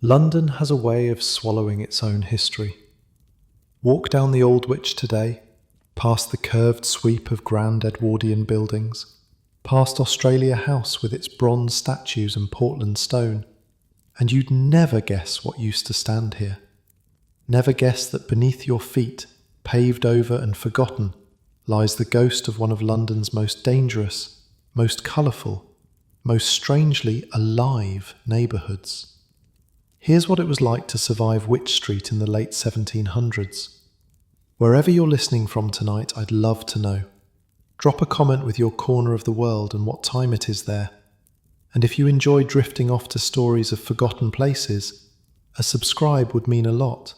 London has a way of swallowing its own history. Walk down the Old Witch today, past the curved sweep of grand Edwardian buildings, past Australia House with its bronze statues and Portland stone, and you'd never guess what used to stand here. Never guess that beneath your feet, paved over and forgotten, lies the ghost of one of London's most dangerous, most colourful, most strangely alive neighbourhoods. Here's what it was like to survive Wych Street in the late 1700s. Wherever you're listening from tonight, I'd love to know. Drop a comment with your corner of the world and what time it is there. And if you enjoy drifting off to stories of forgotten places, a subscribe would mean a lot.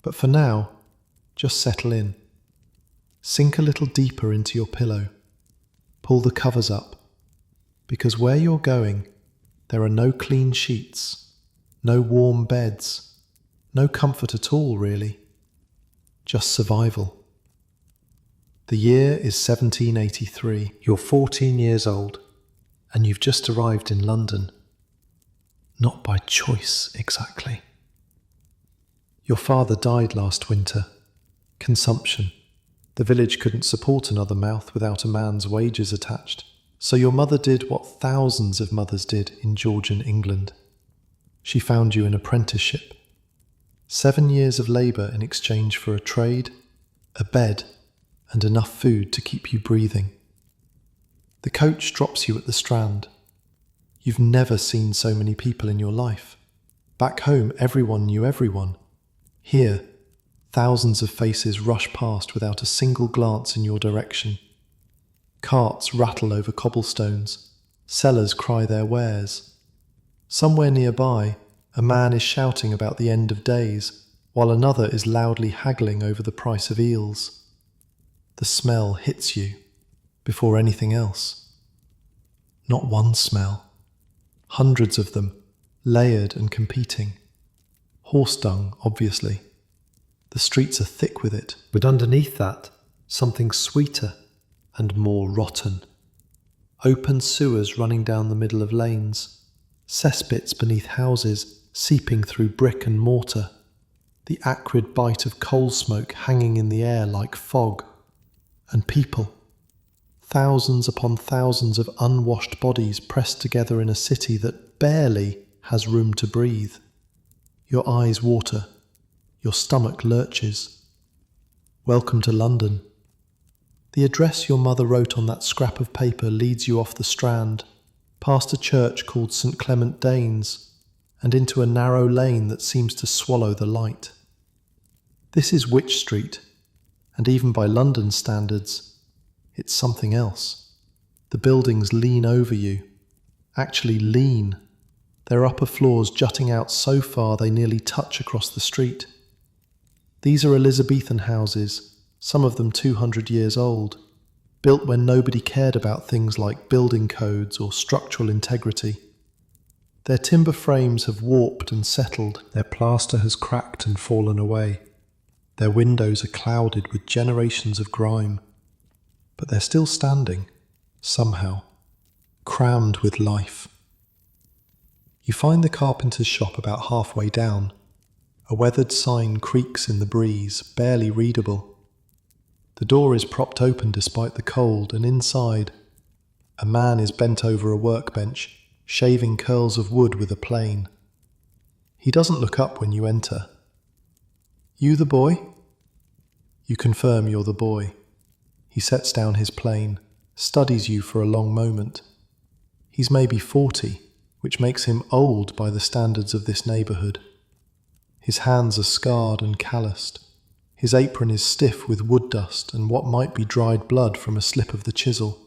But for now, just settle in. Sink a little deeper into your pillow. Pull the covers up. Because where you're going, there are no clean sheets. No warm beds, no comfort at all, really. Just survival. The year is 1783. You're 14 years old, and you've just arrived in London. Not by choice, exactly. Your father died last winter. Consumption. The village couldn't support another mouth without a man's wages attached, so your mother did what thousands of mothers did in Georgian England. She found you an apprenticeship. 7 years of labour in exchange for a trade, a bed, and enough food to keep you breathing. The coach drops you at the Strand. You've never seen so many people in your life. Back home, everyone knew everyone. Here, thousands of faces rush past without a single glance in your direction. Carts rattle over cobblestones. Sellers cry their wares. Somewhere nearby, a man is shouting about the end of days, while another is loudly haggling over the price of eels. The smell hits you before anything else. Not one smell. Hundreds of them, layered and competing. Horse dung, obviously. The streets are thick with it, but underneath that, something sweeter and more rotten. Open sewers running down the middle of lanes. Cesspits beneath houses, seeping through brick and mortar. The acrid bite of coal smoke hanging in the air like fog. And people. Thousands upon thousands of unwashed bodies pressed together in a city that barely has room to breathe. Your eyes water. Your stomach lurches. Welcome to London. The address your mother wrote on that scrap of paper leads you off the Strand, past a church called St. Clement Danes, and into a narrow lane that seems to swallow the light. This is Wych Street, and even by London standards, it's something else. The buildings lean over you. Actually lean. Their upper floors jutting out so far they nearly touch across the street. These are Elizabethan houses, some of them 200 years old. Built when nobody cared about things like building codes or structural integrity. Their timber frames have warped and settled, their plaster has cracked and fallen away. Their windows are clouded with generations of grime. But they're still standing, somehow, crammed with life. You find the carpenter's shop about halfway down. A weathered sign creaks in the breeze, barely readable. The door is propped open despite the cold, and inside, a man is bent over a workbench, shaving curls of wood with a plane. He doesn't look up when you enter. You the boy? You confirm you're the boy. He sets down his plane, studies you for a long moment. He's maybe 40, which makes him old by the standards of this neighbourhood. His hands are scarred and calloused. His apron is stiff with wood dust and what might be dried blood from a slip of the chisel.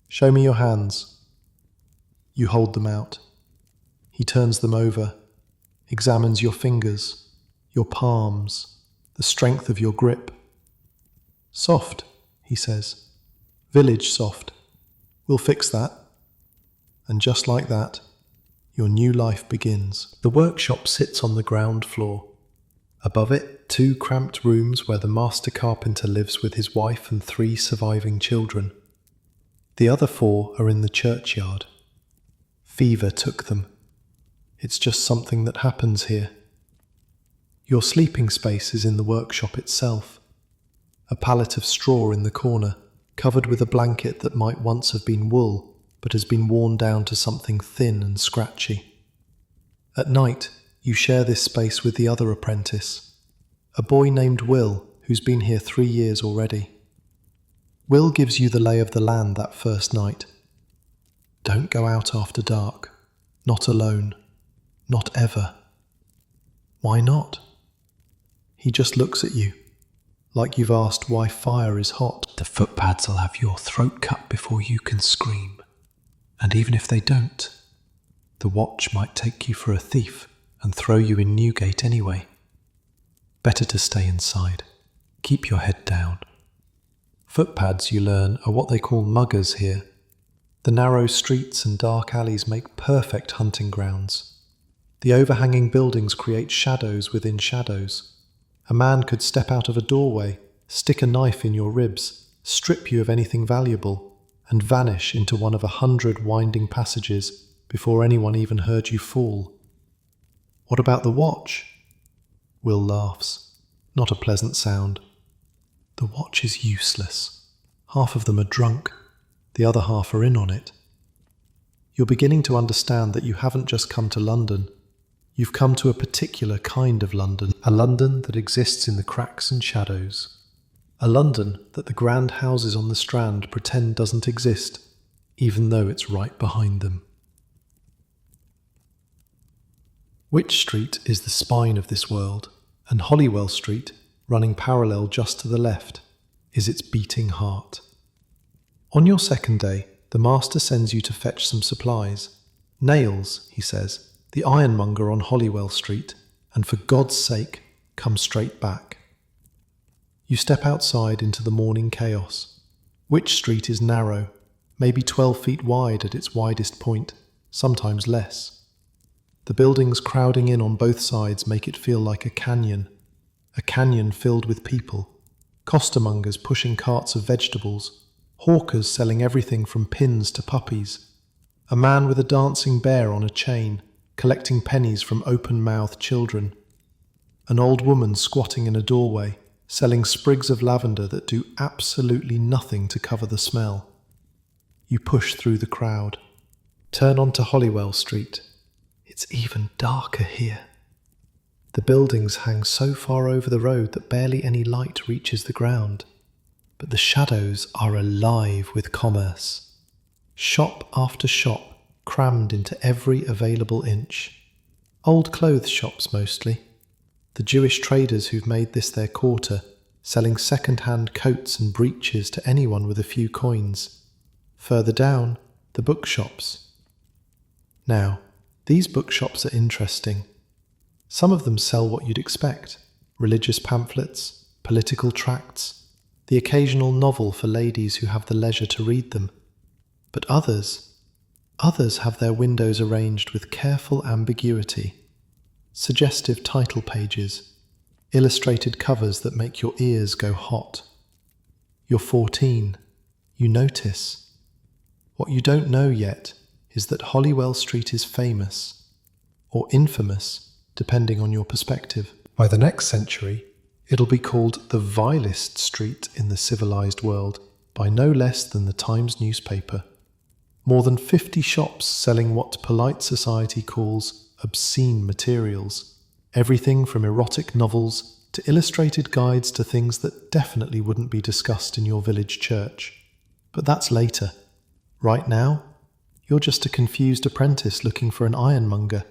Show me your hands. You hold them out. He turns them over, examines your fingers, your palms, the strength of your grip. Soft, he says. Village soft. We'll fix that. And just like that, your new life begins. The workshop sits on the ground floor. Above it, 2 cramped rooms where the master carpenter lives with his wife and 3 surviving children. The other 4 are in the churchyard. Fever took them. It's just something that happens here. Your sleeping space is in the workshop itself. A pallet of straw in the corner, covered with a blanket that might once have been wool, but has been worn down to something thin and scratchy. At night, you share this space with the other apprentice, a boy named Will, who's been here 3 years already. Will gives you the lay of the land that first night. Don't go out after dark. Not alone. Not ever. Why not? He just looks at you, like you've asked why fire is hot. The footpads will have your throat cut before you can scream. And even if they don't, the watch might take you for a thief and throw you in Newgate anyway. Better to stay inside. Keep your head down. Footpads, you learn, are what they call muggers here. The narrow streets and dark alleys make perfect hunting grounds. The overhanging buildings create shadows within shadows. A man could step out of a doorway, stick a knife in your ribs, strip you of anything valuable, and vanish into one of 100 winding passages before anyone even heard you fall. What about the watch? Will laughs. Not a pleasant sound. The watch is useless. Half of them are drunk. The other half are in on it. You're beginning to understand that you haven't just come to London. You've come to a particular kind of London, a London that exists in the cracks and shadows. A London that the grand houses on the Strand pretend doesn't exist, even though it's right behind them. Wych Street is the spine of this world, and Holywell Street, running parallel just to the left, is its beating heart. On your second day, the master sends you to fetch some supplies. Nails, he says, the ironmonger on Holywell Street, and for God's sake, come straight back. You step outside into the morning chaos. Wych Street is narrow, maybe 12 feet wide at its widest point, sometimes less. The buildings crowding in on both sides make it feel like a canyon filled with people, costermongers pushing carts of vegetables, hawkers selling everything from pins to puppies, a man with a dancing bear on a chain, collecting pennies from open-mouthed children, an old woman squatting in a doorway, selling sprigs of lavender that do absolutely nothing to cover the smell. You push through the crowd. Turn onto Holywell Street. It's even darker here. The buildings hang so far over the road that barely any light reaches the ground. But the shadows are alive with commerce. Shop after shop, crammed into every available inch. Old clothes shops mostly. The Jewish traders who've made this their quarter, selling second-hand coats and breeches to anyone with a few coins. Further down, the bookshops. Now, these bookshops are interesting. Some of them sell what you'd expect: religious pamphlets, political tracts, the occasional novel for ladies who have the leisure to read them. But others have their windows arranged with careful ambiguity, suggestive title pages, illustrated covers that make your ears go hot. You're 14. You notice. What you don't know yet is that Holywell Street is famous, or infamous, depending on your perspective. By the next century, it'll be called the vilest street in the civilized world by no less than the Times newspaper. More than 50 shops selling what polite society calls obscene materials, everything from erotic novels to illustrated guides to things that definitely wouldn't be discussed in your village church. But that's later. Right now, you're just a confused apprentice looking for an ironmonger.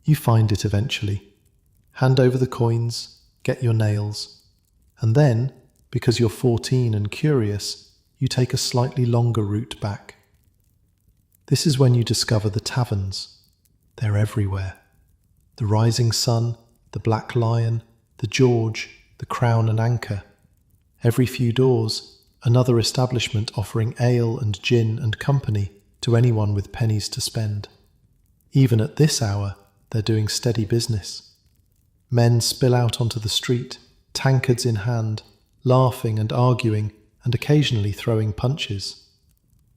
You find it eventually. Hand over the coins, get your nails, and then, because you're 14 and curious, you take a slightly longer route back. This is when you discover the taverns. They're everywhere. The Rising Sun, the Black Lion, the George, the Crown and Anchor. Every few doors, another establishment offering ale and gin and company to anyone with pennies to spend. Even at this hour, they're doing steady business. Men spill out onto the street, tankards in hand, laughing and arguing and occasionally throwing punches.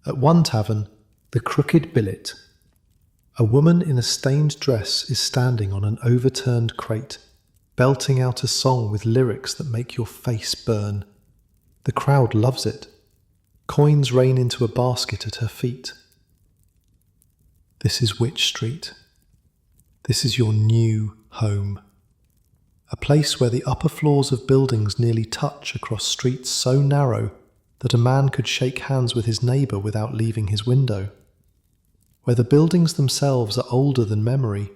At one tavern, the Crooked Billet, A woman in a stained dress is standing on an overturned crate, belting out a song with lyrics that make your face burn. The crowd loves it. Coins rain into a basket at her feet. This is Wych Street. This is your new home. A place where the upper floors of buildings nearly touch across streets so narrow that a man could shake hands with his neighbour without leaving his window. Where the buildings themselves are older than memory,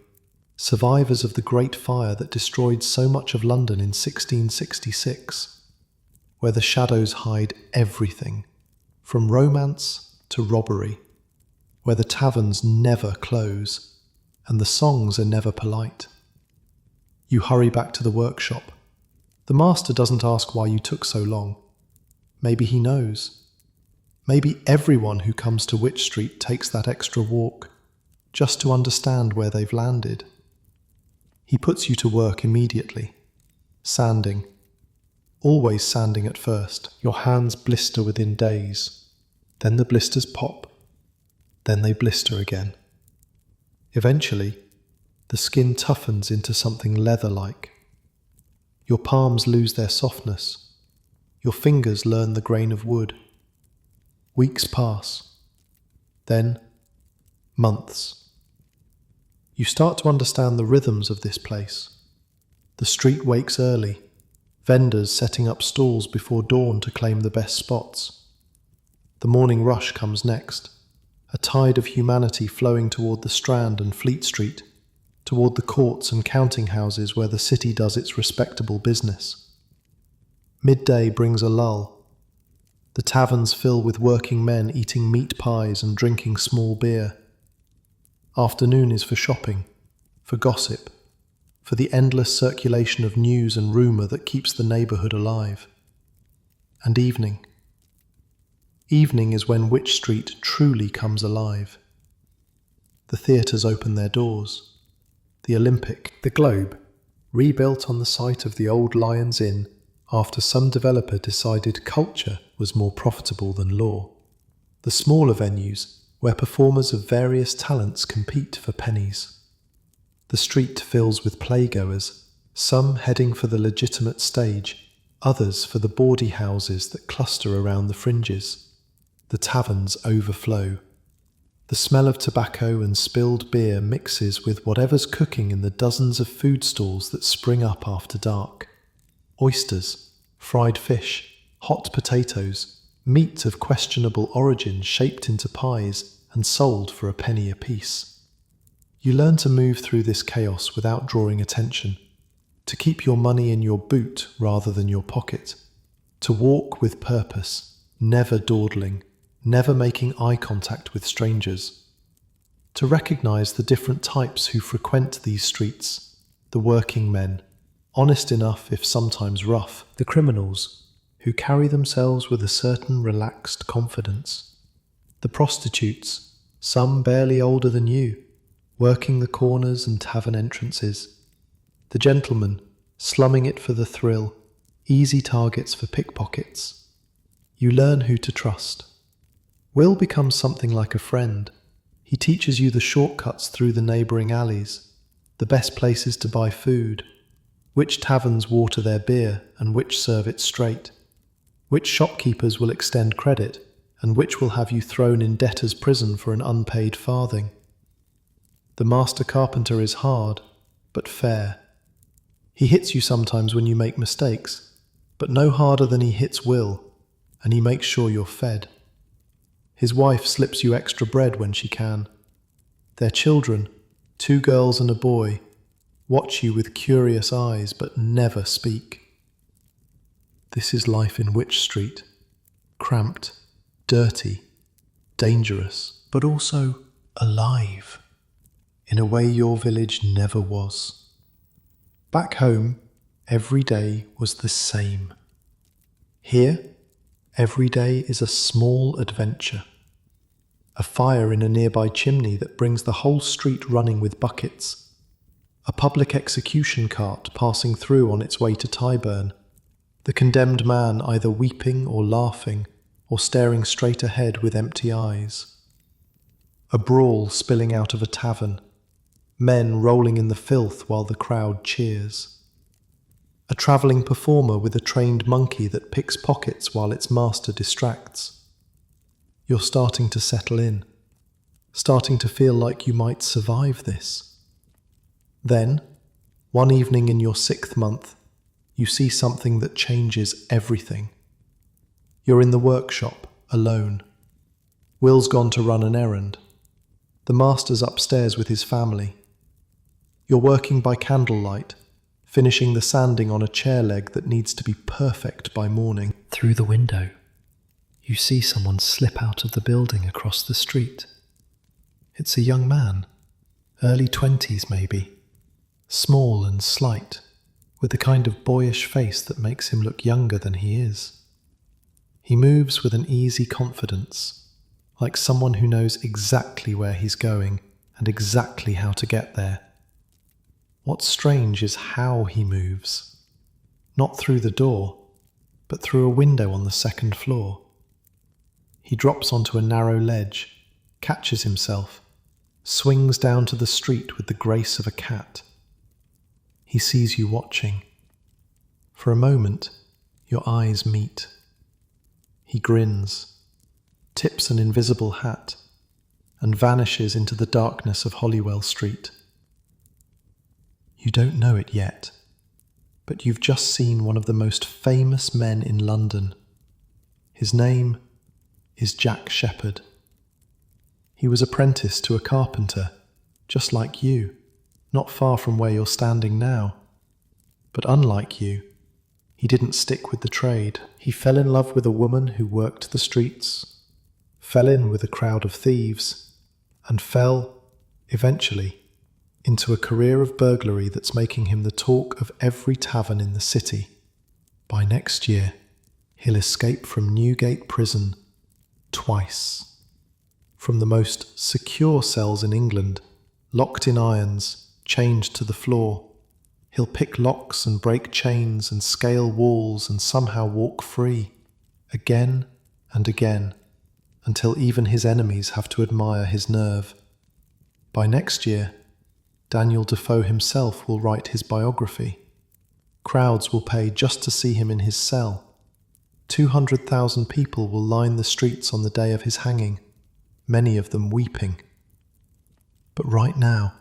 survivors of the Great Fire that destroyed so much of London in 1666. Where the shadows hide everything, from romance to robbery. Where the taverns never close, and the songs are never polite. You hurry back to the workshop. The master doesn't ask why you took so long. Maybe he knows. Maybe everyone who comes to Wych Street takes that extra walk, just to understand where they've landed. He puts you to work immediately, sanding. Always sanding at first. Your hands blister within days. Then the blisters pop. Then they blister again. Eventually, the skin toughens into something leather-like. Your palms lose their softness. Your fingers learn the grain of wood. Weeks pass. Then, months. You start to understand the rhythms of this place. The street wakes early, vendors setting up stalls before dawn to claim the best spots. The morning rush comes next, a tide of humanity flowing toward the Strand and Fleet Street, toward the courts and counting houses where the city does its respectable business. Midday brings a lull. The taverns fill with working men eating meat pies and drinking small beer. Afternoon is for shopping, for gossip, for the endless circulation of news and rumour that keeps the neighbourhood alive. And evening. Evening is when Wych Street truly comes alive. The theatres open their doors. The Olympic, the Globe, rebuilt on the site of the old Lions Inn after some developer decided culture was more profitable than law. The smaller venues, where performers of various talents compete for pennies. The street fills with playgoers, some heading for the legitimate stage, others for the bawdy houses that cluster around the fringes. The taverns overflow. The smell of tobacco and spilled beer mixes with whatever's cooking in the dozens of food stalls that spring up after dark. Oysters, fried fish, hot potatoes, meat of questionable origin shaped into pies and sold for a penny apiece. You learn to move through this chaos without drawing attention, to keep your money in your boot rather than your pocket, to walk with purpose, never dawdling, never making eye contact with strangers, to recognize the different types who frequent these streets, the working men, honest enough if sometimes rough, the criminals, who carry themselves with a certain relaxed confidence, the prostitutes, some barely older than you, working the corners and tavern entrances, the gentlemen, slumming it for the thrill, easy targets for pickpockets. You learn who to trust. Will becomes something like a friend. He teaches you the shortcuts through the neighbouring alleys, the best places to buy food, which taverns water their beer and which serve it straight, which shopkeepers will extend credit and which will have you thrown in debtor's prison for an unpaid farthing. The master carpenter is hard, but fair. He hits you sometimes when you make mistakes, but no harder than he hits Will, and he makes sure you're fed. His wife slips you extra bread when she can. Their children, 2 girls and a boy, watch you with curious eyes but never speak. This is life in Wych Street. Cramped, dirty, dangerous, but also alive, in a way your village never was. Back home, every day was the same. Here, every day is a small adventure. A fire in a nearby chimney that brings the whole street running with buckets. A public execution cart passing through on its way to Tyburn. The condemned man either weeping or laughing, or staring straight ahead with empty eyes. A brawl spilling out of a tavern. Men rolling in the filth while the crowd cheers. A travelling performer with a trained monkey that picks pockets while its master distracts. You're starting to settle in, starting to feel like you might survive this. Then, one evening in your 6th month, you see something that changes everything. You're in the workshop, alone. Will's gone to run an errand. The master's upstairs with his family. You're working by candlelight, finishing the sanding on a chair leg that needs to be perfect by morning. Through the window, you see someone slip out of the building across the street. It's a young man, early 20s maybe, small and slight, with the kind of boyish face that makes him look younger than he is. He moves with an easy confidence, like someone who knows exactly where he's going and exactly how to get there. What's strange is how he moves. Not through the door, but through a window on the 2nd floor. He drops onto a narrow ledge, catches himself, swings down to the street with the grace of a cat. He sees you watching. For a moment, your eyes meet. He grins, tips an invisible hat, and vanishes into the darkness of Holywell Street. You don't know it yet, but you've just seen one of the most famous men in London. His name is Jack Shepherd. He was apprentice to a carpenter, just like you, not far from where you're standing now. But unlike you, he didn't stick with the trade. He fell in love with a woman who worked the streets, fell in with a crowd of thieves, and fell, eventually, into a career of burglary that's making him the talk of every tavern in the city. By next year, he'll escape from Newgate Prison twice. From the most secure cells in England, locked in irons, chained to the floor, he'll pick locks and break chains and scale walls and somehow walk free, again and again, until even his enemies have to admire his nerve. By next year, Daniel Defoe himself will write his biography. Crowds will pay just to see him in his cell. 200,000 people will line the streets on the day of his hanging, many of them weeping. But right now,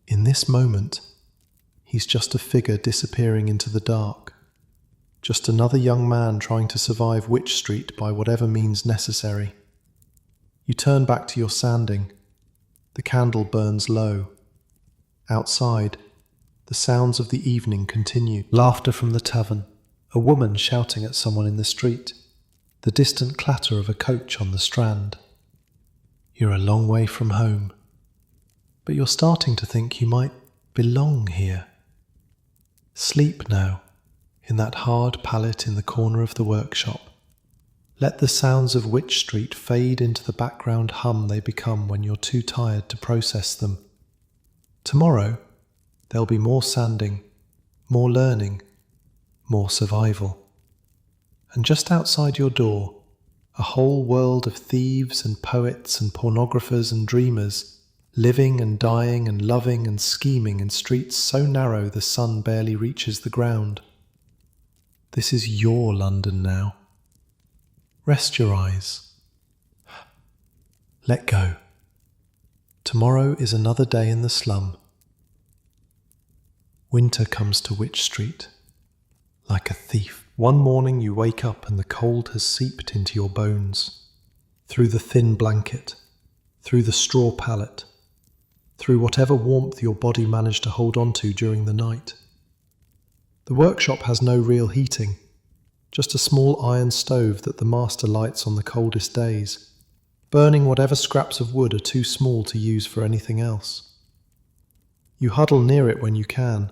in this moment, he's just a figure disappearing into the dark. Just another young man trying to survive Wych Street by whatever means necessary. You turn back to your sanding. The candle burns low. Outside, the sounds of the evening continue. Laughter from the tavern, a woman shouting at someone in the street, the distant clatter of a coach on the Strand. You're a long way from home, but you're starting to think you might belong here. Sleep now, in that hard pallet in the corner of the workshop. Let the sounds of Wych Street fade into the background hum they become when you're too tired to process them. Tomorrow, there'll be more sanding, more learning, more survival. And just outside your door, a whole world of thieves and poets and pornographers and dreamers, living and dying and loving and scheming in streets so narrow the sun barely reaches the ground. This is your London now. Rest your eyes. Let go. Tomorrow is another day in the slum. Winter comes to Wych Street, like a thief. One morning you wake up and the cold has seeped into your bones, through the thin blanket, through the straw pallet, through whatever warmth your body managed to hold on to during the night. The workshop has no real heating, just a small iron stove that the master lights on the coldest days, burning whatever scraps of wood are too small to use for anything else. You huddle near it when you can,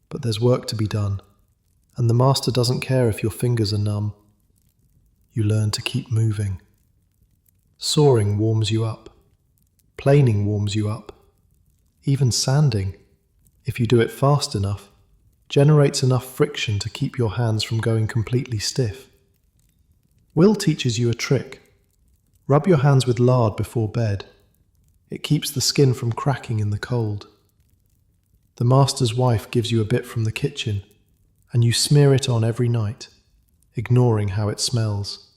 but there's work to be done, and the master doesn't care if your fingers are numb. You learn to keep moving. Sawing warms you up. Planing warms you up. Even sanding, if you do it fast enough, generates enough friction to keep your hands from going completely stiff. Will teaches you a trick. Rub your hands with lard before bed. It keeps the skin from cracking in the cold. The master's wife gives you a bit from the kitchen, and you smear it on every night, ignoring how it smells,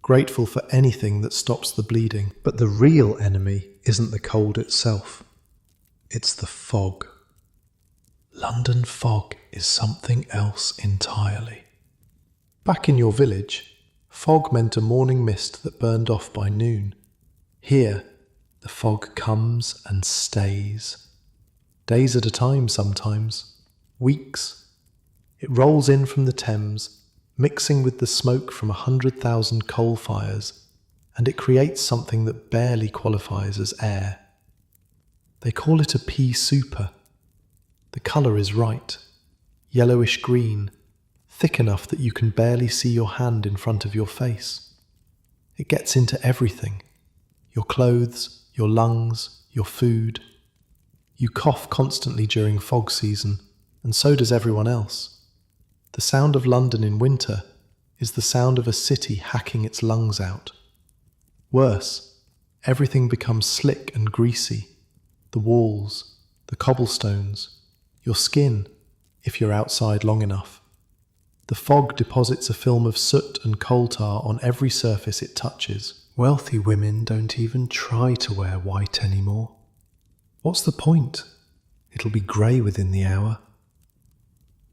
grateful for anything that stops the bleeding. But the real enemy isn't the cold itself. It's the fog. London fog is something else entirely. Back in your village, fog meant a morning mist that burned off by noon. Here, the fog comes and stays. Days at a time sometimes, weeks. It rolls in from the Thames, mixing with the smoke from 100,000 coal fires, and it creates something that barely qualifies as air. They call it a pea super. The colour is right, yellowish green, thick enough that you can barely see your hand in front of your face. It gets into everything. Your clothes, your lungs, your food. You cough constantly during fog season, and so does everyone else. The sound of London in winter is the sound of a city hacking its lungs out. Worse, everything becomes slick and greasy. The walls, the cobblestones, your skin, if you're outside long enough. The fog deposits a film of soot and coal tar on every surface it touches. Wealthy women don't even try to wear white anymore. What's the point? It'll be grey within the hour.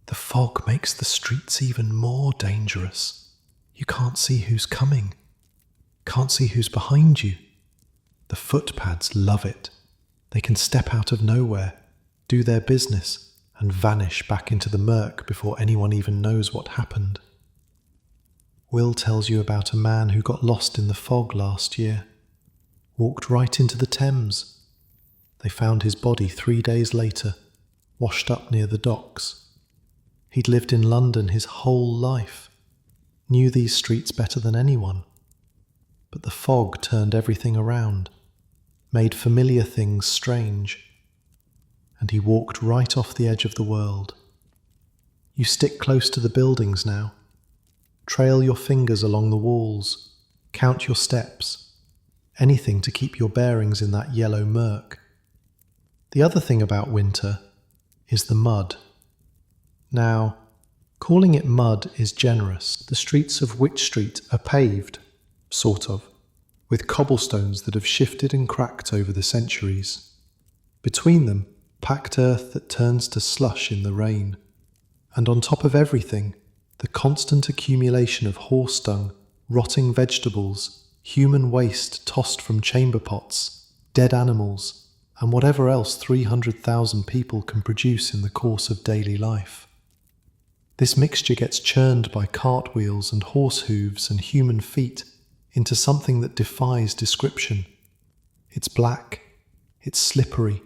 The fog makes the streets even more dangerous. You can't see who's coming. Can't see who's behind you. The footpads love it. They can step out of nowhere, do their business, and vanish back into the murk before anyone even knows what happened. Will tells you about a man who got lost in the fog last year. Walked right into the Thames. They found his body 3 days later, washed up near the docks. He'd lived in London his whole life, knew these streets better than anyone. But the fog turned everything around, made familiar things strange, and he walked right off the edge of the world. You stick close to the buildings now. Trail your fingers along the walls, count your steps, anything to keep your bearings in that yellow murk. The other thing about winter is the mud. Now, calling it mud is generous. The streets of Wych Street are paved, sort of, with cobblestones that have shifted and cracked over the centuries. Between them, packed earth that turns to slush in the rain. And on top of everything, the constant accumulation of horse dung, rotting vegetables, human waste tossed from chamber pots, dead animals, and whatever else 300,000 people can produce in the course of daily life. This mixture gets churned by cartwheels and horse hooves and human feet into something that defies description. It's black, it's slippery,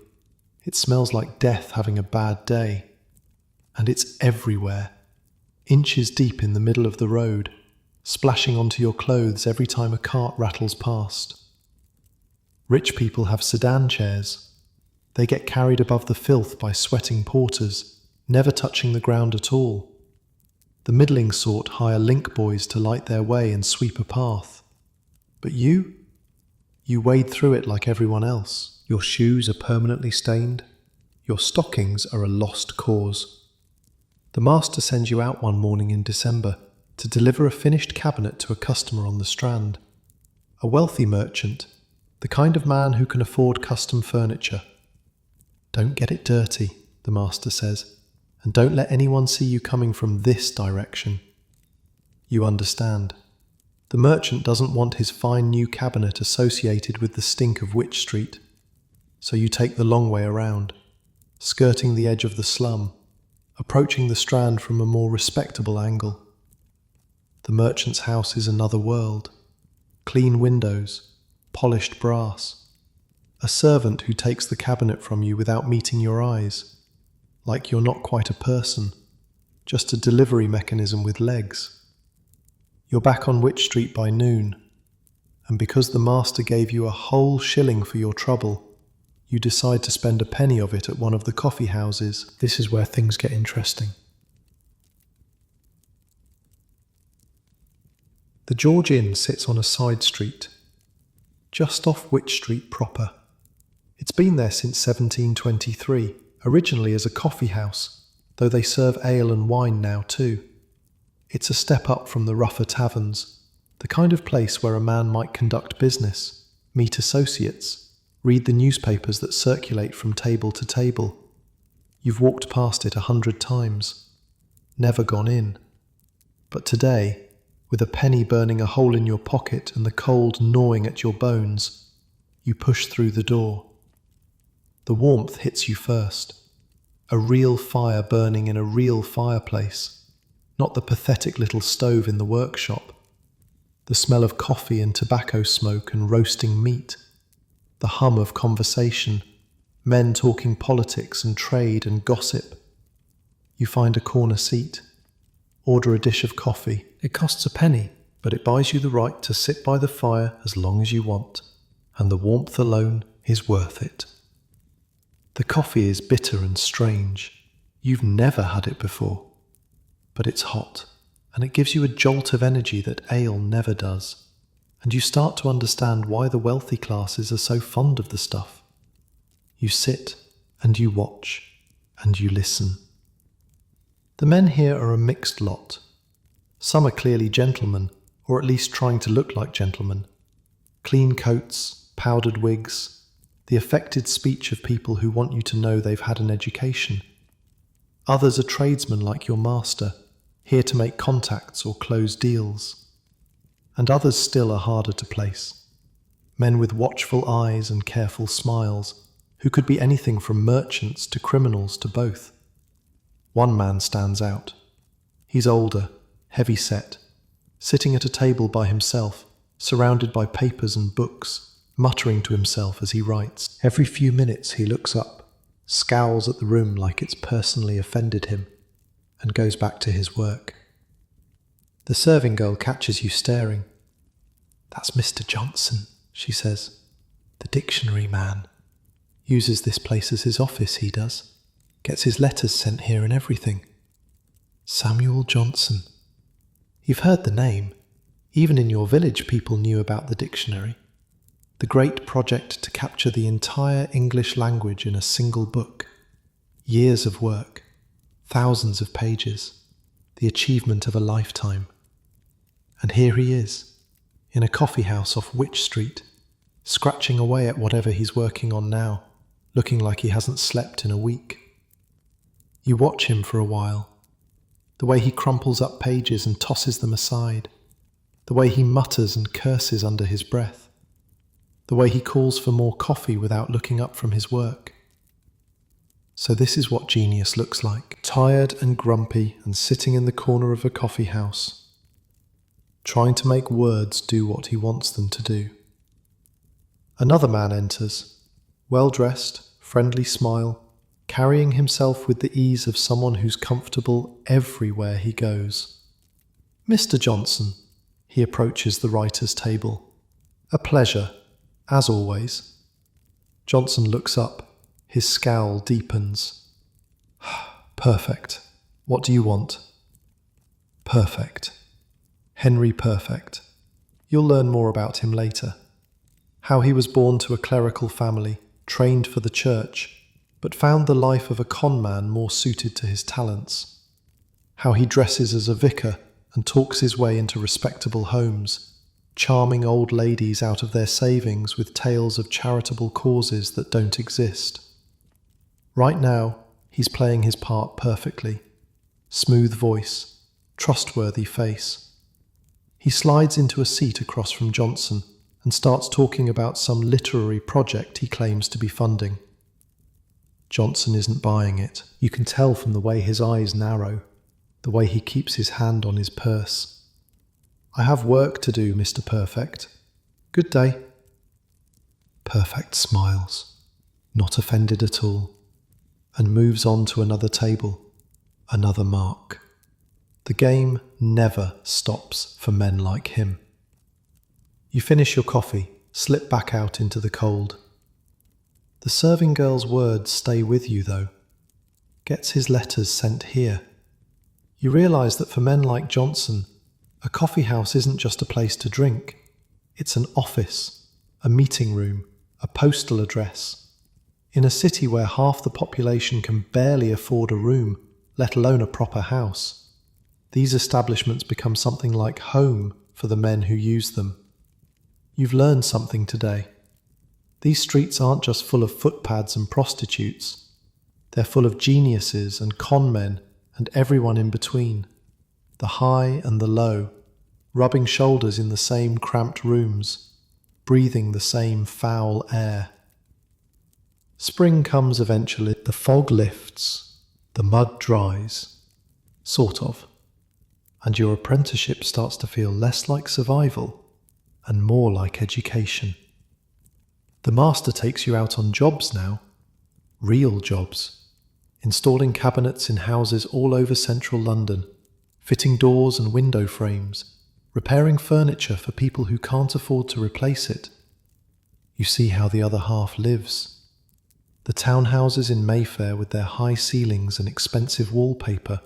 it smells like death having a bad day, and it's everywhere. Inches deep in the middle of the road, splashing onto your clothes every time a cart rattles past. Rich people have sedan chairs. They get carried above the filth by sweating porters, never touching the ground at all. The middling sort hire link boys to light their way and sweep a path. But you wade through it like everyone else. Your shoes are permanently stained. Your stockings are a lost cause. The master sends you out one morning in December to deliver a finished cabinet to a customer on the Strand. A wealthy merchant, the kind of man who can afford custom furniture. Don't get it dirty, the master says, and don't let anyone see you coming from this direction. You understand. The merchant doesn't want his fine new cabinet associated with the stink of Wych Street, so you take the long way around, skirting the edge of the slum, approaching the Strand from a more respectable angle. The merchant's house is another world. Clean windows, polished brass. A servant who takes the cabinet from you without meeting your eyes, like you're not quite a person, just a delivery mechanism with legs. You're back on Wych Street by noon, and because the master gave you a whole shilling for your trouble, you decide to spend a penny of it at one of the coffee houses. This is where things get interesting. The Georgian sits on a side street, just off Wych Street proper. It's been there since 1723, originally as a coffee house, though they serve ale and wine now too. It's a step up from the rougher taverns, the kind of place where a man might conduct business, meet associates, read the newspapers that circulate from table to table. You've walked past it 100 times, never gone in. But today, with a penny burning a hole in your pocket and the cold gnawing at your bones, you push through the door. The warmth hits you first. A real fire burning in a real fireplace, not the pathetic little stove in the workshop. The smell of coffee and tobacco smoke and roasting meat. The hum of conversation, men talking politics and trade and gossip. You find a corner seat. Order a dish of coffee. It costs a penny, but it buys you the right to sit by the fire as long as you want, and the warmth alone is worth it. The coffee is bitter and strange. You've never had it before, but it's hot, and it gives you a jolt of energy that ale never does, and you start to understand why the wealthy classes are so fond of the stuff. You sit, and you watch, and you listen. The men here are a mixed lot. Some are clearly gentlemen, or at least trying to look like gentlemen. Clean coats, powdered wigs, the affected speech of people who want you to know they've had an education. Others are tradesmen like your master, here to make contacts or close deals. And others still are harder to place. Men with watchful eyes and careful smiles, who could be anything from merchants to criminals to both. One man stands out. He's older, heavy-set, sitting at a table by himself, surrounded by papers and books, muttering to himself as he writes. Every few minutes he looks up, scowls at the room like it's personally offended him, and goes back to his work. The serving girl catches you staring. "That's Mr. Johnson," she says. "The dictionary man. Uses this place as his office, he does. Gets his letters sent here and everything. Samuel Johnson. You've heard the name. Even in your village people knew about the dictionary. The great project to capture the entire English language in a single book. Years of work. Thousands of pages. The achievement of a lifetime. And here he is, in a coffee house off Wych Street, scratching away at whatever he's working on now, looking like he hasn't slept in a week. You watch him for a while. The way he crumples up pages and tosses them aside. The way he mutters and curses under his breath. The way he calls for more coffee without looking up from his work. So this is what genius looks like. Tired and grumpy and sitting in the corner of a coffee house, trying to make words do what he wants them to do. Another man enters, well-dressed, friendly smile, carrying himself with the ease of someone who's comfortable everywhere he goes. "Mr. Johnson," he approaches the writer's table. "A pleasure, as always." Johnson looks up, his scowl deepens. "Perfect. What do you want?" "Perfect. Henry Perfect. You'll learn more about him later. How he was born to a clerical family, trained for the church, but found the life of a conman more suited to his talents. How he dresses as a vicar and talks his way into respectable homes, charming old ladies out of their savings with tales of charitable causes that don't exist. Right now, he's playing his part perfectly. Smooth voice, trustworthy face. He slides into a seat across from Johnson and starts talking about some literary project he claims to be funding. Johnson isn't buying it. You can tell from the way his eyes narrow, the way he keeps his hand on his purse. "I have work to do, Mr. Perfect. Good day." Perfect smiles, not offended at all, and moves on to another table, another mark. The game never stops for men like him. You finish your coffee, slip back out into the cold. The serving girl's words stay with you, though. Gets his letters sent here. You realise that for men like Johnson, a coffee house isn't just a place to drink. It's an office, a meeting room, a postal address, In a city where half the population can barely afford a room, let alone a proper house, these establishments become something like home for the men who use them. You've learned something today. These streets aren't just full of footpads and prostitutes. They're full of geniuses and conmen and everyone in between, the high and the low, rubbing shoulders in the same cramped rooms, breathing the same foul air. Spring comes eventually, the fog lifts, the mud dries, sort of, and your apprenticeship starts to feel less like survival and more like education. The master takes you out on jobs now, real jobs, installing cabinets in houses all over central London, fitting doors and window frames, repairing furniture for people who can't afford to replace it. You see how the other half lives. The townhouses in Mayfair with their high ceilings and expensive wallpaper,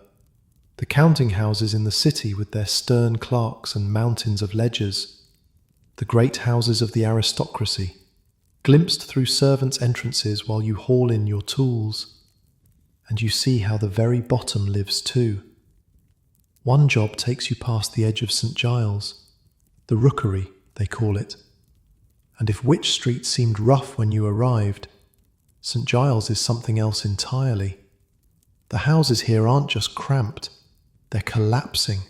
the counting houses in the city with their stern clerks and mountains of ledgers, the great houses of the aristocracy, glimpsed through servants' entrances while you haul in your tools. And you see how the very bottom lives too. One job takes you past the edge of St. Giles, the Rookery, they call it. And if Wych Street seemed rough when you arrived, St. Giles is something else entirely. The houses here aren't just cramped, they're collapsing.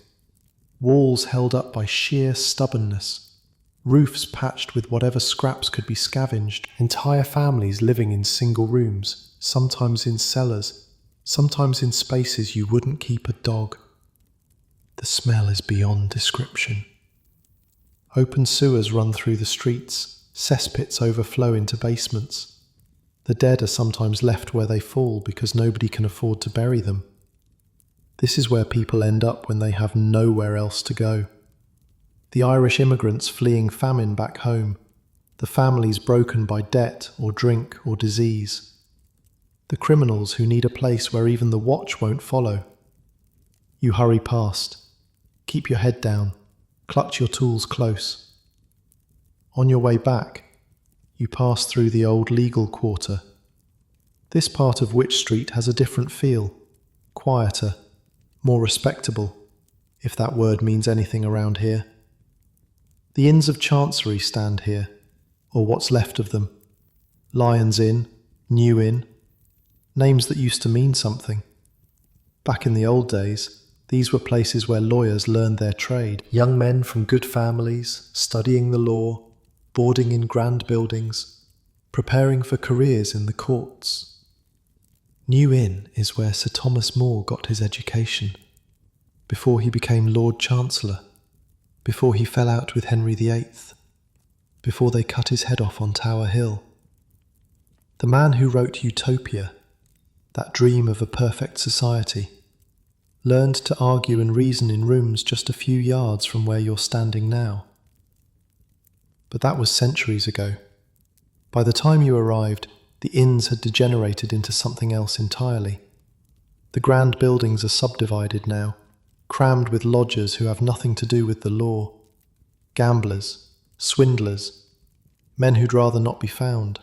Walls held up by sheer stubbornness, roofs patched with whatever scraps could be scavenged, entire families living in single rooms, sometimes in cellars, sometimes in spaces you wouldn't keep a dog. The smell is beyond description. Open sewers run through the streets, cesspits overflow into basements. The dead are sometimes left where they fall because nobody can afford to bury them. This is where people end up when they have nowhere else to go. The Irish immigrants fleeing famine back home, the families broken by debt or drink or disease. The criminals who need a place where even the watch won't follow. You hurry past. Keep your head down. Clutch your tools close. On your way back, you pass through the old legal quarter. This part of Wych Street has a different feel, quieter, more respectable, if that word means anything around here. The Inns of Chancery stand here, or what's left of them. Lion's Inn, New Inn, names that used to mean something. Back in the old days, these were places where lawyers learned their trade. Young men from good families, studying the law, boarding in grand buildings, preparing for careers in the courts. New Inn is where Sir Thomas More got his education, before he became Lord Chancellor, before he fell out with Henry VIII, before they cut his head off on Tower Hill. The man who wrote Utopia, that dream of a perfect society, learned to argue and reason in rooms just a few yards from where you're standing now. But that was centuries ago. By the time you arrived, the inns had degenerated into something else entirely. The grand buildings are subdivided now, crammed with lodgers who have nothing to do with the law, gamblers, swindlers, men who'd rather not be found.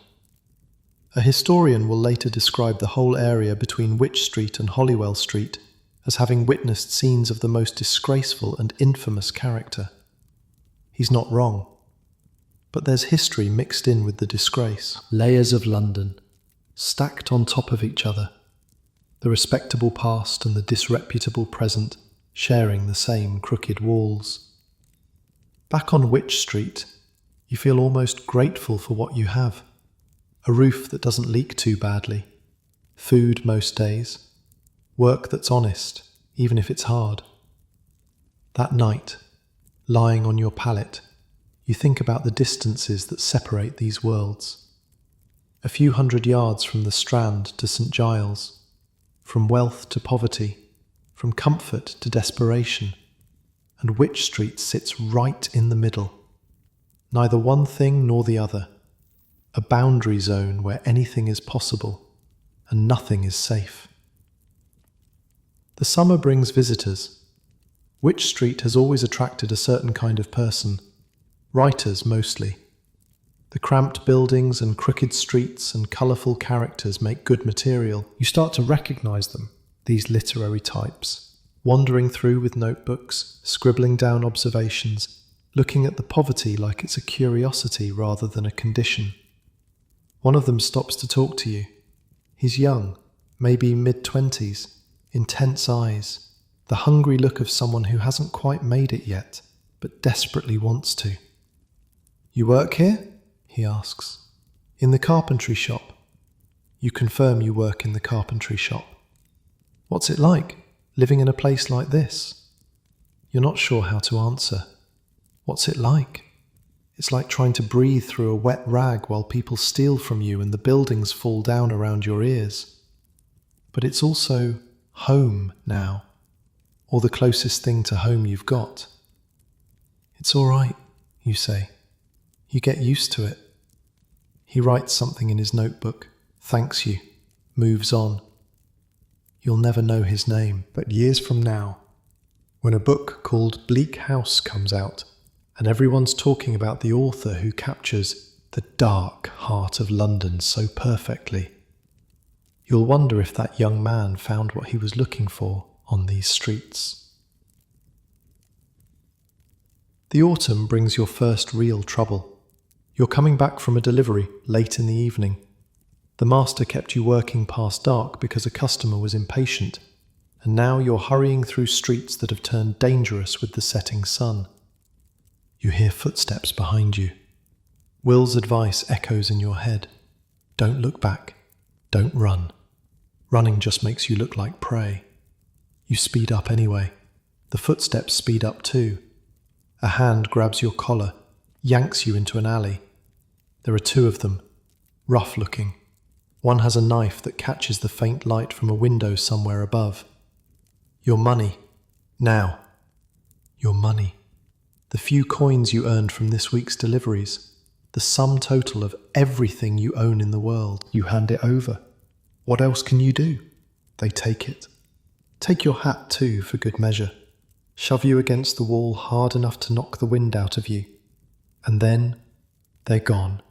A historian will later describe the whole area between Wych Street and Holywell Street as having witnessed scenes of the most disgraceful and infamous character. He's not wrong. But there's history mixed in with the disgrace. Layers of London, stacked on top of each other. The respectable past and the disreputable present sharing the same crooked walls. Back on Wych Street, you feel almost grateful for what you have. A roof that doesn't leak too badly. Food most days. Work that's honest, even if it's hard. That night, lying on your pallet, you think about the distances that separate these worlds. A few hundred yards from the Strand to St. Giles, from wealth to poverty, from comfort to desperation, and Wych Street sits right in the middle. Neither one thing nor the other. A boundary zone where anything is possible and nothing is safe. The summer brings visitors. Wych Street has always attracted a certain kind of person. Writers mostly. The cramped buildings and crooked streets and colourful characters make good material. You start to recognise them, these literary types, wandering through with notebooks, scribbling down observations, looking at the poverty like it's a curiosity rather than a condition. One of them stops to talk to you. He's young, maybe mid-20s, intense eyes, the hungry look of someone who hasn't quite made it yet, but desperately wants to. "You work here?" he asks. "In the carpentry shop." You confirm you work in the carpentry shop. "What's it like, living in a place like this?" You're not sure how to answer. What's it like? It's like trying to breathe through a wet rag while people steal from you and the buildings fall down around your ears. But it's also home now, or the closest thing to home you've got. "It's all right," you say. You get used to it. He writes something in his notebook, thanks you, moves on. You'll never know his name, but years from now, when a book called Bleak House comes out, and everyone's talking about the author who captures the dark heart of London so perfectly, you'll wonder if that young man found what he was looking for on these streets. The autumn brings your first real trouble. You're coming back from a delivery late in the evening. The master kept you working past dark because a customer was impatient, and now you're hurrying through streets that have turned dangerous with the setting sun. You hear footsteps behind you. Will's advice echoes in your head. Don't look back. Don't run. Running just makes you look like prey. You speed up anyway. The footsteps speed up too. A hand grabs your collar, yanks you into an alley. There are two of them, rough looking. One has a knife that catches the faint light from a window somewhere above. Your money. Now. Your money. The few coins you earned from this week's deliveries. The sum total of everything you own in the world. You hand it over. What else can you do? They take it. Take your hat too, for good measure. Shove you against the wall hard enough to knock the wind out of you. And then they're gone,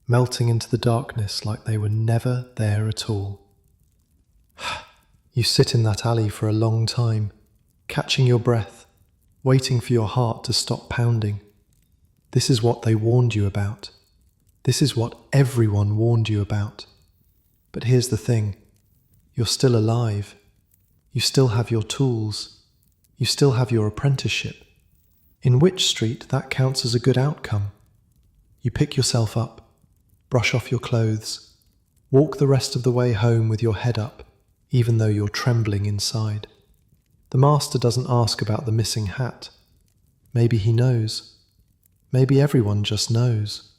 melting into the darkness like they were never there at all. You sit in that alley for a long time, catching your breath, waiting for your heart to stop pounding. This is what they warned you about. This is what everyone warned you about. But here's the thing. You're still alive. You still have your tools. You still have your apprenticeship. In Wych Street, that counts as a good outcome. You pick yourself up, brush off your clothes, walk the rest of the way home with your head up, even though you're trembling inside. The master doesn't ask about the missing hat. Maybe he knows. Maybe everyone just knows.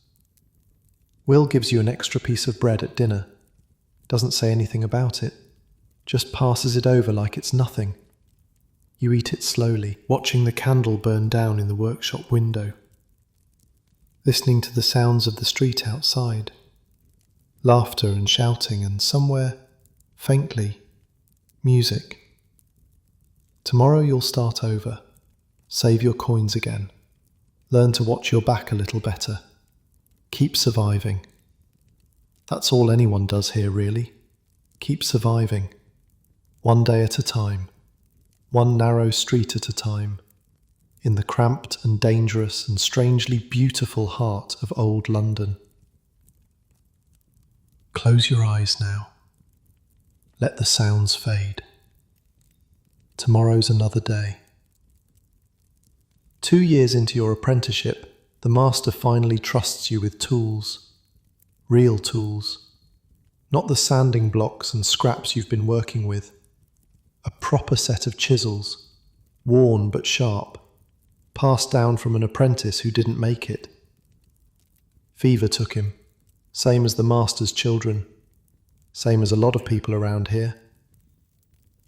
Will gives you an extra piece of bread at dinner. Doesn't say anything about it. Just passes it over like it's nothing. You eat it slowly, watching the candle burn down in the workshop window. Listening to the sounds of the street outside. Laughter and shouting, and somewhere, faintly, music. Tomorrow you'll start over. Save your coins again. Learn to watch your back a little better. Keep surviving. That's all anyone does here, really. Keep surviving. One day at a time. One narrow street at a time. In the cramped and dangerous and strangely beautiful heart of old London. Close your eyes now. Let the sounds fade. Tomorrow's another day. 2 years into your apprenticeship, the master finally trusts you with tools. Real tools. Not the sanding blocks and scraps you've been working with. A proper set of chisels, worn but sharp, passed down from an apprentice who didn't make it. Fever took him, same as the master's children, same as a lot of people around here.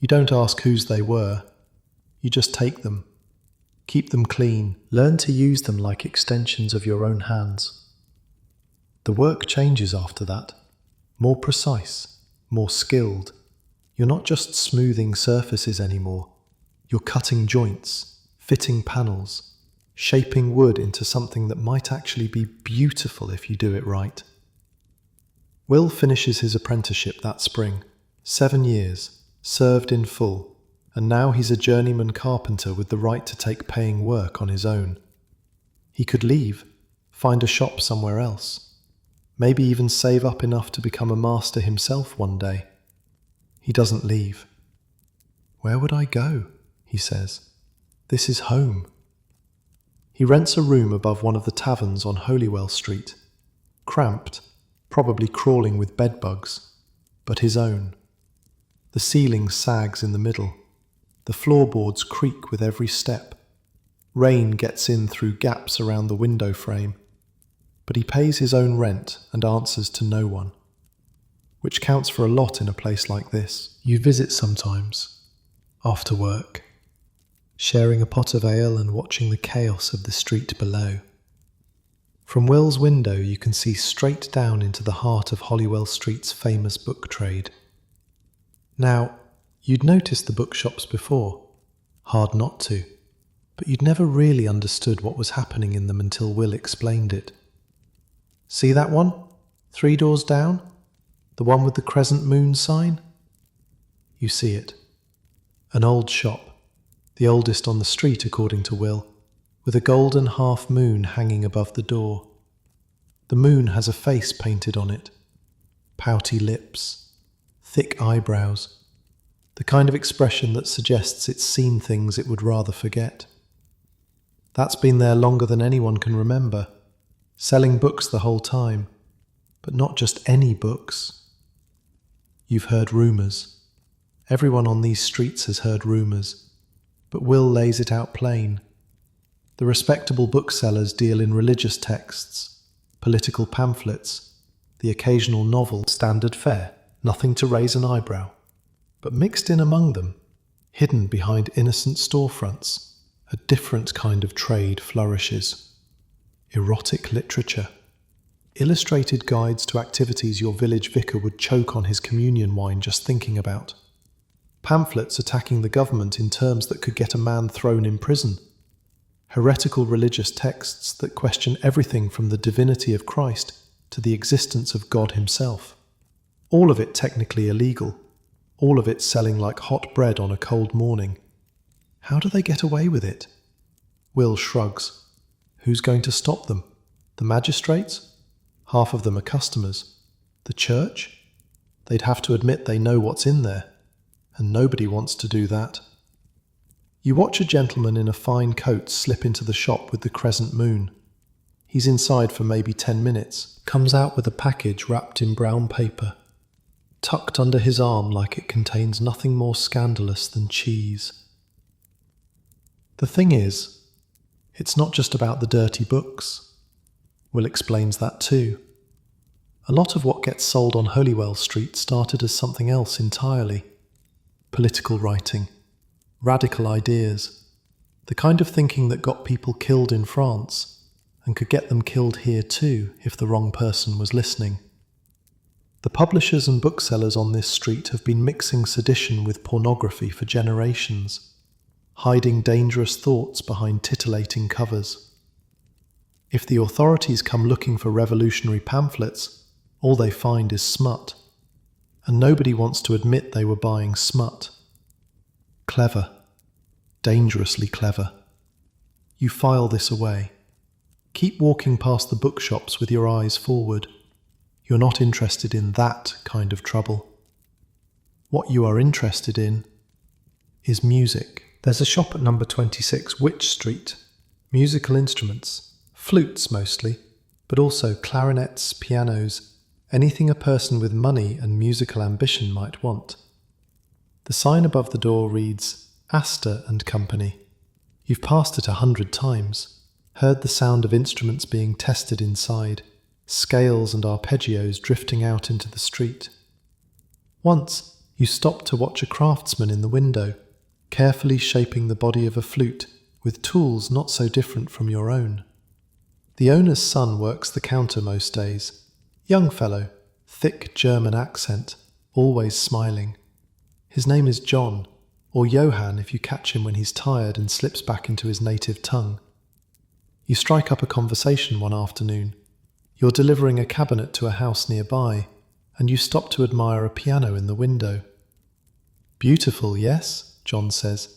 You don't ask whose they were, you just take them. Keep them clean, learn to use them like extensions of your own hands. The work changes after that, more precise, more skilled. You're not just smoothing surfaces anymore, you're cutting joints, fitting panels, shaping wood into something that might actually be beautiful if you do it right. Will finishes his apprenticeship that spring. 7 years, served in full, and now he's a journeyman carpenter with the right to take paying work on his own. He could leave, find a shop somewhere else, maybe even save up enough to become a master himself one day. He doesn't leave. "Where would I go?" he says. "This is home." He rents a room above one of the taverns on Holywell Street, cramped, probably crawling with bedbugs, but his own. The ceiling sags in the middle. The floorboards creak with every step. Rain gets in through gaps around the window frame. But he pays his own rent and answers to no one, which counts for a lot in a place like this. You visit sometimes, after work, sharing a pot of ale and watching the chaos of the street below. From Will's window you can see straight down into the heart of Holywell Street's famous book trade. Now, you'd noticed the bookshops before, hard not to, but you'd never really understood what was happening in them until Will explained it. See that one? 3 doors down? The one with the crescent moon sign? You see it. An old shop, the oldest on the street according to Will, with a golden half moon hanging above the door. The moon has a face painted on it, pouty lips, thick eyebrows, the kind of expression that suggests it's seen things it would rather forget. That's been there longer than anyone can remember, selling books the whole time, but not just any books. You've heard rumours. Everyone on these streets has heard rumours, but Will lays it out plain. The respectable booksellers deal in religious texts, political pamphlets, the occasional novel, standard fare, nothing to raise an eyebrow. But mixed in among them, hidden behind innocent storefronts, a different kind of trade flourishes. Erotic literature. Illustrated guides to activities your village vicar would choke on his communion wine just thinking about. Pamphlets attacking the government in terms that could get a man thrown in prison. Heretical religious texts that question everything from the divinity of Christ to the existence of God himself. All of it technically illegal. All of it selling like hot bread on a cold morning. How do they get away with it? Will shrugs. Who's going to stop them? The magistrates? Half of them are customers. The church? They'd have to admit they know what's in there, and nobody wants to do that. You watch a gentleman in a fine coat slip into the shop with the crescent moon. He's inside for maybe 10 minutes, comes out with a package wrapped in brown paper, tucked under his arm like it contains nothing more scandalous than cheese. The thing is, it's not just about the dirty books. Will explains that too. A lot of what gets sold on Holywell Street started as something else entirely. Political writing, radical ideas, the kind of thinking that got people killed in France and could get them killed here too if the wrong person was listening. The publishers and booksellers on this street have been mixing sedition with pornography for generations, hiding dangerous thoughts behind titillating covers. If the authorities come looking for revolutionary pamphlets, all they find is smut, and nobody wants to admit they were buying smut. Clever, dangerously clever. You file this away. Keep walking past the bookshops with your eyes forward. You're not interested in that kind of trouble. What you are interested in is music. There's a shop at number 26 Wych Street. Musical instruments, flutes mostly, but also clarinets, pianos, anything a person with money and musical ambition might want. The sign above the door reads Astor and Company. You've passed it 100 times, heard the sound of instruments being tested inside, scales and arpeggios drifting out into the street. Once, you stopped to watch a craftsman in the window, carefully shaping the body of a flute with tools not so different from your own. The owner's son works the counter most days. Young fellow, thick German accent, always smiling. His name is John, or Johann if you catch him when he's tired and slips back into his native tongue. You strike up a conversation one afternoon. You're delivering a cabinet to a house nearby, and you stop to admire a piano in the window. "Beautiful, yes?" John says.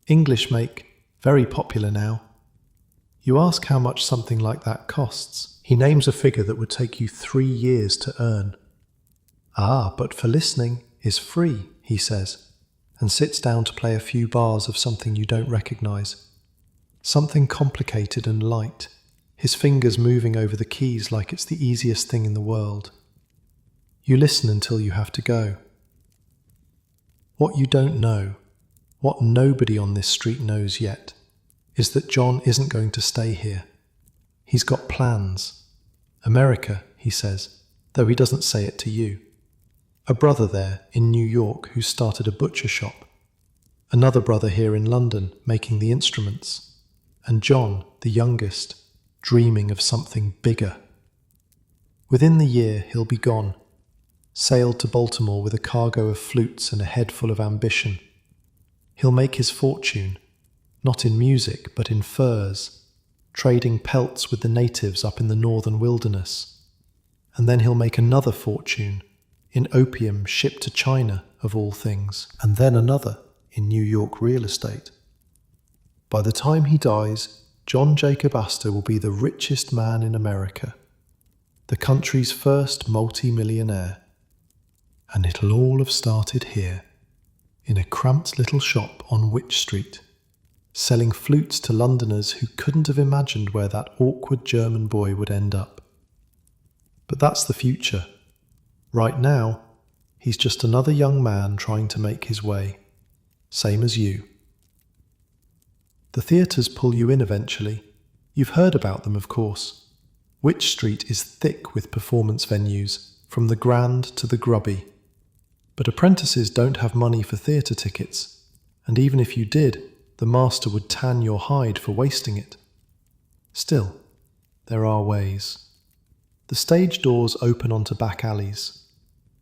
"English make, very popular now." You ask how much something like that costs. He names a figure that would take you 3 years to earn. "Ah, but for listening is free," he says, and sits down to play a few bars of something you don't recognize. Something complicated and light, his fingers moving over the keys like it's the easiest thing in the world. You listen until you have to go. What you don't know, what nobody on this street knows yet, is that John isn't going to stay here. He's got plans. America, he says, though he doesn't say it to you. A brother there in New York who started a butcher shop. Another brother here in London making the instruments. And John, the youngest, dreaming of something bigger. Within the year, he'll be gone. Sailed to Baltimore with a cargo of flutes and a head full of ambition. He'll make his fortune, not in music, but in furs, trading pelts with the natives up in the northern wilderness. And then he'll make another fortune, in opium shipped to China, of all things, and then another in New York real estate. By the time he dies, John Jacob Astor will be the richest man in America, the country's first multi-millionaire. And it'll all have started here, in a cramped little shop on Wych Street, selling flutes to Londoners who couldn't have imagined where that awkward German boy would end up. But that's the future. Right now, he's just another young man trying to make his way, same as you. The theatres pull you in eventually. You've heard about them, of course. Wych Street is thick with performance venues, from the grand to the grubby. But apprentices don't have money for theatre tickets, and even if you did, the master would tan your hide for wasting it. Still, there are ways. The stage doors open onto back alleys.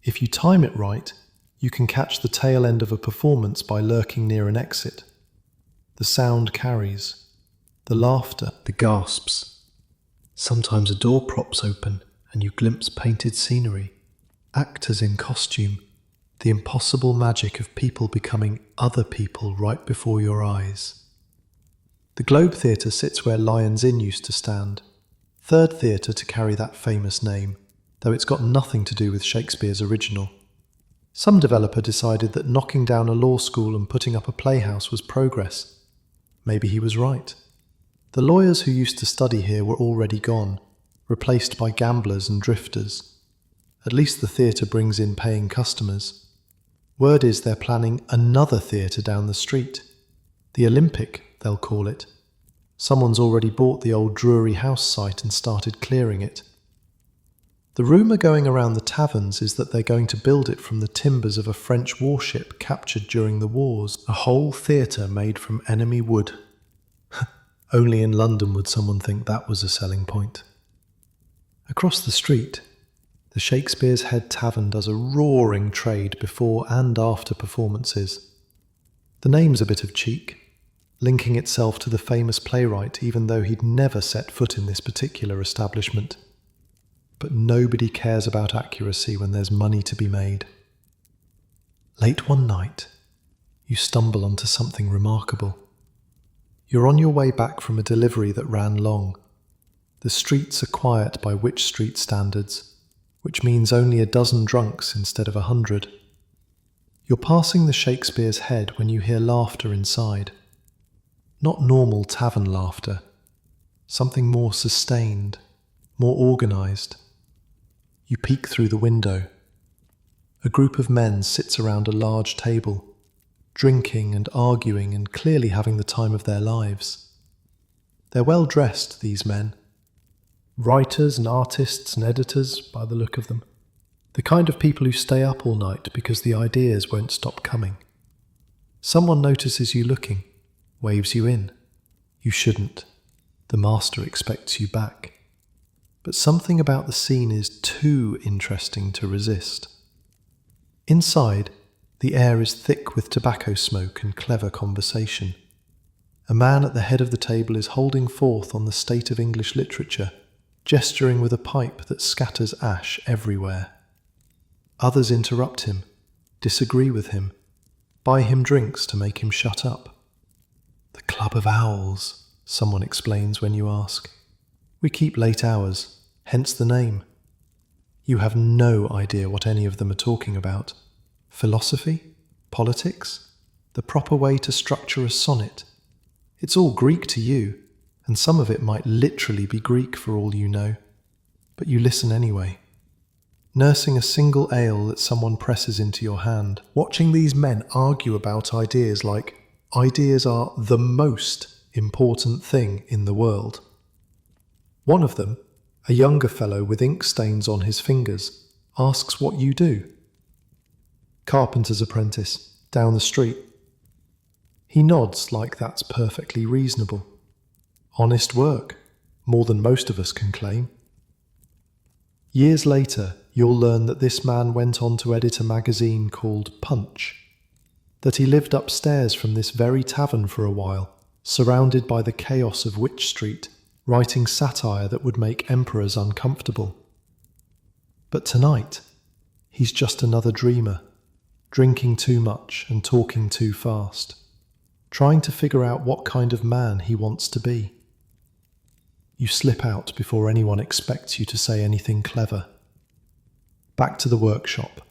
If you time it right, you can catch the tail end of a performance by lurking near an exit. The sound carries, the laughter, the gasps. Sometimes a door props open and you glimpse painted scenery, actors in costume, the impossible magic of people becoming other people right before your eyes. The Globe Theatre sits where Lions Inn used to stand, third theatre to carry that famous name, though it's got nothing to do with Shakespeare's original. Some developer decided that knocking down a law school and putting up a playhouse was progress. Maybe he was right. The lawyers who used to study here were already gone, replaced by gamblers and drifters. At least the theatre brings in paying customers. Word is they're planning another theatre down the street. The Olympic, they'll call it. Someone's already bought the old Drury House site and started clearing it. The rumour going around the taverns is that they're going to build it from the timbers of a French warship captured during the wars, a whole theatre made from enemy wood. Only in London would someone think that was a selling point. Across the street, the Shakespeare's Head Tavern does a roaring trade before and after performances. The name's a bit of cheek, linking itself to the famous playwright even though he'd never set foot in this particular establishment. But nobody cares about accuracy when there's money to be made. Late one night, you stumble onto something remarkable. You're on your way back from a delivery that ran long. The streets are quiet by Wych Street standards, which means only a dozen drunks instead of 100. You're passing the Shakespeare's Head when you hear laughter inside. Not normal tavern laughter, something more sustained, more organised. You peek through the window. A group of men sits around a large table, drinking and arguing and clearly having the time of their lives. They're well dressed, these men. Writers and artists and editors, by the look of them. The kind of people who stay up all night because the ideas won't stop coming. Someone notices you looking, waves you in. You shouldn't. The master expects you back. But something about the scene is too interesting to resist. Inside, the air is thick with tobacco smoke and clever conversation. A man at the head of the table is holding forth on the state of English literature, gesturing with a pipe that scatters ash everywhere. Others interrupt him, disagree with him, buy him drinks to make him shut up. "The Club of Owls," someone explains when you ask. "We keep late hours, hence the name." You have no idea what any of them are talking about. Philosophy? Politics? The proper way to structure a sonnet? It's all Greek to you, and some of it might literally be Greek for all you know. But you listen anyway, nursing a single ale that someone presses into your hand, watching these men argue about ideas like ideas are the most important thing in the world. One of them, a younger fellow with ink stains on his fingers, asks what you do. "Carpenter's apprentice, down the street." He nods like that's perfectly reasonable. Honest work, more than most of us can claim. Years later, you'll learn that this man went on to edit a magazine called Punch, that he lived upstairs from this very tavern for a while, surrounded by the chaos of Wych Street, writing satire that would make emperors uncomfortable. But tonight, he's just another dreamer, drinking too much and talking too fast, trying to figure out what kind of man he wants to be. You slip out before anyone expects you to say anything clever. Back to the workshop,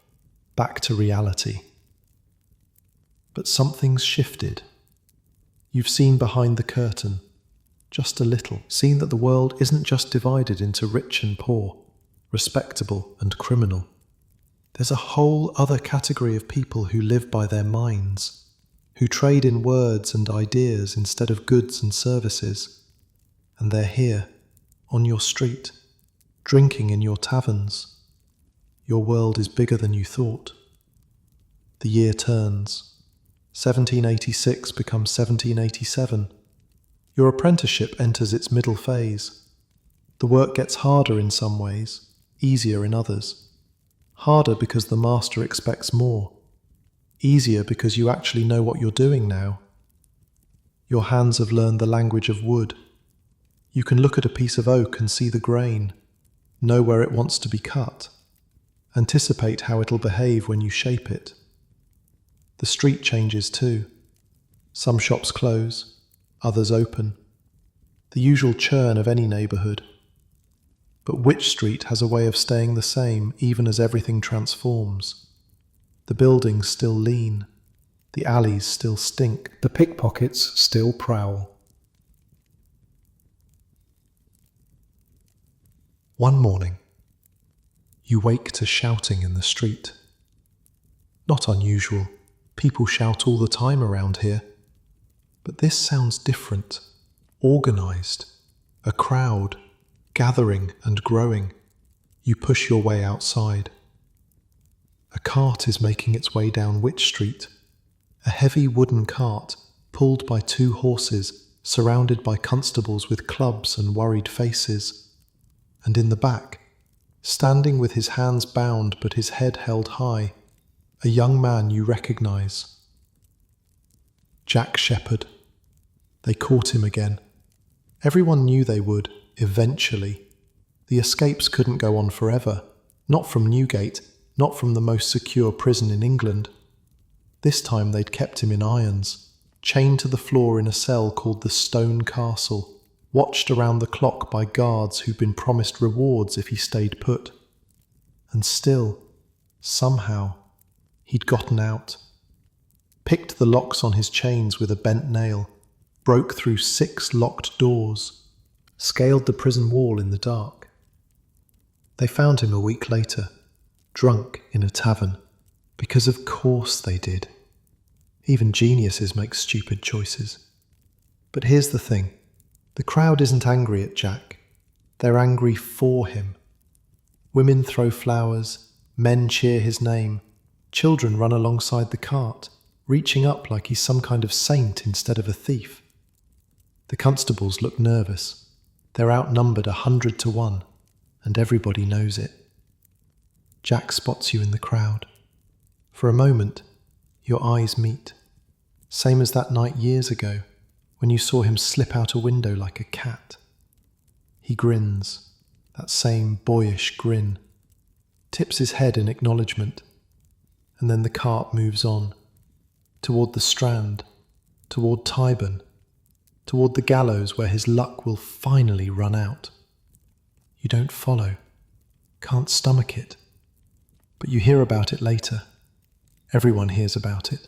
back to reality. But something's shifted. You've seen behind the curtain, just a little, seen that the world isn't just divided into rich and poor, respectable and criminal. There's a whole other category of people who live by their minds, who trade in words and ideas instead of goods and services. And they're here, on your street, drinking in your taverns. Your world is bigger than you thought. The year turns. 1786 becomes 1787. Your apprenticeship enters its middle phase. The work gets harder in some ways, easier in others. Harder because the master expects more. Easier because you actually know what you're doing now. Your hands have learned the language of wood. You can look at a piece of oak and see the grain, know where it wants to be cut, anticipate how it'll behave when you shape it. The street changes too. Some shops close, others open. The usual churn of any neighbourhood. But Wych Street has a way of staying the same even as everything transforms. The buildings still lean. The alleys still stink. The pickpockets still prowl. One morning, you wake to shouting in the street. Not unusual. People shout all the time around here. But this sounds different. Organised. A crowd. Gathering and growing. You push your way outside. A cart is making its way down Wych Street. A heavy wooden cart, pulled by 2 horses, surrounded by constables with clubs and worried faces. And in the back, standing with his hands bound but his head held high, a young man you recognise. Jack Shepherd. They caught him again. Everyone knew they would, eventually. The escapes couldn't go on forever. Not from Newgate, not from the most secure prison in England. This time they'd kept him in irons, chained to the floor in a cell called the Stone Castle, watched around the clock by guards who'd been promised rewards if he stayed put. And still, somehow, he'd gotten out. Picked the locks on his chains with a bent nail, broke through 6 locked doors, scaled the prison wall in the dark. They found him a week later, drunk in a tavern, because of course they did. Even geniuses make stupid choices. But here's the thing. The crowd isn't angry at Jack. They're angry for him. Women throw flowers, men cheer his name, children run alongside the cart, reaching up like he's some kind of saint instead of a thief. The constables look nervous. They're outnumbered 100 to 1, and everybody knows it. Jack spots you in the crowd. For a moment, your eyes meet. Same as that night years ago, when you saw him slip out a window like a cat. He grins, that same boyish grin, tips his head in acknowledgement, and then the cart moves on, toward the Strand, toward Tyburn, toward the gallows where his luck will finally run out. You don't follow, can't stomach it, but you hear about it later. Everyone hears about it.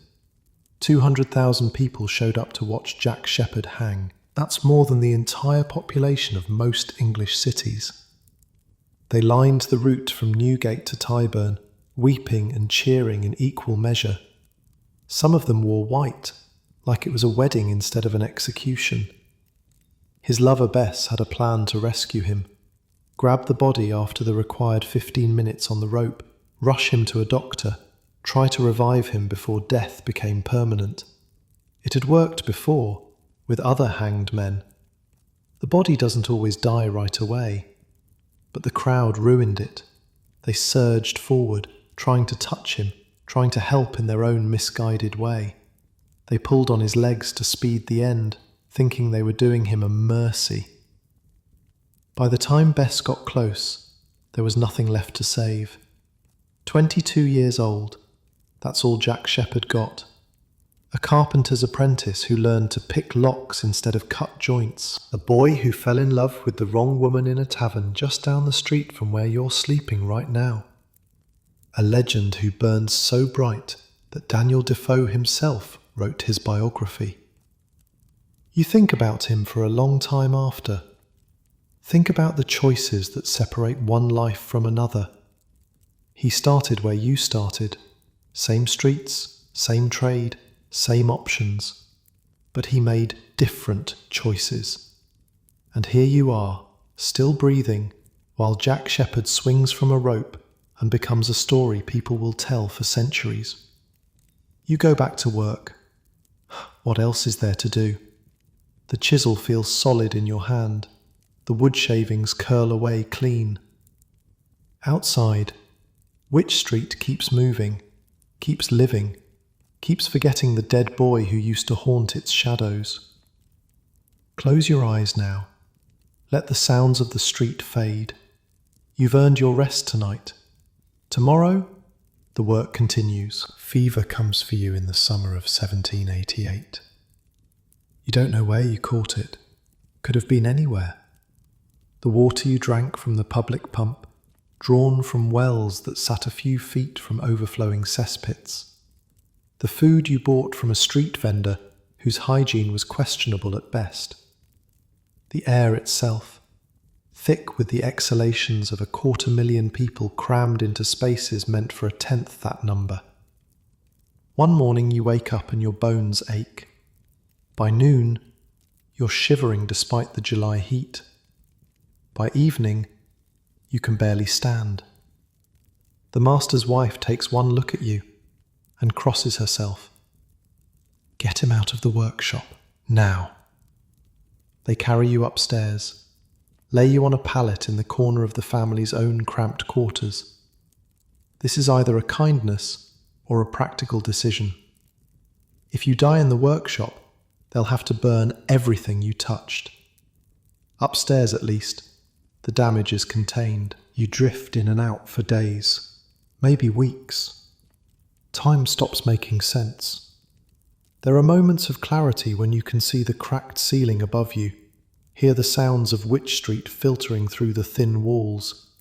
200,000 people showed up to watch Jack Sheppard hang. That's more than the entire population of most English cities. They lined the route from Newgate to Tyburn, weeping and cheering in equal measure. Some of them wore white, like it was a wedding instead of an execution. His lover Bess had a plan to rescue him. Grab the body after the required 15 minutes on the rope, rush him to a doctor, try to revive him before death became permanent. It had worked before, with other hanged men. The body doesn't always die right away, but the crowd ruined it. They surged forward, trying to touch him, trying to help in their own misguided way. They pulled on his legs to speed the end, thinking they were doing him a mercy. By the time Bess got close, there was nothing left to save. 22 years old, that's all Jack Sheppard got. A carpenter's apprentice who learned to pick locks instead of cut joints. A boy who fell in love with the wrong woman in a tavern just down the street from where you're sleeping right now. A legend who burns so bright that Daniel Defoe himself wrote his biography. You think about him for a long time after. Think about the choices that separate one life from another. He started where you started. Same streets, same trade, same options. But he made different choices. And here you are, still breathing, while Jack Sheppard swings from a rope and becomes a story people will tell for centuries. You go back to work. What else is there to do? The chisel feels solid in your hand. The wood shavings curl away clean. Outside, Wych Street keeps moving, keeps living, keeps forgetting the dead boy who used to haunt its shadows. Close your eyes now. Let the sounds of the street fade. You've earned your rest tonight. Tomorrow, the work continues. Fever comes for you in the summer of 1788. You don't know where you caught it. Could have been anywhere. The water you drank from the public pump, drawn from wells that sat a few feet from overflowing cesspits. The food you bought from a street vendor whose hygiene was questionable at best. The air itself, thick with the exhalations of 250,000 people crammed into spaces meant for 1/10 that number. One morning you wake up and your bones ache. By noon, you're shivering despite the July heat. By evening, you can barely stand. The master's wife takes one look at you and crosses herself. Get him out of the workshop, now. They carry you upstairs, lay you on a pallet in the corner of the family's own cramped quarters. This is either a kindness or a practical decision. If you die in the workshop, they'll have to burn everything you touched. Upstairs, at least, the damage is contained. You drift in and out for days, maybe weeks. Time stops making sense. There are moments of clarity when you can see the cracked ceiling above you, hear the sounds of Wych Street filtering through the thin walls,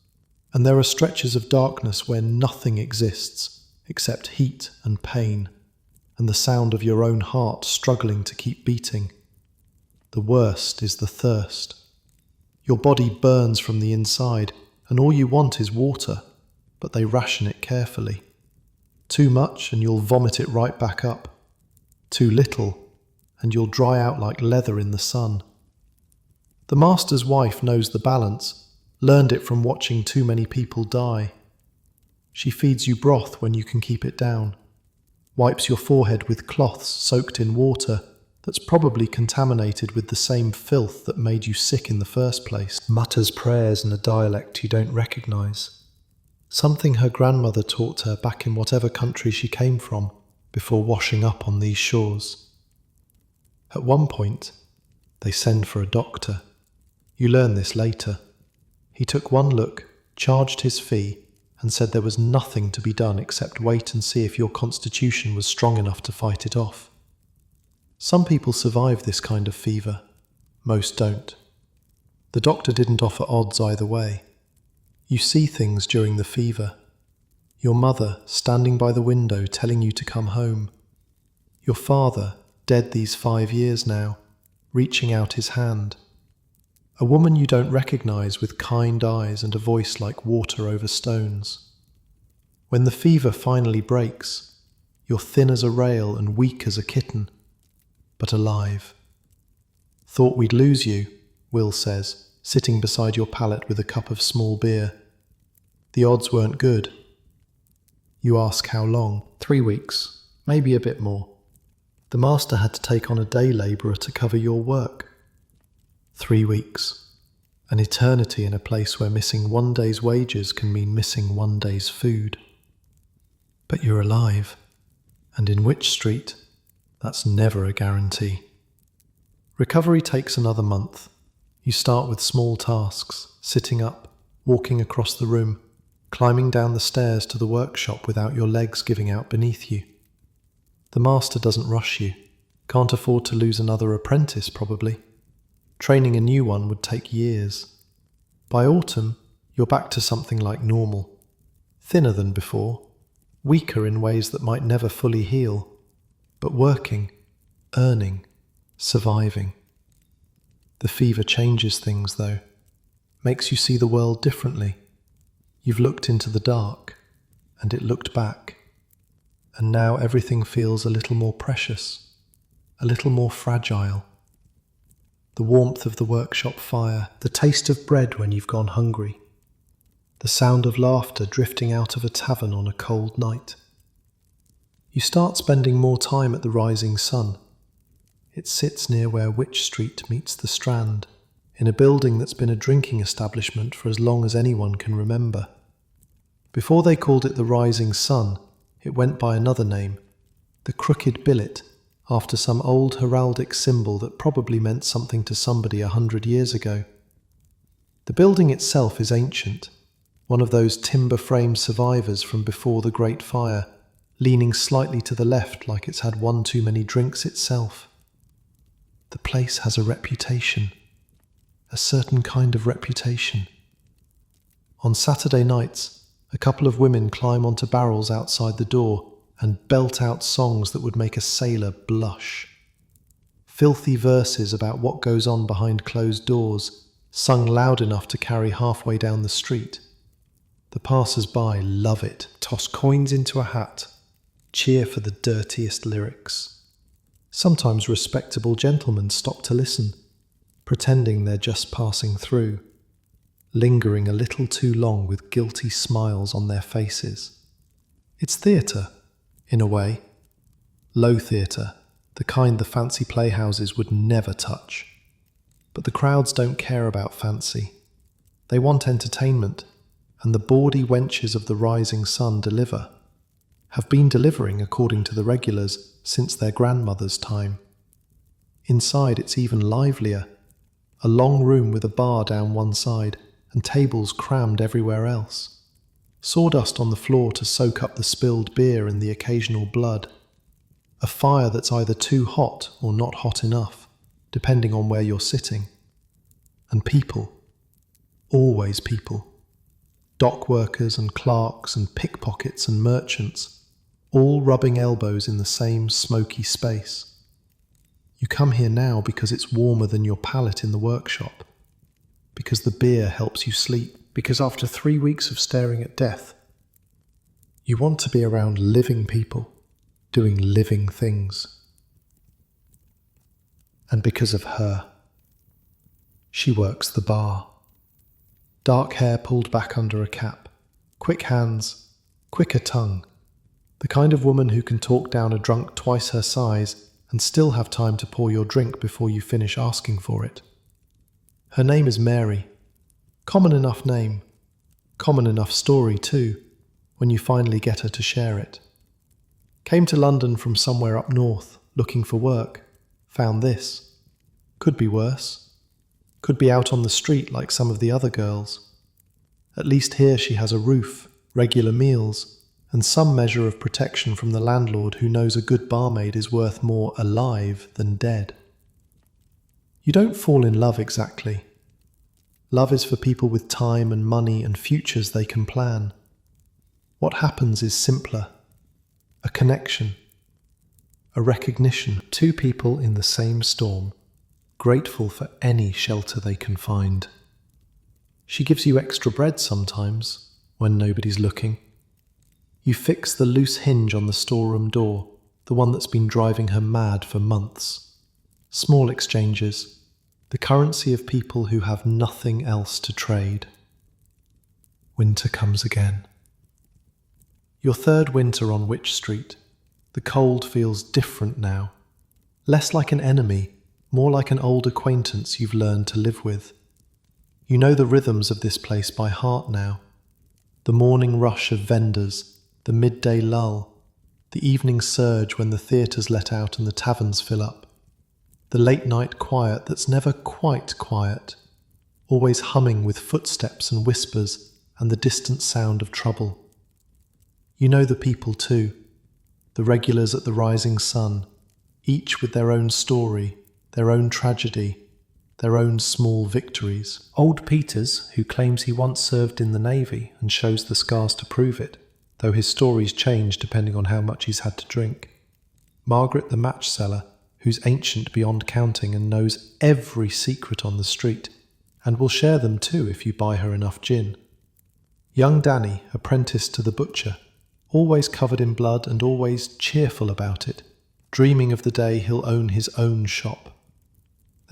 and there are stretches of darkness where nothing exists except heat and pain, and the sound of your own heart struggling to keep beating. The worst is the thirst. Your body burns from the inside, and all you want is water, but they ration it carefully. Too much and you'll vomit it right back up. Too little, and you'll dry out like leather in the sun. The master's wife knows the balance, learned it from watching too many people die. She feeds you broth when you can keep it down, wipes your forehead with cloths soaked in water that's probably contaminated with the same filth that made you sick in the first place, mutters prayers in a dialect you don't recognise, something her grandmother taught her back in whatever country she came from before washing up on these shores. At one point, They send for a doctor. You learn this later. He took one look, charged his fee, and said there was nothing to be done except wait and see if your constitution was strong enough to fight it off. Some people survive this kind of fever. Most don't. The doctor didn't offer odds either way. You see things during the fever. Your mother standing by the window telling you to come home. Your father, dead these 5 years now, reaching out his hand. A woman you don't recognize with kind eyes and a voice like water over stones. When the fever finally breaks, you're thin as a rail and weak as a kitten, but alive. Thought we'd lose you, Will says, sitting beside your pallet with a cup of small beer. The odds weren't good. You ask how long. 3 weeks, maybe a bit more. The master had to take on a day labourer to cover your work. 3 weeks. An eternity in a place where missing one day's wages can mean missing one day's food. But you're alive. And in Wych Street, that's never a guarantee. Recovery takes another month. You start with small tasks, sitting up, walking across the room, climbing down the stairs to the workshop without your legs giving out beneath you. The master doesn't rush you. Can't afford to lose another apprentice, probably. Training a new one would take years. By autumn, you're back to something like normal. Thinner than before, weaker in ways that might never fully heal, but working, earning, surviving. The fever changes things, though. Makes you see the world differently. You've looked into the dark, and it looked back. And now everything feels a little more precious, a little more fragile. The warmth of the workshop fire, the taste of bread when you've gone hungry, the sound of laughter drifting out of a tavern on a cold night. You start spending more time at the rising sun. It sits near where Wych Street meets the Strand, in a building that's been a drinking establishment for as long as anyone can remember. Before they called it the Rising Sun, it went by another name, the Crooked Billet, after some old heraldic symbol that probably meant something to somebody 100 years ago. The building itself is ancient, one of those timber-frame survivors from before the Great Fire, leaning slightly to the left like it's had one too many drinks itself. The place has a reputation, a certain kind of reputation. On Saturday nights, a couple of women climb onto barrels outside the door and belt out songs that would make a sailor blush. Filthy verses about what goes on behind closed doors, sung loud enough to carry halfway down the street. The passers-by love it, toss coins into a hat, cheer for the dirtiest lyrics. Sometimes respectable gentlemen stop to listen, pretending they're just passing through, lingering a little too long with guilty smiles on their faces. It's theatre, in a way. Low theatre, the kind the fancy playhouses would never touch. But the crowds don't care about fancy. They want entertainment, and the bawdy wenches of the Rising Sun deliver. Have been delivering, according to the regulars, since their grandmother's time. Inside it's even livelier. A long room with a bar down one side, and tables crammed everywhere else. Sawdust on the floor to soak up the spilled beer and the occasional blood. A fire that's either too hot or not hot enough, depending on where you're sitting. And people. Always people. Dock workers and clerks and pickpockets and merchants, all rubbing elbows in the same smoky space. You come here now because it's warmer than your pallet in the workshop. Because the beer helps you sleep, because after 3 weeks of staring at death, you want to be around living people, doing living things. And because of her. She works the bar. Dark hair pulled back under a cap, quick hands, quicker tongue, the kind of woman who can talk down a drunk twice her size and still have time to pour your drink before you finish asking for it. Her name is Mary. Common enough name. Common enough story, too, when you finally get her to share it. Came to London from somewhere up north, looking for work. Found this. Could be worse. Could be out on the street like some of the other girls. At least here she has a roof, regular meals, and some measure of protection from the landlord who knows a good barmaid is worth more alive than dead. You don't fall in love exactly. Love is for people with time and money and futures they can plan. What happens is simpler. A connection. A recognition. Two people in the same storm, grateful for any shelter they can find. She gives you extra bread sometimes, when nobody's looking. You fix the loose hinge on the storeroom door, the one that's been driving her mad for months. Small exchanges, the currency of people who have nothing else to trade. Winter comes again. Your third winter on Wych Street. The cold feels different now. Less like an enemy, more like an old acquaintance you've learned to live with. You know the rhythms of this place by heart now. The morning rush of vendors, the midday lull, the evening surge when the theatres let out and the taverns fill up, the late night quiet that's never quite quiet, always humming with footsteps and whispers and the distant sound of trouble. You know the people too, the regulars at the Rising Sun, each with their own story, their own tragedy, their own small victories. Old Peters, who claims he once served in the Navy and shows the scars to prove it, though his stories change depending on how much he's had to drink. Margaret the match seller, who's ancient beyond counting and knows every secret on the street, and will share them too if you buy her enough gin. Young Danny, apprentice to the butcher, always covered in blood and always cheerful about it, dreaming of the day he'll own his own shop.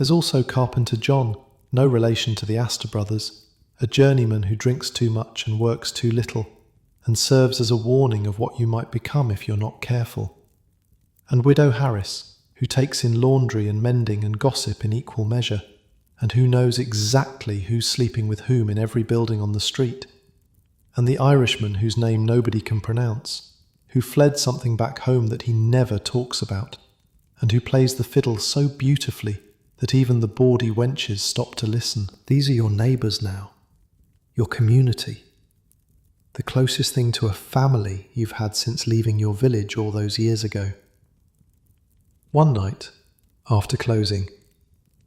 There's also Carpenter John, no relation to the Astor brothers, a journeyman who drinks too much and works too little, and serves as a warning of what you might become if you're not careful. And Widow Harris, who takes in laundry and mending and gossip in equal measure, and who knows exactly who's sleeping with whom in every building on the street. And the Irishman whose name nobody can pronounce, who fled something back home that he never talks about, and who plays the fiddle so beautifully that even the bawdy wenches stop to listen. These are your neighbours now, your community, the closest thing to a family you've had since leaving your village all those years ago. One night, after closing,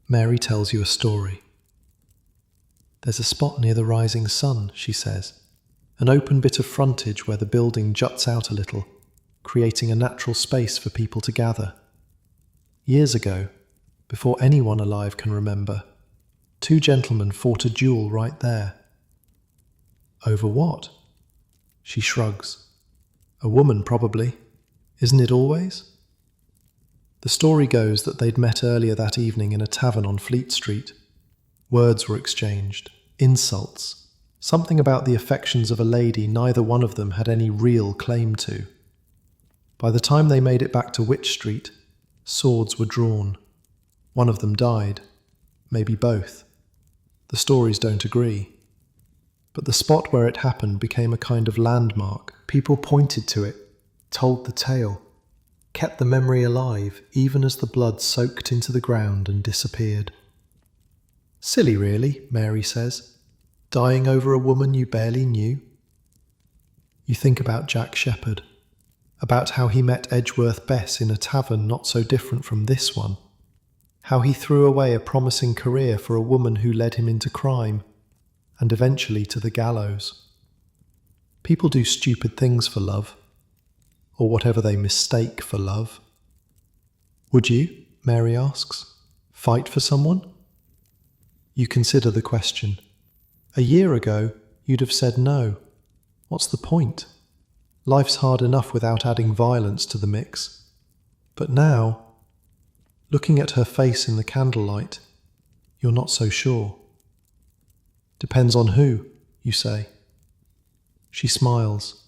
Mary tells you a story. There's a spot near the Rising Sun, she says, an open bit of frontage where the building juts out a little, creating a natural space for people to gather. Years ago, before anyone alive can remember, two gentlemen fought a duel right there. Over what? She shrugs. A woman, probably. Isn't it always? The story goes that they'd met earlier that evening in a tavern on Fleet Street. Words were exchanged, insults, something about the affections of a lady neither one of them had any real claim to. By the time they made it back to Wych Street, swords were drawn. One of them died, maybe both. The stories don't agree. But the spot where it happened became a kind of landmark. People pointed to it, told the tale, kept the memory alive even as the blood soaked into the ground and disappeared. Silly really, Mary says, dying over a woman you barely knew. You think about Jack Shepherd, about how he met Edgeworth Bess in a tavern not so different from this one, how he threw away a promising career for a woman who led him into crime, and eventually to the gallows. People do stupid things for love, or whatever they mistake for love. Would you, Mary asks, fight for someone? You consider the question. A year ago, you'd have said no. What's the point? Life's hard enough without adding violence to the mix. But now, looking at her face in the candlelight, you're not so sure. Depends on who, you say. She smiles,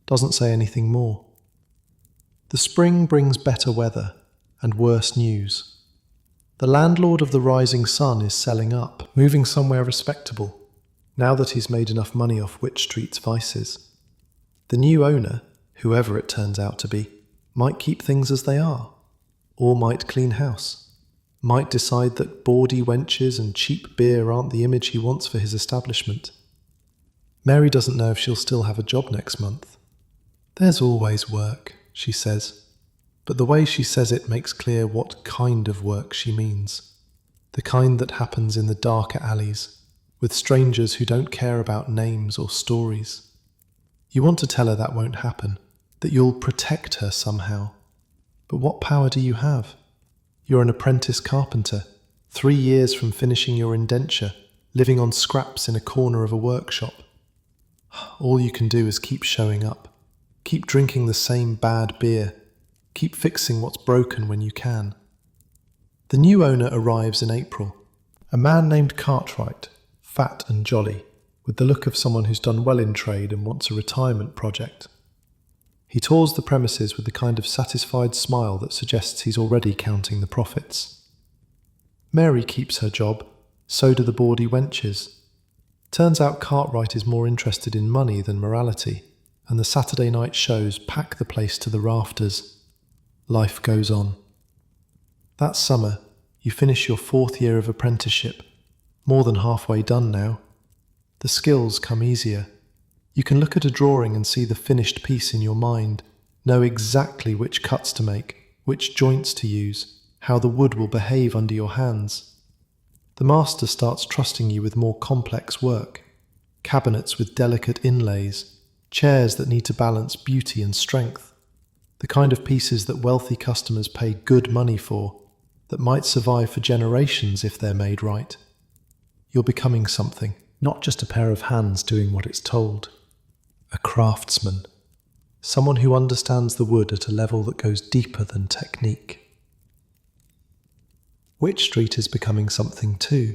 doesn't say anything more. The spring brings better weather and worse news. The landlord of the Rising Sun is selling up, moving somewhere respectable, now that he's made enough money off Wych Street's vices. The new owner, whoever it turns out to be, might keep things as they are, or might clean house, might decide that bawdy wenches and cheap beer aren't the image he wants for his establishment. Mary doesn't know if she'll still have a job next month. There's always work, she says, but the way she says it makes clear what kind of work she means. The kind that happens in the darker alleys, with strangers who don't care about names or stories. You want to tell her that won't happen, that you'll protect her somehow. But what power do you have? You're an apprentice carpenter, 3 years from finishing your indenture, living on scraps in a corner of a workshop. All you can do is keep showing up, keep drinking the same bad beer, keep fixing what's broken when you can. The new owner arrives in April, a man named Cartwright, fat and jolly, with the look of someone who's done well in trade and wants a retirement project. He tours the premises with the kind of satisfied smile that suggests he's already counting the profits. Mary keeps her job, so do the bawdy wenches. Turns out Cartwright is more interested in money than morality, and the Saturday night shows pack the place to the rafters. Life goes on. That summer, you finish your 4th year of apprenticeship, more than halfway done now. The skills come easier. You can look at a drawing and see the finished piece in your mind, know exactly which cuts to make, which joints to use, how the wood will behave under your hands. The master starts trusting you with more complex work, cabinets with delicate inlays, chairs that need to balance beauty and strength, the kind of pieces that wealthy customers pay good money for, that might survive for generations if they're made right. You're becoming something, not just a pair of hands doing what it's told. A craftsman, someone who understands the wood at a level that goes deeper than technique. Wych Street is becoming something too,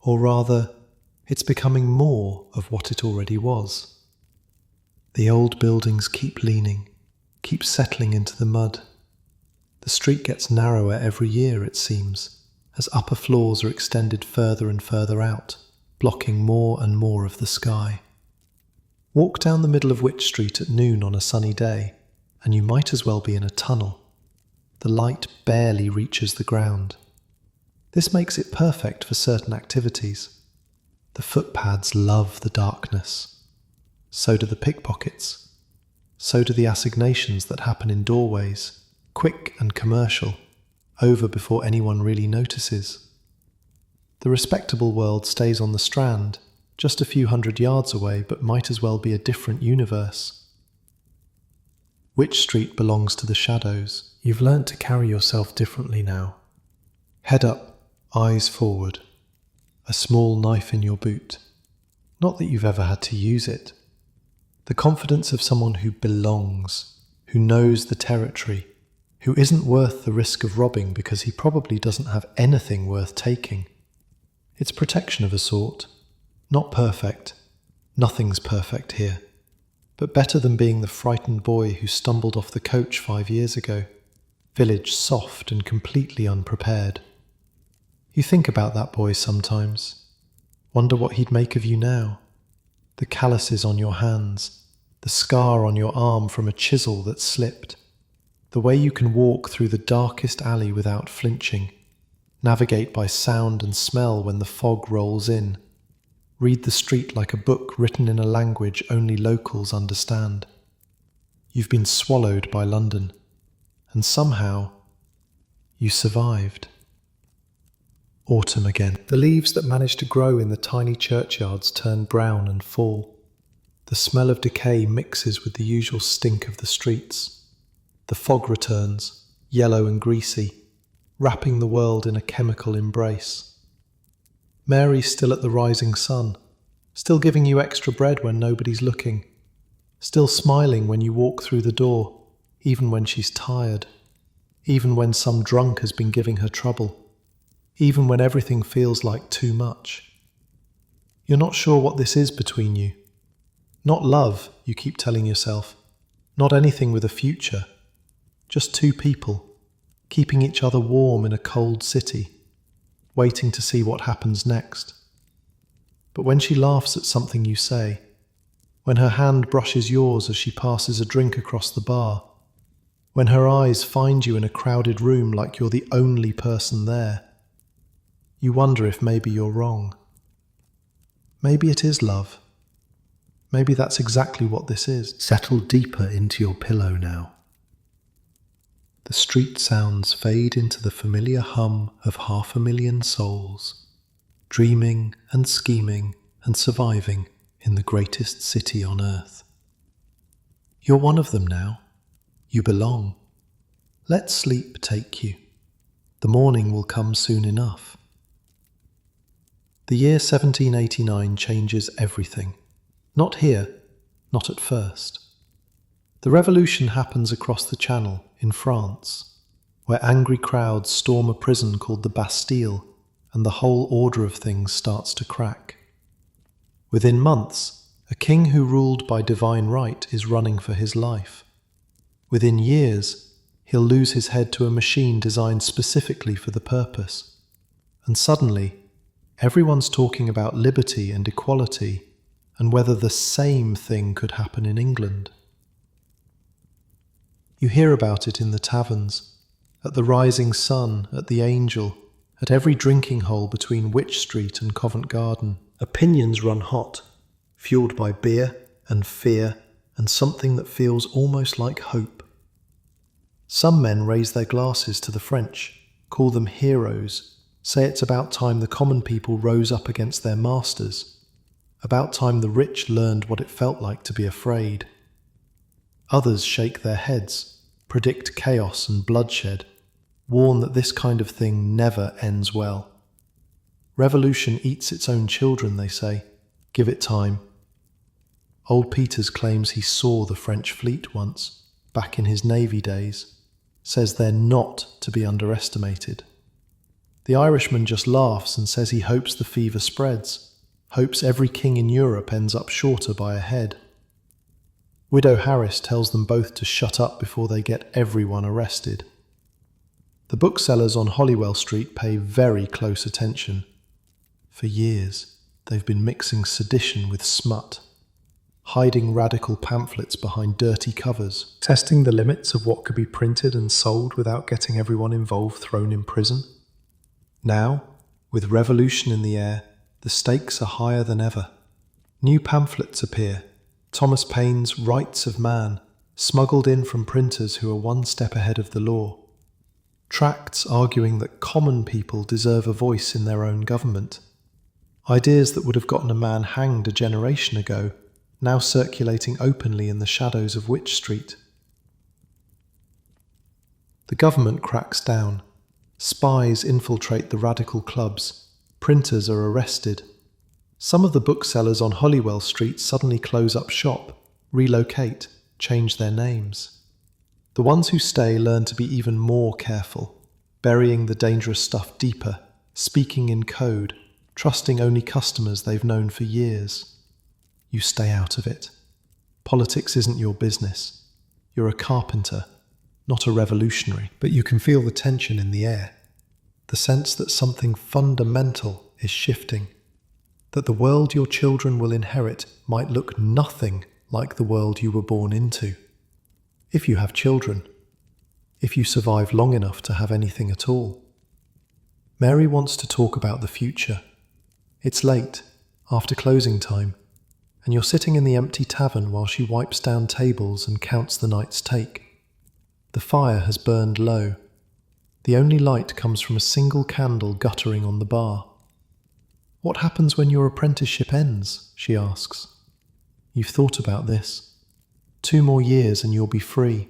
or rather, it's becoming more of what it already was. The old buildings keep leaning, keep settling into the mud. The street gets narrower every year, it seems, as upper floors are extended further and further out, blocking more and more of the sky. Walk down the middle of Wych Street at noon on a sunny day, and you might as well be in a tunnel. The light barely reaches the ground. This makes it perfect for certain activities. The footpads love the darkness. So do the pickpockets. So do the assignations that happen in doorways, quick and commercial, over before anyone really notices. The respectable world stays on the Strand, just a few hundred yards away, but might as well be a different universe. Wych Street belongs to the shadows. You've learnt to carry yourself differently now. Head up, eyes forward. A small knife in your boot. Not that you've ever had to use it. The confidence of someone who belongs, who knows the territory, who isn't worth the risk of robbing because he probably doesn't have anything worth taking. It's protection of a sort. Not perfect. Nothing's perfect here. But better than being the frightened boy who stumbled off the coach 5 years ago. Village soft and completely unprepared. You think about that boy sometimes. Wonder what he'd make of you now. The calluses on your hands. The scar on your arm from a chisel that slipped. The way you can walk through the darkest alley without flinching. Navigate by sound and smell when the fog rolls in. Read the street like a book written in a language only locals understand. You've been swallowed by London, and somehow you survived. Autumn again. The leaves that manage to grow in the tiny churchyards turn brown and fall. The smell of decay mixes with the usual stink of the streets. The fog returns, yellow and greasy, wrapping the world in a chemical embrace. Mary's still at the rising sun, still giving you extra bread when nobody's looking, still smiling when you walk through the door, even when she's tired, even when some drunk has been giving her trouble, even when everything feels like too much. You're not sure what this is between you. Not love, you keep telling yourself, not anything with a future, just two people, keeping each other warm in a cold city, waiting to see what happens next. But when she laughs at something you say, when her hand brushes yours as she passes a drink across the bar, when her eyes find you in a crowded room like you're the only person there, You wonder if maybe you're wrong. Maybe it is love. Maybe that's exactly what this is. Settle deeper into your pillow now. The street sounds fade into the familiar hum of 500,000 souls, dreaming and scheming and surviving in the greatest city on earth. You're one of them now. You belong. Let sleep take you. The morning will come soon enough. The year 1789 changes everything. Not here, not at first. The revolution happens across the Channel in France, where angry crowds storm a prison called the Bastille, and the whole order of things starts to crack. Within months, a king who ruled by divine right is running for his life. Within years, he'll lose his head to a machine designed specifically for the purpose. And suddenly, everyone's talking about liberty and equality, and whether the same thing could happen in England. You hear about it in the taverns, at the Rising Sun, at the Angel, at every drinking hole between Wych Street and Covent Garden. Opinions run hot, fueled by beer and fear and something that feels almost like hope. Some men raise their glasses to the French, call them heroes, say it's about time the common people rose up against their masters, about time the rich learned what it felt like to be afraid. Others shake their heads, predict chaos and bloodshed, warn that this kind of thing never ends well. Revolution eats its own children, they say. Give it time. Old Peters claims he saw the French fleet once, back in his navy days, says they're not to be underestimated. The Irishman just laughs and says he hopes the fever spreads, hopes every king in Europe ends up shorter by a head. Widow Harris tells them both to shut up before they get everyone arrested. The booksellers on Holywell Street pay very close attention. For years, they've been mixing sedition with smut, hiding radical pamphlets behind dirty covers, testing the limits of what could be printed and sold without getting everyone involved thrown in prison. Now, with revolution in the air, the stakes are higher than ever. New pamphlets appear, Thomas Paine's Rights of Man, smuggled in from printers who are one step ahead of the law. Tracts arguing that common people deserve a voice in their own government. Ideas that would have gotten a man hanged a generation ago, now circulating openly in the shadows of Wych Street. The government cracks down. Spies infiltrate the radical clubs. Printers are arrested. Some of the booksellers on Holywell Street suddenly close up shop, relocate, change their names. The ones who stay learn to be even more careful, burying the dangerous stuff deeper, speaking in code, trusting only customers they've known for years. You stay out of it. Politics isn't your business. You're a carpenter, not a revolutionary, but you can feel the tension in the air, the sense that something fundamental is shifting, that the world your children will inherit might look nothing like the world you were born into. If you have children, if you survive long enough to have anything at all. Mary wants to talk about the future. It's late, after closing time, and you're sitting in the empty tavern while she wipes down tables and counts the night's take. The fire has burned low. The only light comes from a single candle guttering on the bar. What happens when your apprenticeship ends? She asks. You've thought about this. 2 more years and you'll be free.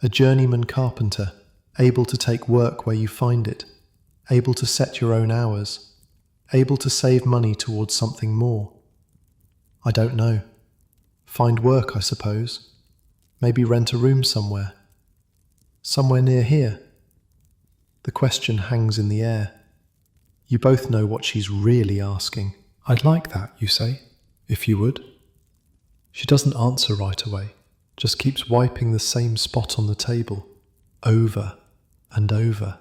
A journeyman carpenter, able to take work where you find it, able to set your own hours, able to save money towards something more. I don't know. Find work, I suppose. Maybe rent a room somewhere. Somewhere near here. The question hangs in the air. You both know what she's really asking. I'd like that, you say, if you would. She doesn't answer right away, just keeps wiping the same spot on the table, over and over,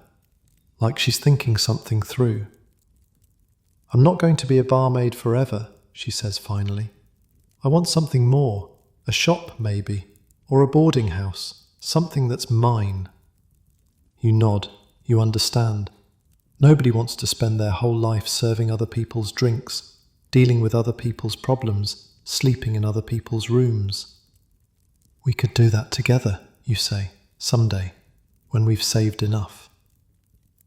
like she's thinking something through. I'm not going to be a barmaid forever, she says finally. I want something more, a shop maybe, or a boarding house, something that's mine. You nod, you understand. Nobody wants to spend their whole life serving other people's drinks, dealing with other people's problems, sleeping in other people's rooms. We could do that together, you say, someday, when we've saved enough.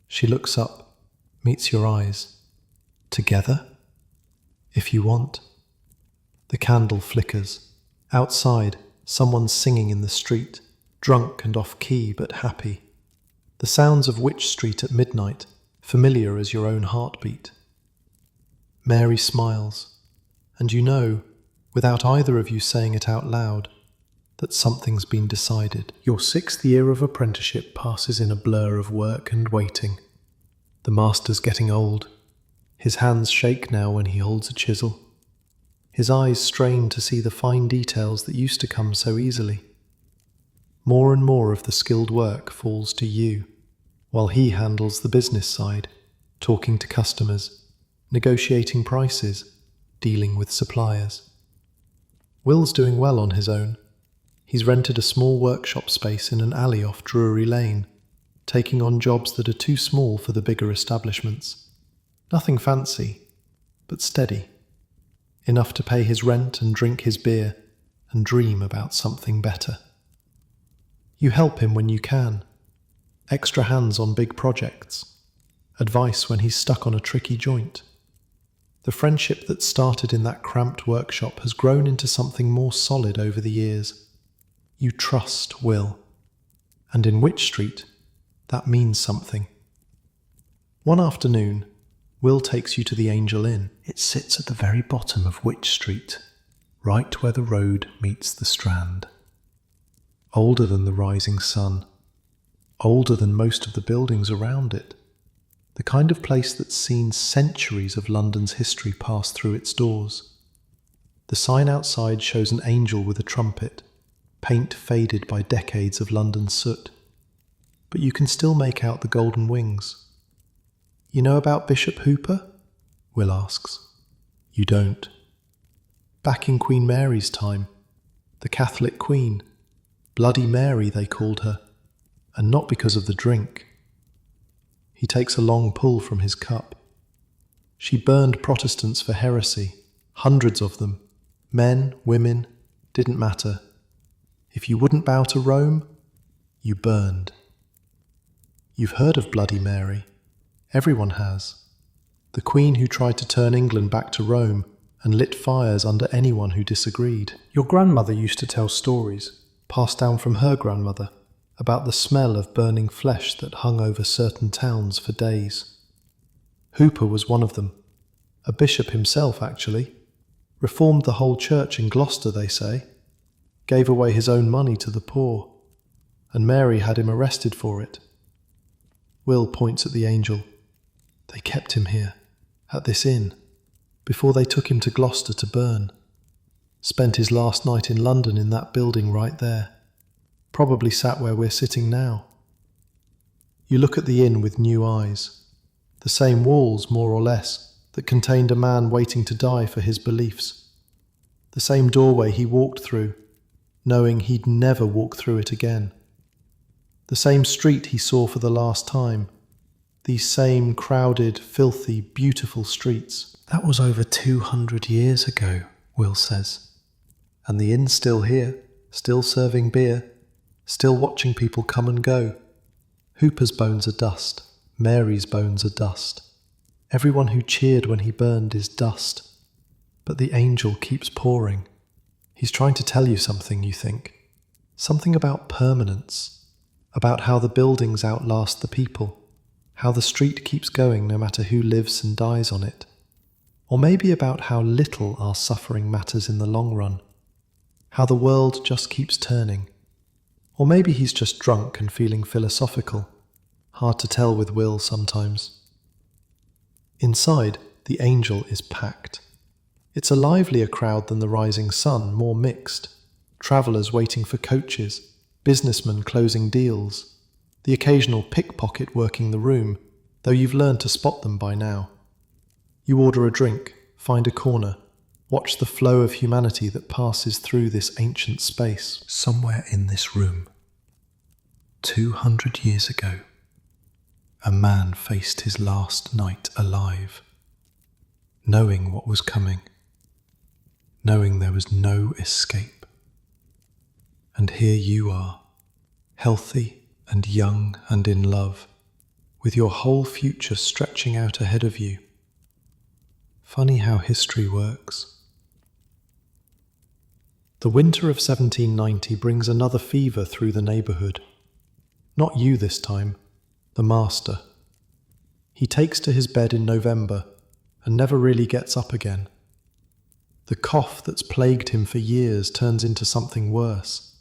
She looks up, meets your eyes. Together? If you want. The candle flickers. Outside, someone's singing in the street, drunk and off-key but happy. The sounds of Wych Street at midnight, familiar as your own heartbeat. Mary smiles, and you know, without either of you saying it out loud, that something's been decided. Your 6th year of apprenticeship passes in a blur of work and waiting. The master's getting old. His hands shake now when he holds a chisel. His eyes strain to see the fine details that used to come so easily. More and more of the skilled work falls to you, while he handles the business side, talking to customers, negotiating prices, dealing with suppliers. Will's doing well on his own. He's rented a small workshop space in an alley off Drury Lane, taking on jobs that are too small for the bigger establishments. Nothing fancy, but steady. Enough to pay his rent and drink his beer and dream about something better. You help him when you can. Extra hands on big projects. Advice when he's stuck on a tricky joint. The friendship that started in that cramped workshop has grown into something more solid over the years. You trust Will. And in Wych Street, that means something. One afternoon, Will takes you to the Angel Inn. It sits at the very bottom of Wych Street, right where the road meets the Strand. Older than the rising sun, older than most of the buildings around it. The kind of place that's seen centuries of London's history pass through its doors. The sign outside shows an angel with a trumpet, paint faded by decades of London soot. But you can still make out the golden wings. You know about Bishop Hooper? Will asks. You don't. Back in Queen Mary's time, the Catholic Queen, Bloody Mary they called her, and not because of the drink. He takes a long pull from his cup. She burned Protestants for heresy, hundreds of them, men, women, didn't matter. If you wouldn't bow to Rome, you burned. You've heard of Bloody Mary. Everyone has. The Queen who tried to turn England back to Rome and lit fires under anyone who disagreed. Your grandmother used to tell stories, passed down from her grandmother, about the smell of burning flesh that hung over certain towns for days. Hooper was one of them. A bishop himself, actually. Reformed the whole church in Gloucester, they say. Gave away his own money to the poor. And Mary had him arrested for it. Will points at the angel. They kept him here, at this inn, before they took him to Gloucester to burn. Spent his last night in London in that building right there. Probably sat where we're sitting now. You look at the inn with new eyes. The same walls, more or less, that contained a man waiting to die for his beliefs. The same doorway he walked through, knowing he'd never walk through it again. The same street he saw for the last time. These same crowded, filthy, beautiful streets. That was over 200 years ago, Will says. And the inn's still here, still serving beer, still watching people come and go. Hooper's bones are dust. Mary's bones are dust. Everyone who cheered when he burned is dust. But the angel keeps pouring. He's trying to tell you something, you think. Something about permanence. About how the buildings outlast the people. How the street keeps going no matter who lives and dies on it. Or maybe about how little our suffering matters in the long run. How the world just keeps turning. Or maybe he's just drunk and feeling philosophical. Hard to tell with Will sometimes. Inside, the angel is packed. It's a livelier crowd than the rising sun, more mixed. Travellers waiting for coaches, businessmen closing deals, the occasional pickpocket working the room, though you've learned to spot them by now. You order a drink, find a corner, watch the flow of humanity that passes through this ancient space. Somewhere in this room, 200 years ago, a man faced his last night alive, knowing what was coming, knowing there was no escape. And here you are, healthy and young and in love, with your whole future stretching out ahead of you. Funny how history works. The winter of 1790 brings another fever through the neighbourhood. Not you this time, the master. He takes to his bed in November and never really gets up again. The cough that's plagued him for years turns into something worse,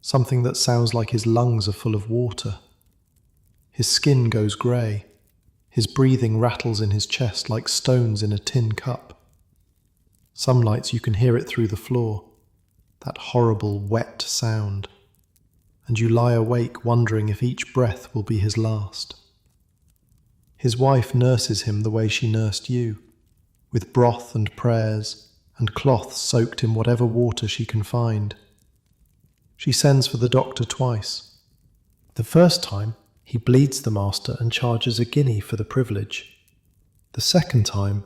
something that sounds like his lungs are full of water. His skin goes grey. His breathing rattles in his chest like stones in a tin cup. Some nights you can hear it through the floor, that horrible wet sound, and you lie awake wondering if each breath will be his last. His wife nurses him the way she nursed you, with broth and prayers and cloth soaked in whatever water she can find. She sends for the doctor twice. The first time, he bleeds the master and charges a guinea for the privilege. The second time,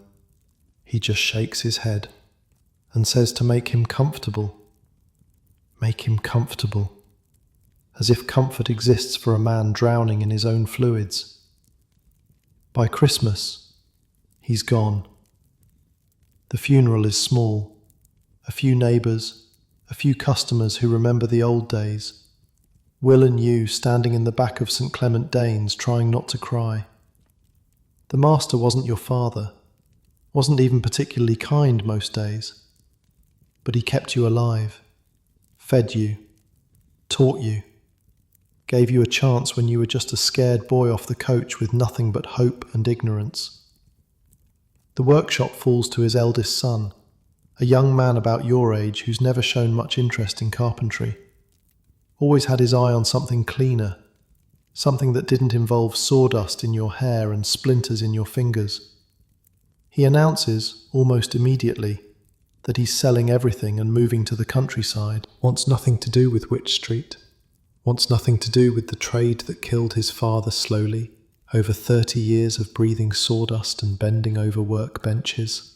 he just shakes his head and says to make him comfortable. Make him comfortable. As if comfort exists for a man drowning in his own fluids. By Christmas, he's gone. The funeral is small. A few neighbours, a few customers who remember the old days. Will and you standing in the back of St. Clement Danes trying not to cry. The master wasn't your father, wasn't even particularly kind most days, but he kept you alive, fed you, taught you, gave you a chance when you were just a scared boy off the coach with nothing but hope and ignorance. The workshop falls to his eldest son, a young man about your age who's never shown much interest in carpentry. Always had his eye on something cleaner, something that didn't involve sawdust in your hair and splinters in your fingers. He announces, almost immediately, that he's selling everything and moving to the countryside, wants nothing to do with Wych Street, wants nothing to do with the trade that killed his father slowly, over 30 years of breathing sawdust and bending over workbenches.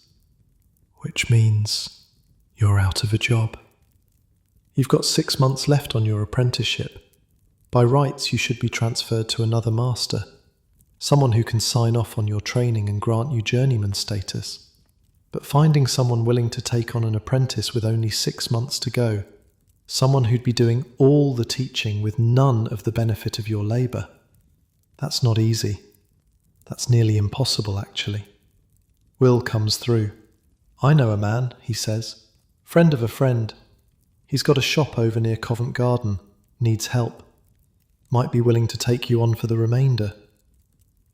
Which means you're out of a job. You've got 6 months left on your apprenticeship. By rights, you should be transferred to another master, someone who can sign off on your training and grant you journeyman status. But finding someone willing to take on an apprentice with only 6 months to go, someone who'd be doing all the teaching with none of the benefit of your labour, that's not easy. That's nearly impossible, actually. Will comes through. I know a man, he says, friend of a friend. He's got a shop over near Covent Garden, needs help. Might be willing to take you on for the remainder.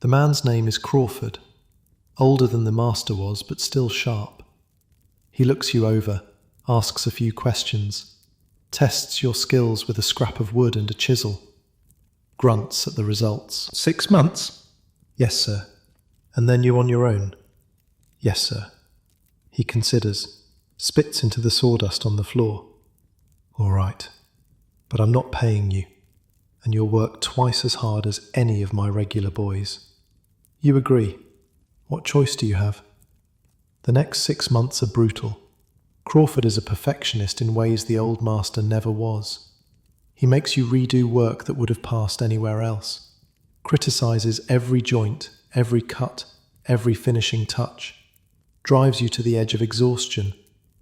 The man's name is Crawford, older than the master was, but still sharp. He looks you over, asks a few questions, tests your skills with a scrap of wood and a chisel, grunts at the results. 6 months? Yes, sir. And then you on your own? Yes, sir. He considers, spits into the sawdust on the floor. All right, but I'm not paying you, and you'll work twice as hard as any of my regular boys. You agree. What choice do you have? The next 6 months are brutal. Crawford is a perfectionist in ways the old master never was. He makes you redo work that would have passed anywhere else, criticises every joint, every cut, every finishing touch, drives you to the edge of exhaustion,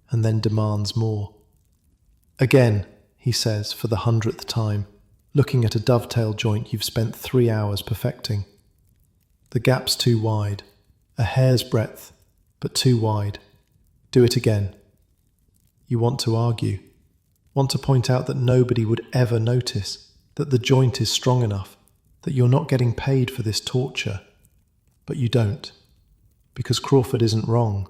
and then demands more. Again, he says for the 100th time, looking at a dovetail joint you've spent 3 hours perfecting. The gap's too wide, a hair's breadth, but too wide. Do it again. You want to argue, want to point out that nobody would ever notice, that the joint is strong enough, that you're not getting paid for this torture. But you don't, because Crawford isn't wrong.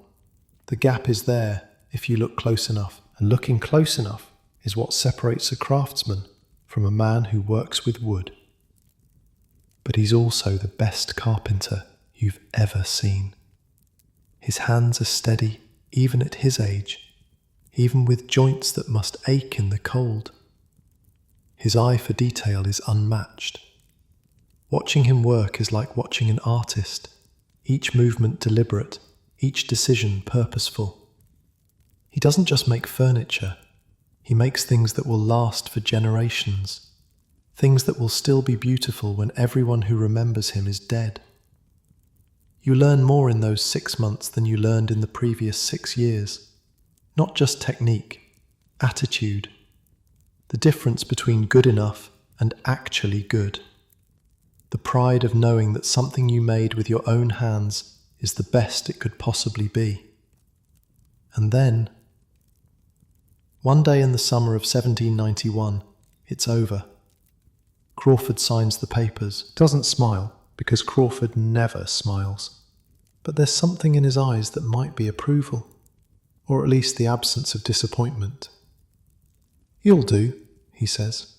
The gap is there if you look close enough, and looking close enough is what separates a craftsman from a man who works with wood. But he's also the best carpenter you've ever seen. His hands are steady even at his age, even with joints that must ache in the cold. His eye for detail is unmatched. Watching him work is like watching an artist, each movement deliberate, each decision purposeful. He doesn't just make furniture, he makes things that will last for generations, things that will still be beautiful when everyone who remembers him is dead. You learn more in those 6 months than you learned in the previous 6 years. Not just technique, attitude, the difference between good enough and actually good. The pride of knowing that something you made with your own hands is the best it could possibly be. And then, one day in the summer of 1791, it's over. Crawford signs the papers, doesn't smile, because Crawford never smiles. But there's something in his eyes that might be approval, or at least the absence of disappointment. "You'll do," he says,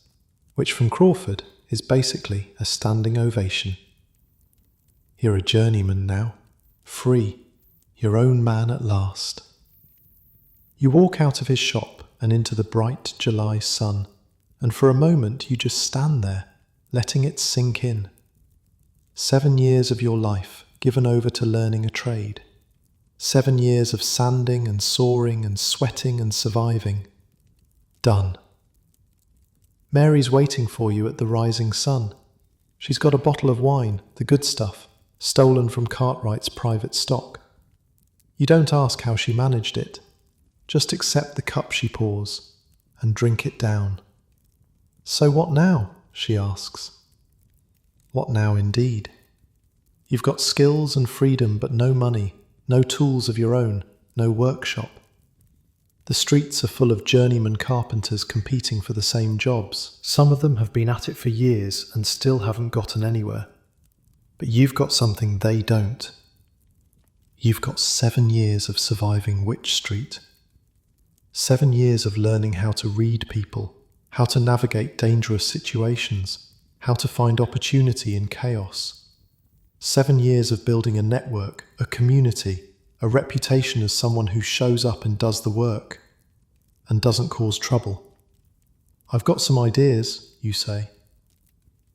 which from Crawford is basically a standing ovation. You're a journeyman now, free, your own man at last. You walk out of his shop and into the bright July sun, and for a moment you just stand there, letting it sink in. 7 years of your life given over to learning a trade. 7 years of sanding and sawing and sweating and surviving. Done. Mary's waiting for you at the Rising Sun. She's got a bottle of wine, the good stuff, stolen from Cartwright's private stock. You don't ask how she managed it. Just accept the cup she pours and drink it down. "So what now?" she asks. What now indeed? You've got skills and freedom but no money, no tools of your own, no workshop. The streets are full of journeyman carpenters competing for the same jobs. Some of them have been at it for years and still haven't gotten anywhere. But you've got something they don't. You've got 7 years of surviving Wych Street. 7 years of learning how to read people, how to navigate dangerous situations, how to find opportunity in chaos. 7 years of building a network, a community, a reputation as someone who shows up and does the work, and doesn't cause trouble. "I've got some ideas," you say.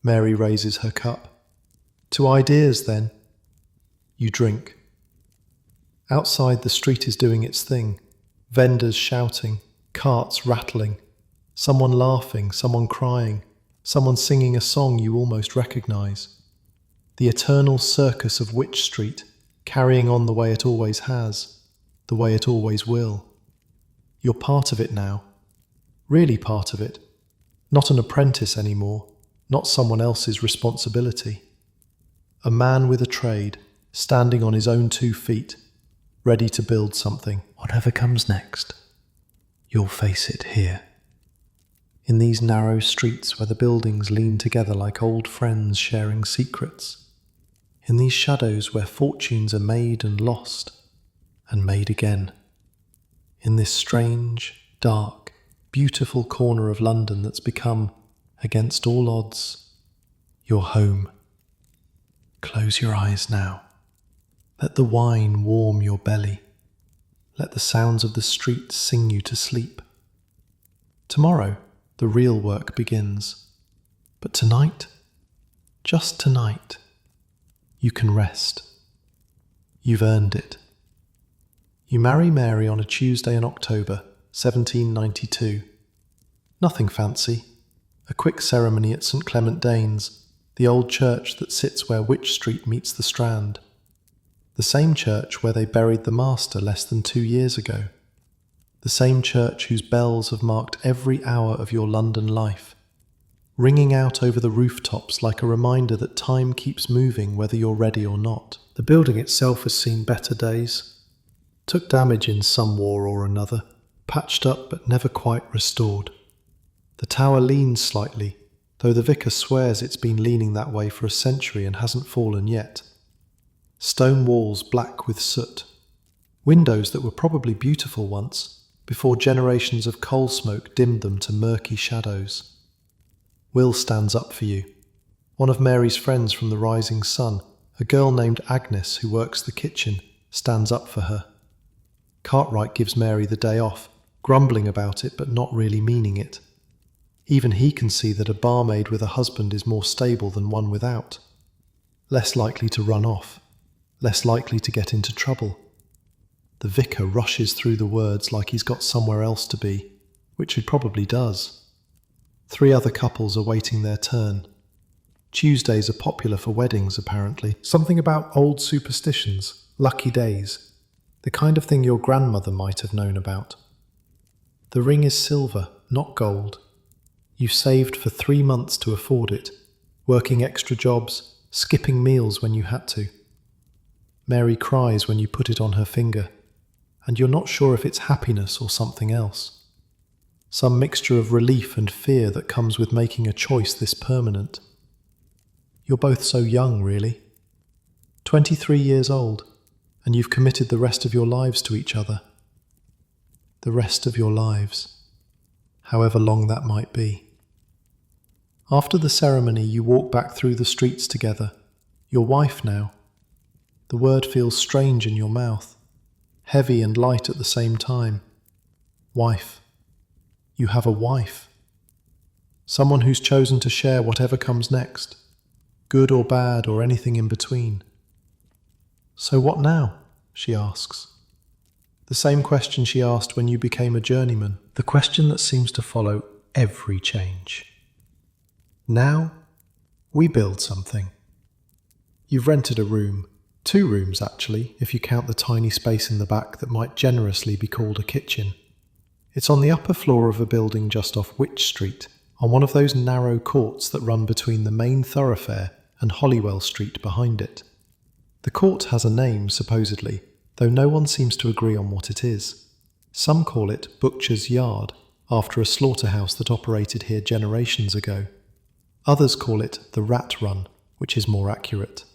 Mary raises her cup. "To ideas, then." You drink. Outside, the street is doing its thing. Vendors shouting, carts rattling, someone laughing, someone crying, someone singing a song you almost recognize. The eternal circus of Wych Street, carrying on the way it always has, the way it always will. You're part of it now, really part of it, not an apprentice anymore, not someone else's responsibility. A man with a trade, standing on his own 2 feet, ready to build something. Whatever comes next, you'll face it here. In these narrow streets where the buildings lean together like old friends sharing secrets. In these shadows where fortunes are made and lost, and made again. In this strange, dark, beautiful corner of London that's become, against all odds, your home. Close your eyes now. Let the wine warm your belly. Let the sounds of the street sing you to sleep. Tomorrow, the real work begins. But tonight, just tonight, you can rest. You've earned it. You marry Mary on a Tuesday in October, 1792. Nothing fancy. A quick ceremony at St. Clement Danes, the old church that sits where Wych Street meets the Strand. The same church where they buried the Master less than 2 years ago. The same church whose bells have marked every hour of your London life, ringing out over the rooftops like a reminder that time keeps moving whether you're ready or not. The building itself has seen better days, took damage in some war or another, patched up but never quite restored. The tower leans slightly, though the vicar swears it's been leaning that way for a century and hasn't fallen yet. Stone walls black with soot. Windows that were probably beautiful once, before generations of coal smoke dimmed them to murky shadows. Will stands up for you. One of Mary's friends from the Rising Sun, a girl named Agnes who works the kitchen, stands up for her. Cartwright gives Mary the day off, grumbling about it but not really meaning it. Even he can see that a barmaid with a husband is more stable than one without. less likely to run off, less likely to get into trouble. The vicar rushes through the words like he's got somewhere else to be, which he probably does. 3 other couples are waiting their turn. Tuesdays are popular for weddings, apparently. Something about old superstitions, lucky days, the kind of thing your grandmother might have known about. The ring is silver, not gold. You saved for 3 months to afford it, working extra jobs, skipping meals when you had to. Mary cries when you put it on her finger, and you're not sure if it's happiness or something else. Some mixture of relief and fear that comes with making a choice this permanent. You're both so young, really. 23 years old, and you've committed the rest of your lives to each other. The rest of your lives, however long that might be. After the ceremony, you walk back through the streets together, your wife now. The word feels strange in your mouth, heavy and light at the same time. Wife. You have a wife. Someone who's chosen to share whatever comes next, good or bad or anything in between. So what now? She asks. The same question she asked when you became a journeyman, the question that seems to follow every change. Now, we build something. You've rented a room, 2 rooms actually, if you count the tiny space in the back that might generously be called a kitchen. It's on the upper floor of a building just off Wych Street, on one of those narrow courts that run between the main thoroughfare and Holywell Street behind it. The court has a name, supposedly, though no one seems to agree on what it is. Some call it Butcher's Yard, after a slaughterhouse that operated here generations ago. Others call it the Rat Run, which is more accurate.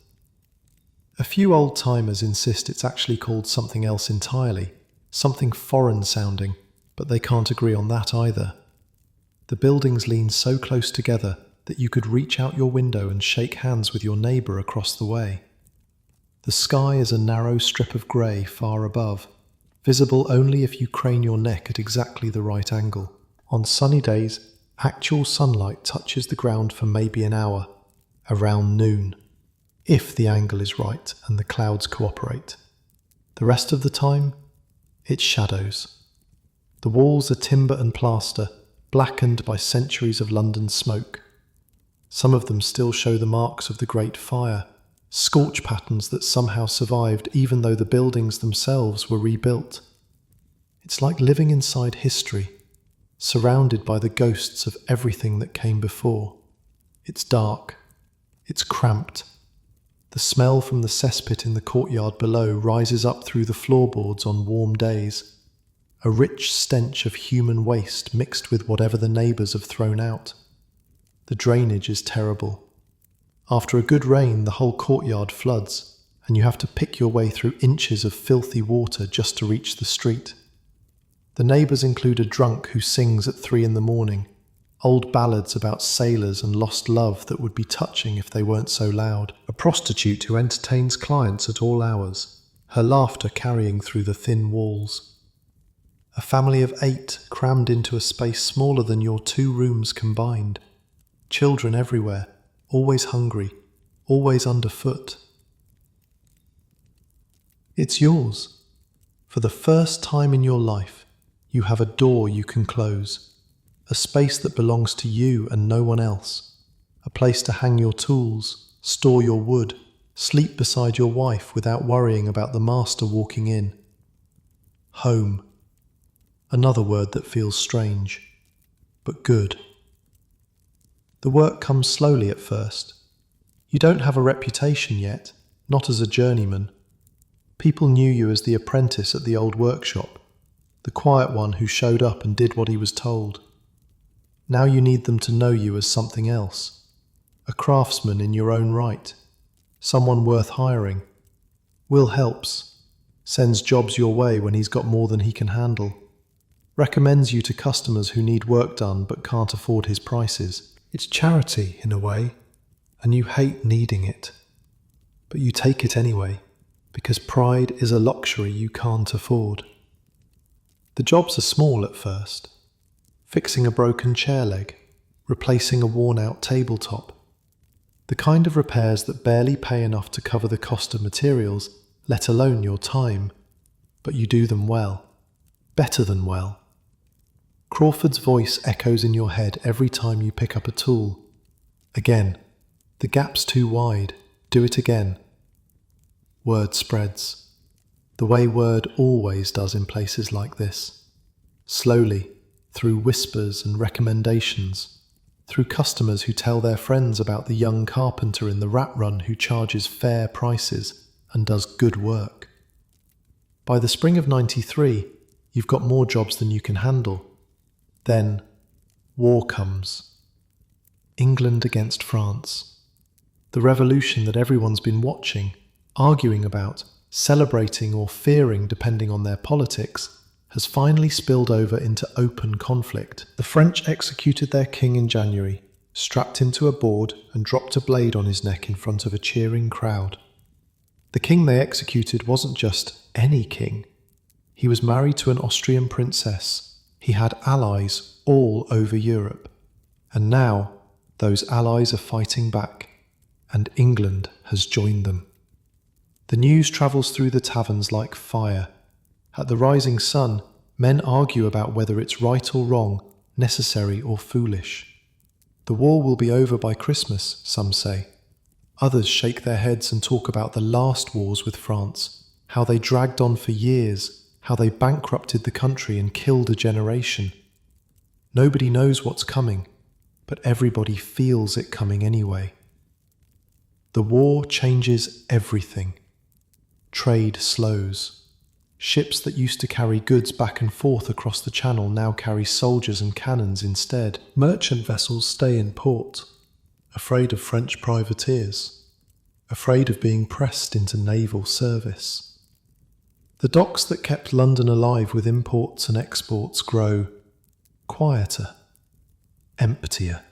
A few old-timers insist it's actually called something else entirely, something foreign sounding, but they can't agree on that either. The buildings lean so close together that you could reach out your window and shake hands with your neighbour across the way. The sky is a narrow strip of grey far above, visible only if you crane your neck at exactly the right angle. On sunny days, actual sunlight touches the ground for maybe an hour, around noon, if the angle is right and the clouds cooperate. The rest of the time, it's shadows. The walls are timber and plaster, blackened by centuries of London smoke. Some of them still show the marks of the Great Fire, scorch patterns that somehow survived even though the buildings themselves were rebuilt. It's like living inside history, surrounded by the ghosts of everything that came before. It's dark. It's cramped. The smell from the cesspit in the courtyard below rises up through the floorboards on warm days, a rich stench of human waste mixed with whatever the neighbours have thrown out. The drainage is terrible. After a good rain, the whole courtyard floods, and you have to pick your way through inches of filthy water just to reach the street. The neighbours include a drunk who sings at 3 a.m, old ballads about sailors and lost love that would be touching if they weren't so loud, a prostitute who entertains clients at all hours, her laughter carrying through the thin walls. A family of 8 crammed into a space smaller than your 2 rooms combined. Children everywhere, always hungry, always underfoot. It's yours. For the first time in your life, you have a door you can close, a space that belongs to you and no one else, a place to hang your tools, store your wood, sleep beside your wife without worrying about the master walking in. Home. Another word that feels strange, but good. The work comes slowly at first. You don't have a reputation yet, not as a journeyman. People knew you as the apprentice at the old workshop, the quiet one who showed up and did what he was told. Now you need them to know you as something else, a craftsman in your own right, someone worth hiring. Will helps, sends jobs your way when he's got more than he can handle, recommends you to customers who need work done but can't afford his prices. It's charity, in a way, and you hate needing it. But you take it anyway, because pride is a luxury you can't afford. The jobs are small at first. Fixing a broken chair leg, replacing a worn-out tabletop. The kind of repairs that barely pay enough to cover the cost of materials, let alone your time, but you do them well. Better than well. Crawford's voice echoes in your head every time you pick up a tool. Again. The gap's too wide. Do it again. Word spreads. The way word always does in places like this. Slowly, through whispers and recommendations, through customers who tell their friends about the young carpenter in the rat run who charges fair prices and does good work. By the spring of '93, you've got more jobs than you can handle. Then, war comes. England against France. The revolution that everyone's been watching, arguing about, celebrating or fearing depending on their politics, has finally spilled over into open conflict. The French executed their king in January, strapped him to a board and dropped a blade on his neck in front of a cheering crowd. The king they executed wasn't just any king. He was married to an Austrian princess. He had allies all over Europe. And now, those allies are fighting back, and England has joined them. The news travels through the taverns like fire. At the Rising Sun, men argue about whether it's right or wrong, necessary or foolish. The war will be over by Christmas, some say. Others shake their heads and talk about the last wars with France, how they dragged on for years, how they bankrupted the country and killed a generation. Nobody knows what's coming, but everybody feels it coming anyway. The war changes everything. Trade slows. Ships that used to carry goods back and forth across the channel now carry soldiers and cannons instead. Merchant vessels stay in port, afraid of French privateers, afraid of being pressed into naval service. The docks that kept London alive with imports and exports grow quieter, emptier.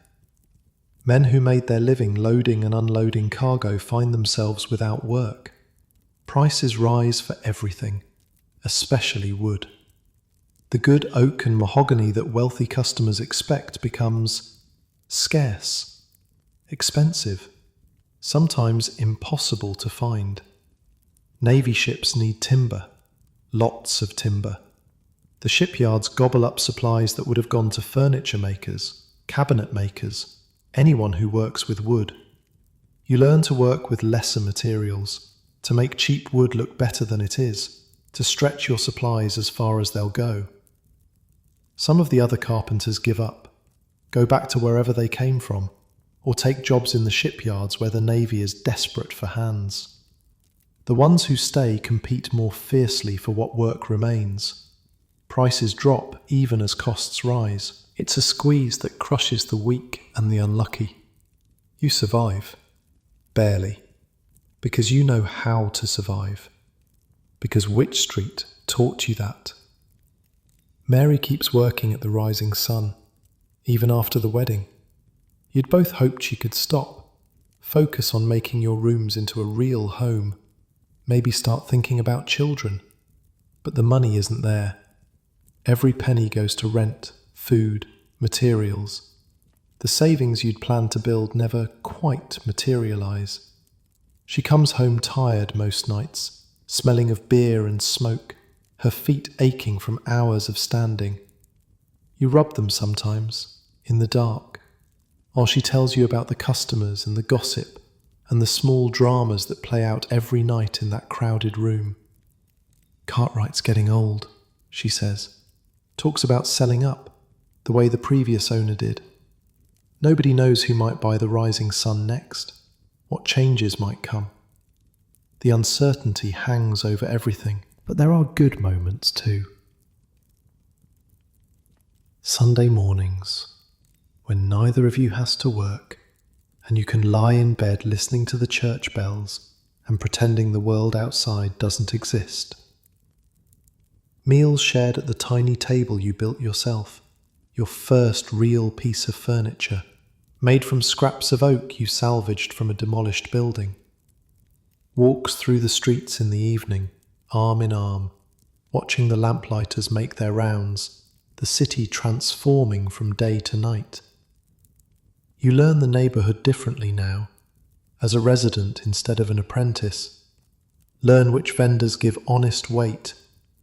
Men who made their living loading and unloading cargo find themselves without work. Prices rise for everything, especially wood. The good oak and mahogany that wealthy customers expect becomes scarce, expensive, sometimes impossible to find. Navy ships need timber, lots of timber. The shipyards gobble up supplies that would have gone to furniture makers, cabinet makers, anyone who works with wood. You learn to work with lesser materials, to make cheap wood look better than it is, to stretch your supplies as far as they'll go. Some of the other carpenters give up, go back to wherever they came from, or take jobs in the shipyards where the Navy is desperate for hands. The ones who stay compete more fiercely for what work remains. Prices drop even as costs rise. It's a squeeze that crushes the weak and the unlucky. You survive. Barely. Because you know how to survive. Because Wych Street taught you that. Mary keeps working at the Rising Sun, even after the wedding. You'd both hoped she could stop, focus on making your rooms into a real home, maybe start thinking about children. But the money isn't there. Every penny goes to rent, food, materials. The savings you'd planned to build never quite materialize. She comes home tired most nights, smelling of beer and smoke, her feet aching from hours of standing. You rub them sometimes, in the dark, while she tells you about the customers and the gossip and the small dramas that play out every night in that crowded room. Cartwright's getting old, she says. Talks about selling up, the way the previous owner did. Nobody knows who might buy the Rising Sun next, what changes might come. The uncertainty hangs over everything, but there are good moments too. Sunday mornings, when neither of you has to work, and you can lie in bed listening to the church bells and pretending the world outside doesn't exist. Meals shared at the tiny table you built yourself, your first real piece of furniture, made from scraps of oak you salvaged from a demolished building. Walks through the streets in the evening, arm in arm, watching the lamplighters make their rounds, the city transforming from day to night. You learn the neighbourhood differently now. as a resident instead of an apprentice. Learn which vendors give honest weight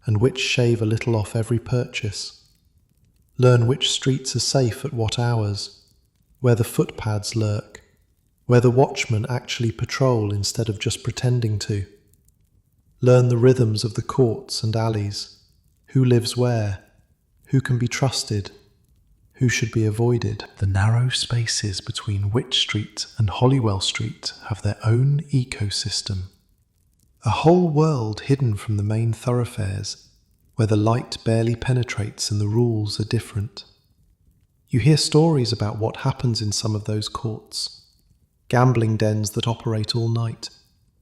and which shave a little off every purchase. Learn which streets are safe at what hours, where the footpads lurk, where the watchmen actually patrol instead of just pretending to. Learn the rhythms of the courts and alleys, who lives where, who can be trusted, who should be avoided. The narrow spaces between Wych Street and Holywell Street have their own ecosystem. A whole world hidden from the main thoroughfares, where the light barely penetrates and the rules are different. You hear stories about what happens in some of those courts. Gambling dens that operate all night.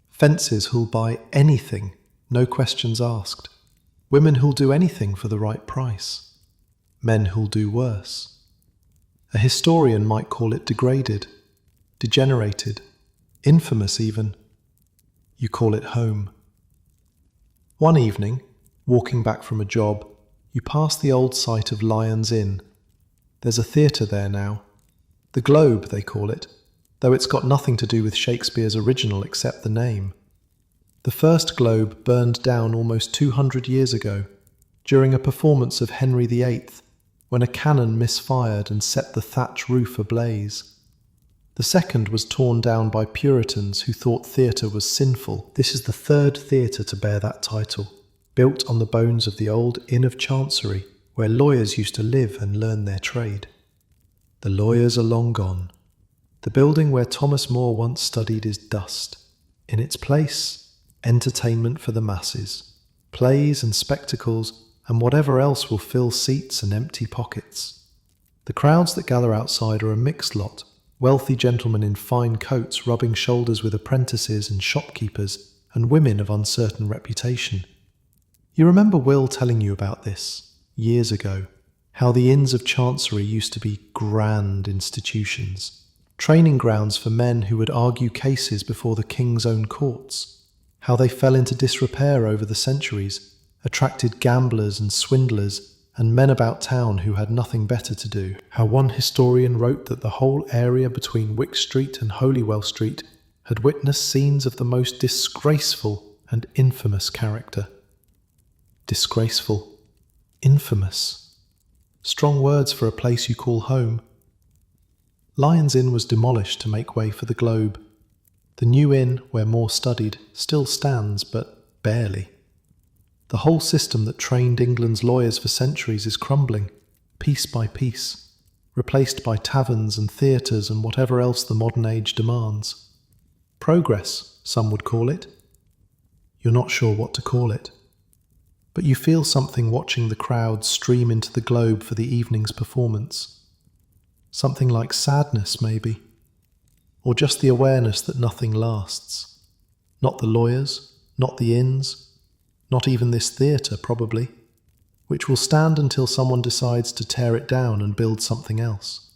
Fences who'll buy anything, no questions asked. Women who'll do anything for the right price. Men who'll do worse. A historian might call it degraded, degenerated, infamous even. You call it home. One evening, walking back from a job, you pass the old site of Lions Inn. There's a theatre there now. The Globe, they call it, though it's got nothing to do with Shakespeare's original except the name. The first Globe burned down almost 200 years ago, during a performance of Henry VIII, when a cannon misfired and set the thatch roof ablaze. The second was torn down by Puritans who thought theatre was sinful. This is the third theatre to bear that title, built on the bones of the old Inn of Chancery, where lawyers used to live and learn their trade. The lawyers are long gone. The building where Thomas More once studied is dust. In its place, entertainment for the masses, plays and spectacles, and whatever else will fill seats and empty pockets. The crowds that gather outside are a mixed lot, wealthy gentlemen in fine coats rubbing shoulders with apprentices and shopkeepers, and women of uncertain reputation. You remember Will telling you about this, years ago, how the Inns of Chancery used to be grand institutions, training grounds for men who would argue cases before the king's own courts, how they fell into disrepair over the centuries, attracted gamblers and swindlers and men about town who had nothing better to do. How one historian wrote that the whole area between Wych Street and Holywell Street had witnessed scenes of the most disgraceful and infamous character. Disgraceful, infamous. Strong words for a place you call home. Lions Inn was demolished to make way for the Globe. The new inn, where More studied, still stands, but barely. The whole system that trained England's lawyers for centuries is crumbling, piece by piece, replaced by taverns and theatres and whatever else the modern age demands. Progress, some would call it. You're not sure what to call it. But you feel something watching the crowd stream into the Globe for the evening's performance. Something like sadness, maybe. Or just the awareness that nothing lasts. Not the lawyers, not the inns, not even this theatre, probably, which will stand until someone decides to tear it down and build something else.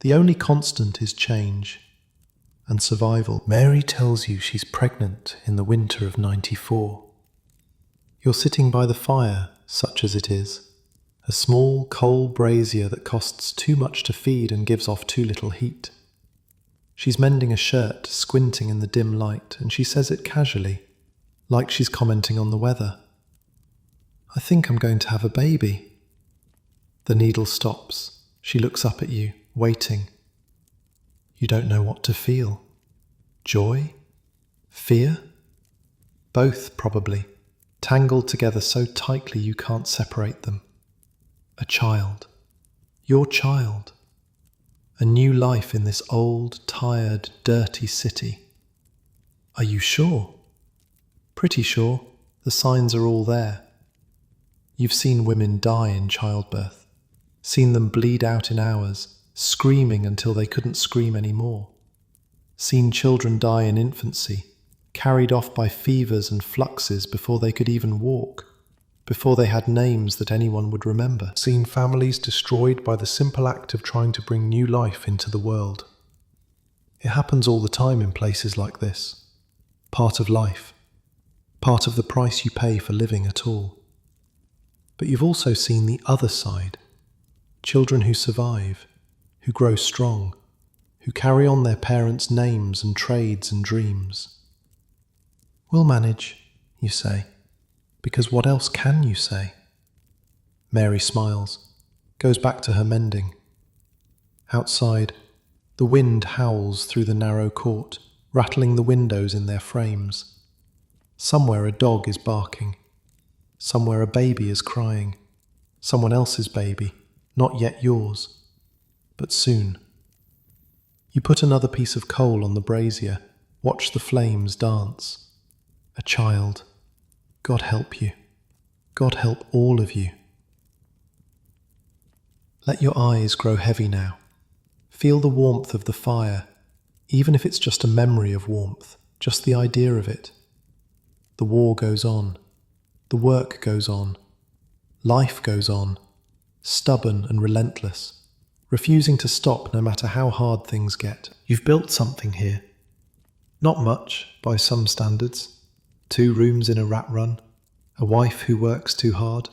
The only constant is change and survival. Mary tells you she's pregnant in the winter of '94. You're sitting by the fire, such as it is, a small coal brazier that costs too much to feed and gives off too little heat. She's mending a shirt, squinting in the dim light, and she says it casually, like she's commenting on the weather. I think I'm going to have a baby. The needle stops. She looks up at you, waiting. You don't know what to feel. Joy? Fear? Both, probably, tangled together so tightly you can't separate them. A child. Your child. A new life in this old, tired, dirty city. Are you sure? Pretty sure. The signs are all there. You've seen women die in childbirth, seen them bleed out in hours, screaming until they couldn't scream anymore. Seen children die in infancy, carried off by fevers and fluxes before they could even walk, before they had names that anyone would remember. Seen families destroyed by the simple act of trying to bring new life into the world. It happens all the time in places like this. Part of life. Part of the price you pay for living at all. But you've also seen the other side. Children who survive, who grow strong, who carry on their parents' names and trades and dreams. We'll manage, you say, because what else can you say? Mary smiles, goes back to her mending. Outside, the wind howls through the narrow court, rattling the windows in their frames. Somewhere a dog is barking. Somewhere a baby is crying. Someone else's baby, not yet yours, but soon. You put another piece of coal on the brazier, watch the flames dance. A child. God help you. God help all of you. Let your eyes grow heavy now. Feel the warmth of the fire, even if it's just a memory of warmth, just the idea of it. The war goes on. The work goes on. Life goes on, stubborn and relentless, refusing to stop no matter how hard things get. You've built something here. Not much, by some standards. 2 rooms in a rat run, a wife who works too hard,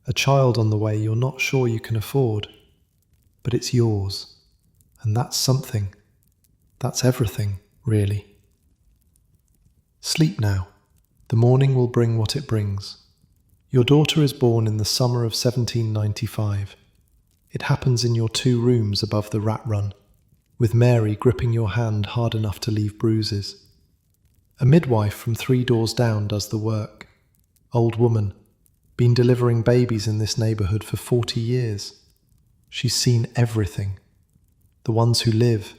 a child on the way you're not sure you can afford. But it's yours. And that's something. That's everything, really. Sleep now. The morning will bring what it brings. Your daughter is born in the summer of 1795. It happens in your 2 rooms above the rat run, with Mary gripping your hand hard enough to leave bruises. A midwife from 3 doors down does the work. Old woman, been delivering babies in this neighbourhood for 40 years. She's seen everything. The ones who live,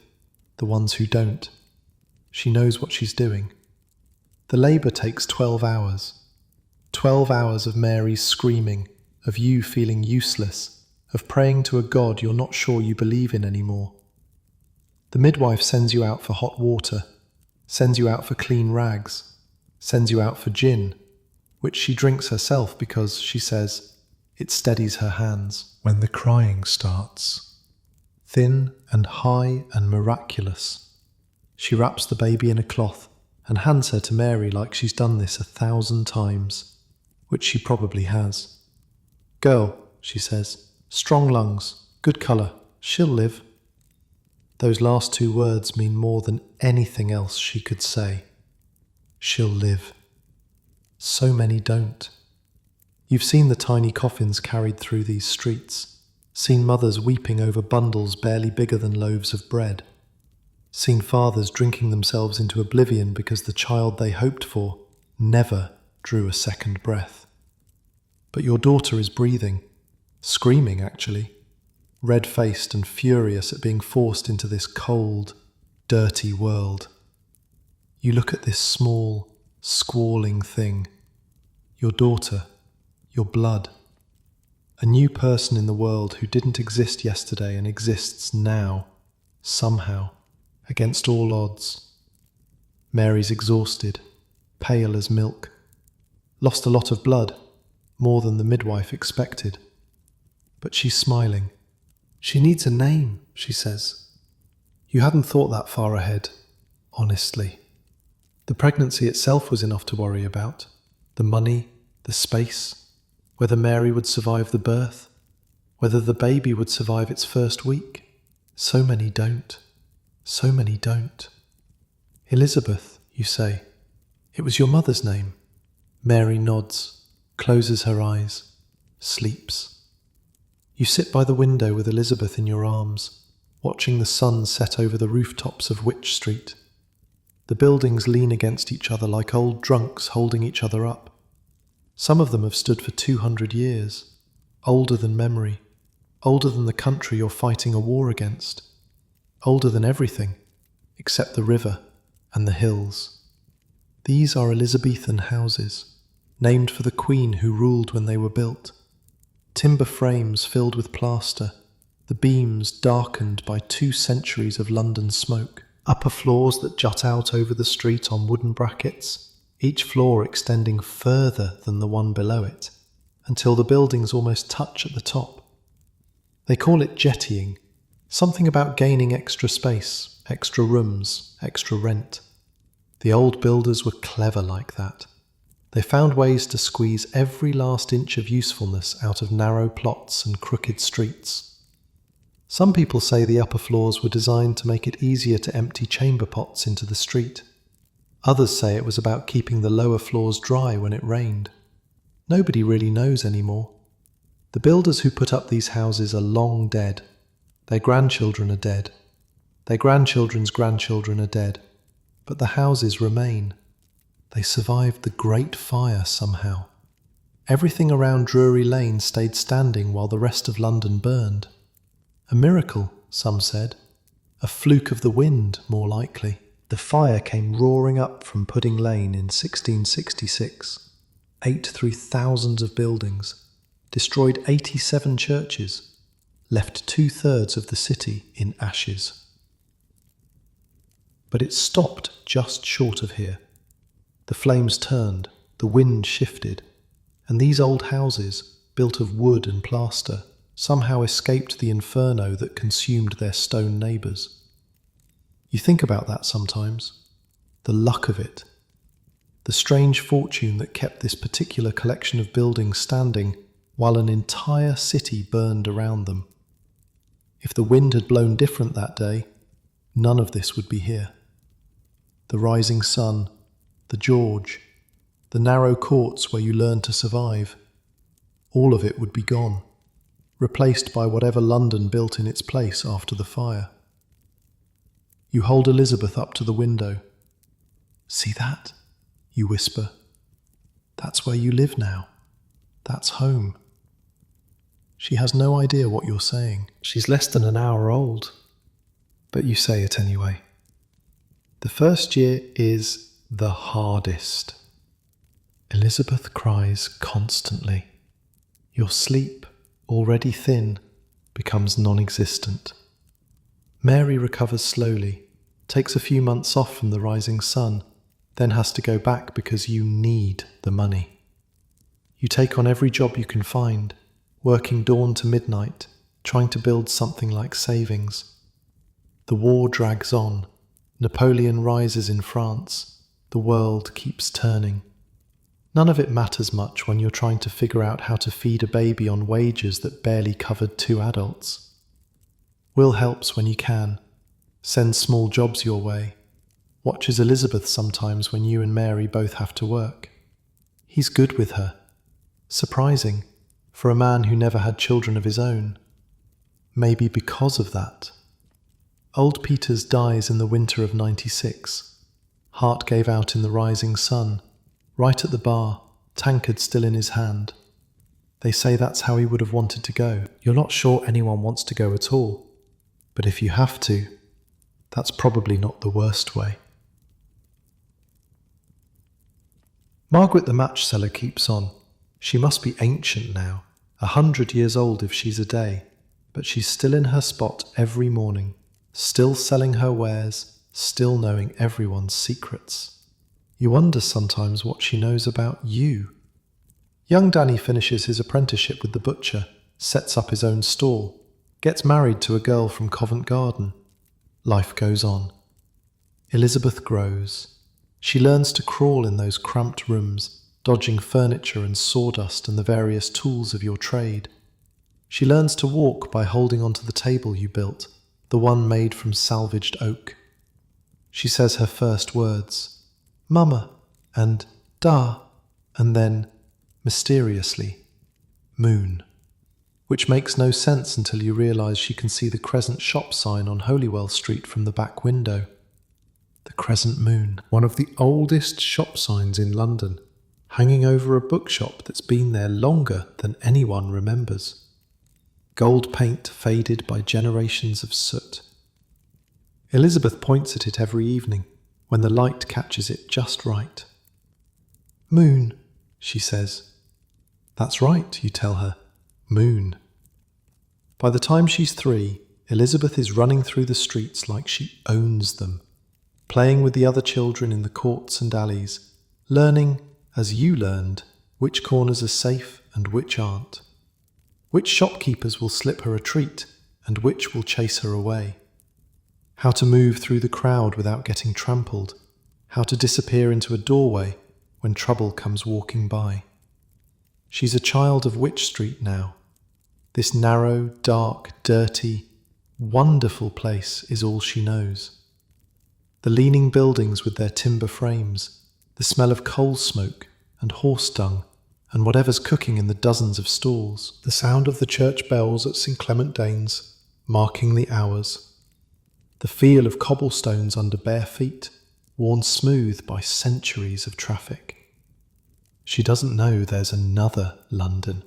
the ones who don't. She knows what she's doing. The labour takes 12 hours. 12 hours of Mary's screaming, of you feeling useless, of praying to a God you're not sure you believe in anymore. The midwife sends you out for hot water, sends you out for clean rags, sends you out for gin, which she drinks herself because, she says, it steadies her hands. When the crying starts, thin and high and miraculous, she wraps the baby in a cloth and hands her to Mary like she's done this 1,000 times, which she probably has. Girl, she says, strong lungs, good colour, she'll live. Those last 2 words mean more than anything else she could say. She'll live. So many don't. You've seen the tiny coffins carried through these streets, seen mothers weeping over bundles barely bigger than loaves of bread, seen fathers drinking themselves into oblivion because the child they hoped for never drew a second breath. But your daughter is breathing, screaming actually, red-faced and furious at being forced into this cold, dirty world. You look at this small, squalling thing, your daughter, your blood, a new person in the world who didn't exist yesterday and exists now, somehow, against all odds. Mary's exhausted, pale as milk, lost a lot of blood, more than the midwife expected. But she's smiling. She needs a name, she says. You hadn't thought that far ahead, honestly. The pregnancy itself was enough to worry about. The money, the space, whether Mary would survive the birth, whether the baby would survive its first week. So many don't. So many don't. Elizabeth, you say. It was your mother's name. Mary nods, closes her eyes, sleeps. You sit by the window with Elizabeth in your arms, watching the sun set over the rooftops of Wych Street. The buildings lean against each other like old drunks holding each other up. Some of them have stood for 200 years, older than memory, older than the country you're fighting a war against, older than everything, except the river and the hills. These are Elizabethan houses, named for the queen who ruled when they were built. Timber frames filled with plaster, the beams darkened by 2 centuries of London smoke, upper floors that jut out over the street on wooden brackets, each floor extending further than the one below it, until the buildings almost touch at the top. They call it jettying, something about gaining extra space, extra rooms, extra rent. The old builders were clever like that. They found ways to squeeze every last inch of usefulness out of narrow plots and crooked streets. Some people say the upper floors were designed to make it easier to empty chamber pots into the street. Others say it was about keeping the lower floors dry when it rained. Nobody really knows anymore. The builders who put up these houses are long dead. Their grandchildren are dead. Their grandchildren's grandchildren are dead. But the houses remain. They survived the Great Fire somehow. Everything around Drury Lane stayed standing while the rest of London burned. A miracle, some said. A fluke of the wind, more likely. The fire came roaring up from Pudding Lane in 1666, ate through thousands of buildings, destroyed 87 churches, left 2/3 of the city in ashes. But it stopped just short of here. The flames turned, the wind shifted, and these old houses, built of wood and plaster, somehow escaped the inferno that consumed their stone neighbours. You think about that sometimes. The luck of it. The strange fortune that kept this particular collection of buildings standing while an entire city burned around them. If the wind had blown different that day, none of this would be here. The rising sun, the George, the narrow courts where you learn to survive, all of it would be gone, replaced by whatever London built in its place after the fire. You hold Elizabeth up to the window. "See that?" you whisper. "That's where you live now. That's home." She has no idea what you're saying. She's less than an hour old. But you say it anyway. The first year is the hardest. Elizabeth cries constantly. Your sleep, already thin, becomes non-existent. Mary recovers slowly, takes a few months off from the rising sun, then has to go back because you need the money. You take on every job you can find, working dawn to midnight, trying to build something like savings. The war drags on. Napoleon rises in France. The world keeps turning. None of it matters much when you're trying to figure out how to feed a baby on wages that barely covered 2 adults. Will helps when you can, sends small jobs your way, watches Elizabeth sometimes when you and Mary both have to work. He's good with her. Surprising, for a man who never had children of his own. Maybe because of that. Old Peters dies in the winter of 96. Heart gave out in the rising sun, right at the bar, tankard still in his hand. They say that's how he would have wanted to go. You're not sure anyone wants to go at all, but if you have to, that's probably not the worst way. Margaret the match seller keeps on. She must be ancient now, 100 years old if she's a day, but she's still in her spot every morning, still selling her wares, still knowing everyone's secrets. You wonder sometimes what she knows about you. Young Danny finishes his apprenticeship with the butcher, sets up his own stall, gets married to a girl from Covent Garden. Life goes on. Elizabeth grows. She learns to crawl in those cramped rooms, dodging furniture and sawdust and the various tools of your trade. She learns to walk by holding onto the table you built, the one made from salvaged oak. She says her first words, "Mama," and "Da," and then, mysteriously, "Moon," which makes no sense until you realise she can see the Crescent shop sign on Holywell Street from the back window. The Crescent Moon, one of the oldest shop signs in London, hanging over a bookshop that's been there longer than anyone remembers. Gold paint faded by generations of soot. Elizabeth points at it every evening, when the light catches it just right. "Moon," she says. "That's right," you tell her. Moon. By the time she's 3, Elizabeth is running through the streets like she owns them, playing with the other children in the courts and alleys, learning, as you learned, which corners are safe and which aren't. Which shopkeepers will slip her a treat and which will chase her away. How to move through the crowd without getting trampled. How to disappear into a doorway when trouble comes walking by. She's a child of Wych Street now. This narrow, dark, dirty, Wonderful place is all she knows. The leaning buildings with their timber frames, the smell of coal smoke and horse dung, and whatever's cooking in the dozens of stalls, the sound of the church bells at St. Clement Danes, marking the hours, the feel of cobblestones under bare feet, worn smooth by centuries of traffic. She doesn't know there's another London,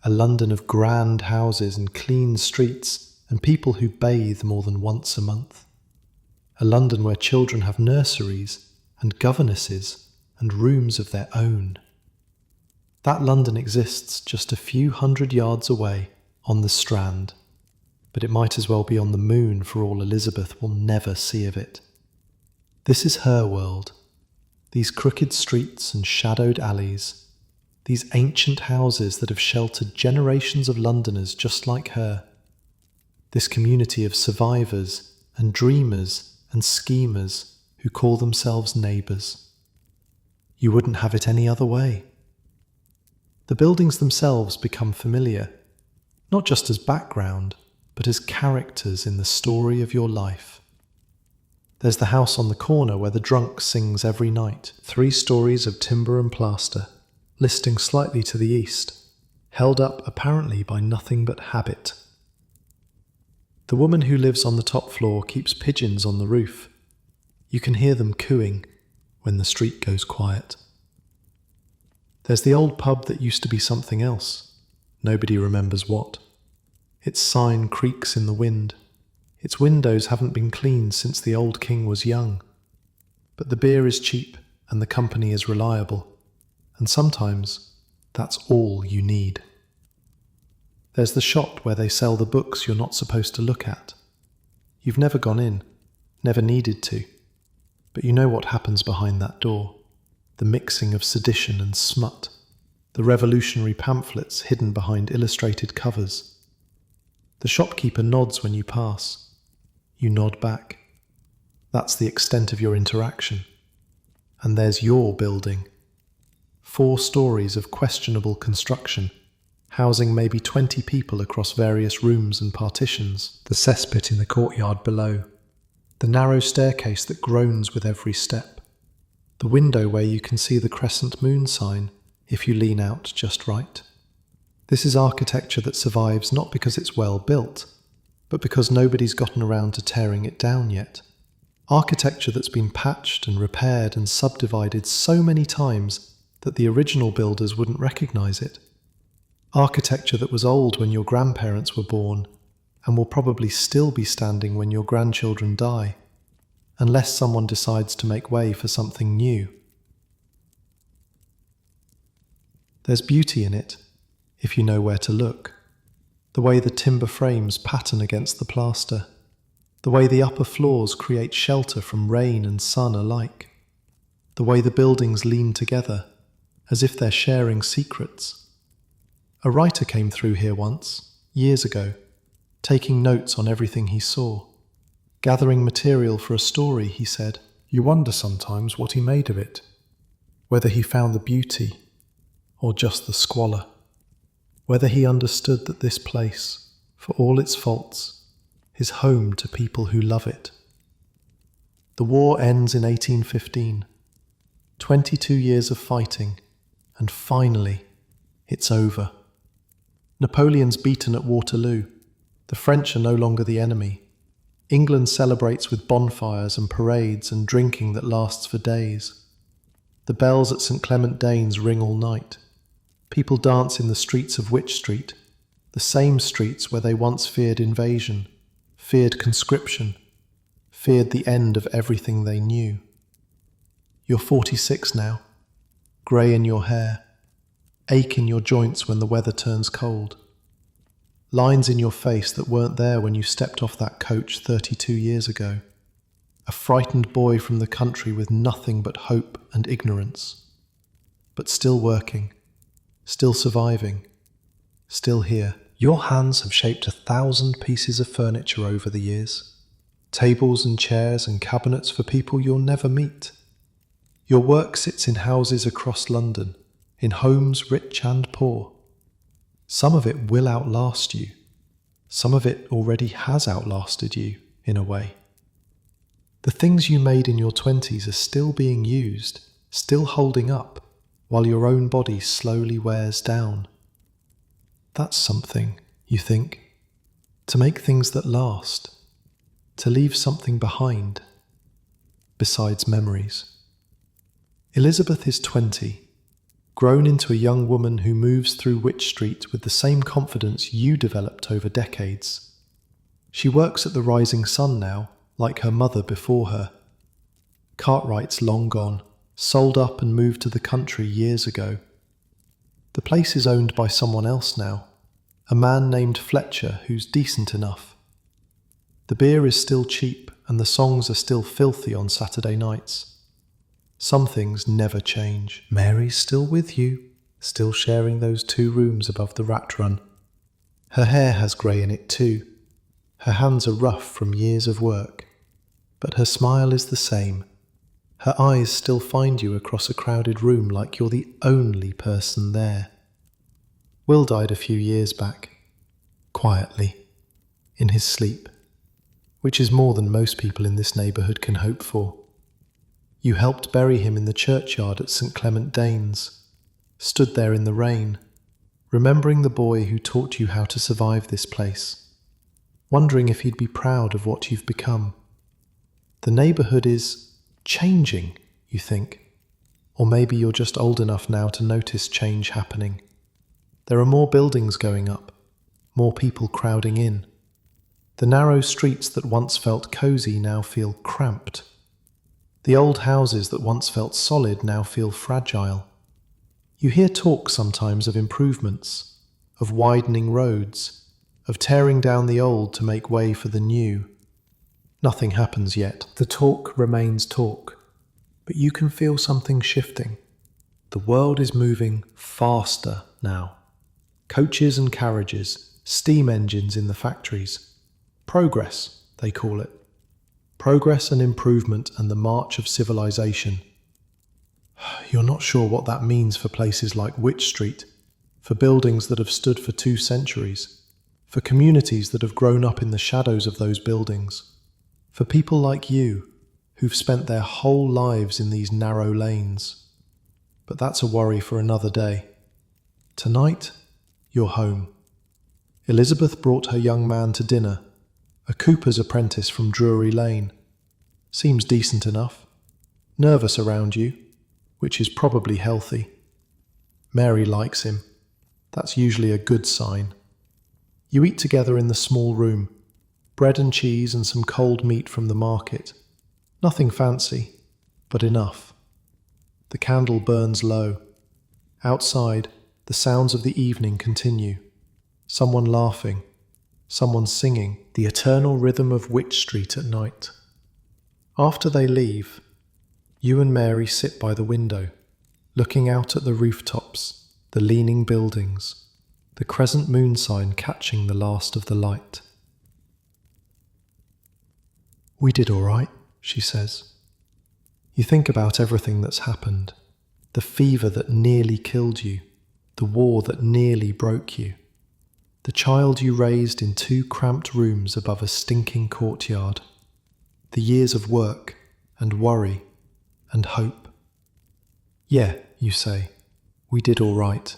a London of grand houses and clean streets and people who bathe more than once a month, a London where children have nurseries and governesses and rooms of their own. That London exists just a few hundred yards away on the Strand, but it might as well be on the moon for all Elizabeth will never see of it. This is her world, these crooked streets and shadowed alleys, these ancient houses that have sheltered generations of Londoners just like her, this community of survivors and dreamers and schemers who call themselves neighbours. You wouldn't have it any other way. The buildings themselves become familiar, not just as background, but as characters in the story of your life. There's the house on the corner where the drunk sings every night, 3 stories of timber and plaster, listing slightly to the east, held up apparently by nothing but habit. The woman who lives on the top floor keeps pigeons on the roof. You can hear them cooing when the street goes quiet. There's the old pub that used to be something else. Nobody remembers what. Its sign creaks in the wind. Its windows haven't been cleaned since the old king was young. But the beer is cheap and the company is reliable. And sometimes that's all you need. There's the shop where they sell the books you're not supposed to look at. You've never gone in, never needed to. But you know what happens behind that door. The mixing of sedition and smut. The revolutionary pamphlets hidden behind illustrated covers. The shopkeeper nods when you pass. You nod back. That's the extent of your interaction. And there's your building. 4 stories of questionable construction, housing maybe 20 people across various rooms and partitions. The cesspit in the courtyard below. The narrow staircase that groans with every step. The window where you can see the crescent moon sign if you lean out just right. This is architecture that survives not because it's well built, but because nobody's gotten around to tearing it down yet. Architecture that's been patched and repaired and subdivided so many times that the original builders wouldn't recognize it. Architecture that was old when your grandparents were born and will probably still be standing when your grandchildren die, unless someone decides to make way for something new. There's beauty in it, if you know where to look. The way the timber frames pattern against the plaster. The way the upper floors create shelter from rain and sun alike. The way the buildings lean together, as if they're sharing secrets. A writer came through here once, years ago, taking notes on everything he saw. Gathering material for a story, he said. You wonder sometimes what he made of it. Whether he found the beauty, or just the squalor. Whether he understood that this place, for all its faults, is home to people who love it. The war ends in 1815. 22 years of fighting, and finally, it's over. Napoleon's beaten at Waterloo. The French are no longer the enemy. England celebrates with bonfires and parades and drinking that lasts for days. The bells at St. Clement Danes ring all night. People dance in the streets of Wych Street, the same streets where they once feared invasion, feared conscription, feared the end of everything they knew. You're 46 now, grey in your hair, ache in your joints when the weather turns cold. Lines in your face that weren't there when you stepped off that coach 32 years ago. A frightened boy from the country with nothing but hope and ignorance. But still working, still surviving, still here. Your hands have shaped 1,000 pieces of furniture over the years. Tables and chairs and cabinets for people you'll never meet. Your work sits in houses across London, in homes rich and poor. Some of it will outlast you. Some of it already has outlasted you, in a way. The things you made in your 20s are still being used, still holding up, while your own body slowly wears down. That's something, you think. To make things that last. To leave something behind. Besides memories. Elizabeth is 20, grown into a young woman who moves through Wych Street with the same confidence you developed over decades. She works at the Rising Sun now, like her mother before her. Cartwright's long gone, sold up and moved to the country years ago. The place is owned by someone else now, a man named Fletcher who's decent enough. The beer is still cheap and the songs are still filthy on Saturday nights. Some things never change. Mary's still with you, still sharing those 2 rooms above the rat run. Her hair has grey in it too. Her hands are rough from years of work. But her smile is the same. Her eyes still find you across a crowded room like you're the only person there. Will died a few years back. Quietly. In his sleep. Which is more than most people in this neighbourhood can hope for. You helped bury him in the churchyard at St. Clement Danes, stood there in the rain, remembering the boy who taught you how to survive this place, wondering if he'd be proud of what you've become. The neighbourhood is changing, you think, or maybe you're just old enough now to notice change happening. There are more buildings going up, more people crowding in. The narrow streets that once felt cosy now feel cramped. The old houses that once felt solid now feel fragile. You hear talk sometimes of improvements, of widening roads, of tearing down the old to make way for the new. Nothing happens yet. The talk remains talk, but you can feel something shifting. The world is moving faster now. Coaches and carriages, steam engines in the factories. Progress, they call it. Progress and improvement and the march of civilization. You're not sure what that means for places like Wych Street, for buildings that have stood for 2 centuries, for communities that have grown up in the shadows of those buildings, for people like you, who've spent their whole lives in these narrow lanes. But that's a worry for another day. Tonight, you're home. Elizabeth brought her young man to dinner, a cooper's apprentice from Drury Lane. Seems decent enough. Nervous around you, which is probably healthy. Mary likes him. That's usually a good sign. You eat together in the small room, bread and cheese and some cold meat from the market. Nothing fancy, but enough. The candle burns low. Outside, the sounds of the evening continue. Someone laughing, someone singing, the eternal rhythm of Wych Street at night. After they leave, you and Mary sit by the window, looking out at the rooftops, the leaning buildings, the crescent moon sign catching the last of the light. We did all right, she says. You think about everything that's happened, the fever that nearly killed you, the war that nearly broke you, the child you raised in 2 cramped rooms above a stinking courtyard, the years of work and worry and hope. Yeah, you say, we did all right.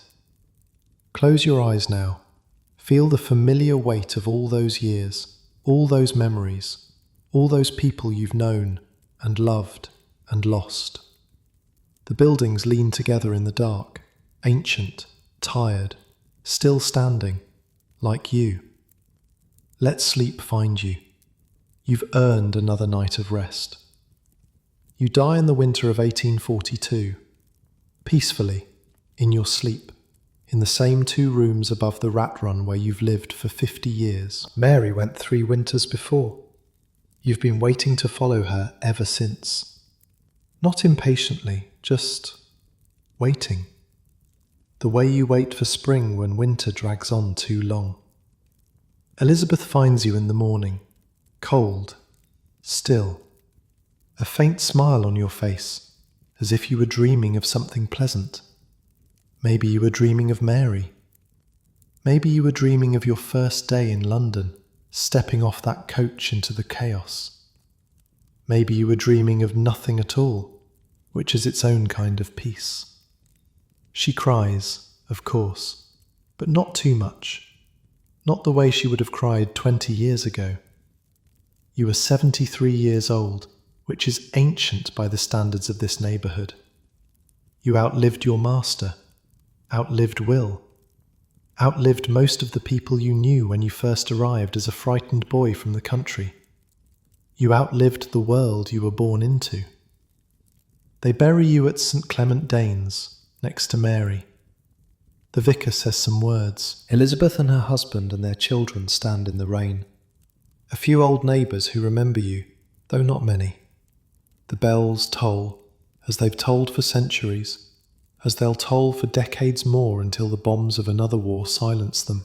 Close your eyes now. Feel the familiar weight of all those years, all those memories, all those people you've known and loved and lost. The buildings lean together in the dark, ancient, tired, still standing, like you. Let sleep find you. You've earned another night of rest. You die in the winter of 1842, peacefully, in your sleep, in the same 2 rooms above the rat run where you've lived for 50 years. Mary went 3 winters before. You've been waiting to follow her ever since. Not impatiently, just waiting. The way you wait for spring when winter drags on too long. Elizabeth finds you in the morning, cold, still, a faint smile on your face, as if you were dreaming of something pleasant. Maybe you were dreaming of Mary. Maybe you were dreaming of your first day in London, stepping off that coach into the chaos. Maybe you were dreaming of nothing at all, which is its own kind of peace. She cries, of course, but not too much. Not the way she would have cried 20 years ago. You are 73 years old, which is ancient by the standards of this neighbourhood. You outlived your master, outlived Will, outlived most of the people you knew when you first arrived as a frightened boy from the country. You outlived the world you were born into. They bury you at St. Clement Danes, next to Mary. The vicar says some words. Elizabeth and her husband and their children stand in the rain. A few old neighbours who remember you, though not many. The bells toll, as they've tolled for centuries, as they'll toll for decades more until the bombs of another war silence them.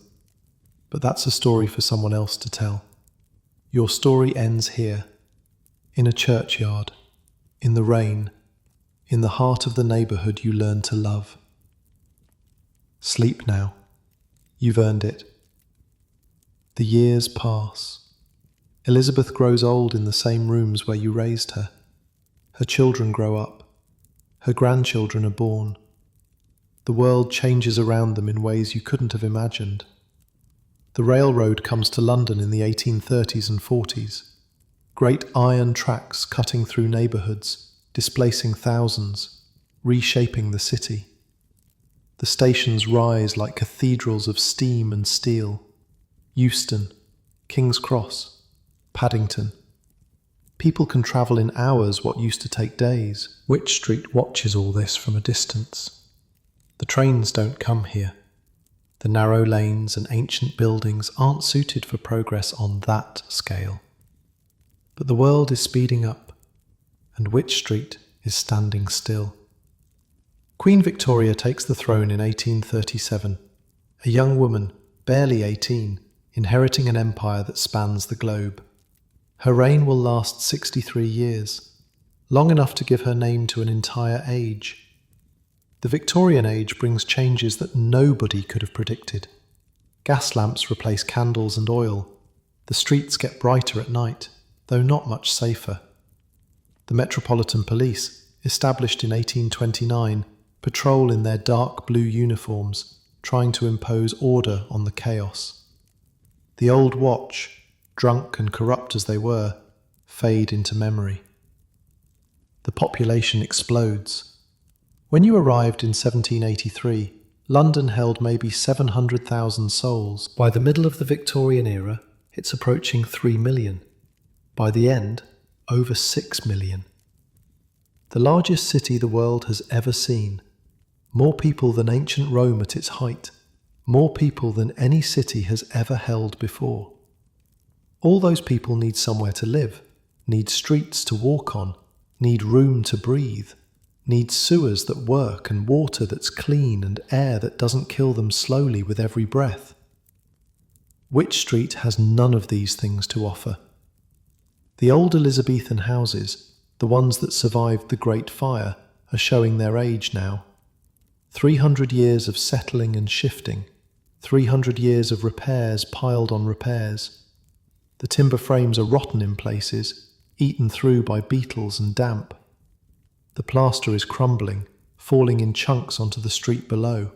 But that's a story for someone else to tell. Your story ends here, in a churchyard, in the rain, in the heart of the neighbourhood you learned to love. Sleep now. You've earned it. The years pass. Elizabeth grows old in the same rooms where you raised her. Her children grow up. Her grandchildren are born. The world changes around them in ways you couldn't have imagined. The railroad comes to London in the 1830s and 40s. Great iron tracks cutting through neighbourhoods, displacing thousands, reshaping the city. The stations rise like cathedrals of steam and steel. Euston, King's Cross, Paddington. People can travel in hours what used to take days. Wych Street watches all this from a distance. The trains don't come here. The narrow lanes and ancient buildings aren't suited for progress on that scale. But the world is speeding up, and Wych Street is standing still. Queen Victoria takes the throne in 1837, a young woman, barely 18, inheriting an empire that spans the globe. Her reign will last 63 years, long enough to give her name to an entire age. The Victorian age brings changes that nobody could have predicted. Gas lamps replace candles and oil. The streets get brighter at night, though not much safer. The Metropolitan Police, established in 1829, patrol in their dark blue uniforms, trying to impose order on the chaos. The old watch, drunk and corrupt as they were, fade into memory. The population explodes. When you arrived in 1783, London held maybe 700,000 souls. By the middle of the Victorian era, it's approaching 3 million. By the end, over 6 million. The largest city the world has ever seen. More people than ancient Rome at its height. More people than any city has ever held before. All those people need somewhere to live, need streets to walk on, need room to breathe, need sewers that work and water that's clean and air that doesn't kill them slowly with every breath. Wych Street has none of these things to offer. The old Elizabethan houses, the ones that survived the Great Fire, are showing their age now. 300 years of settling and shifting, 300 years of repairs piled on repairs. The timber frames are rotten in places, eaten through by beetles and damp. The plaster is crumbling, falling in chunks onto the street below.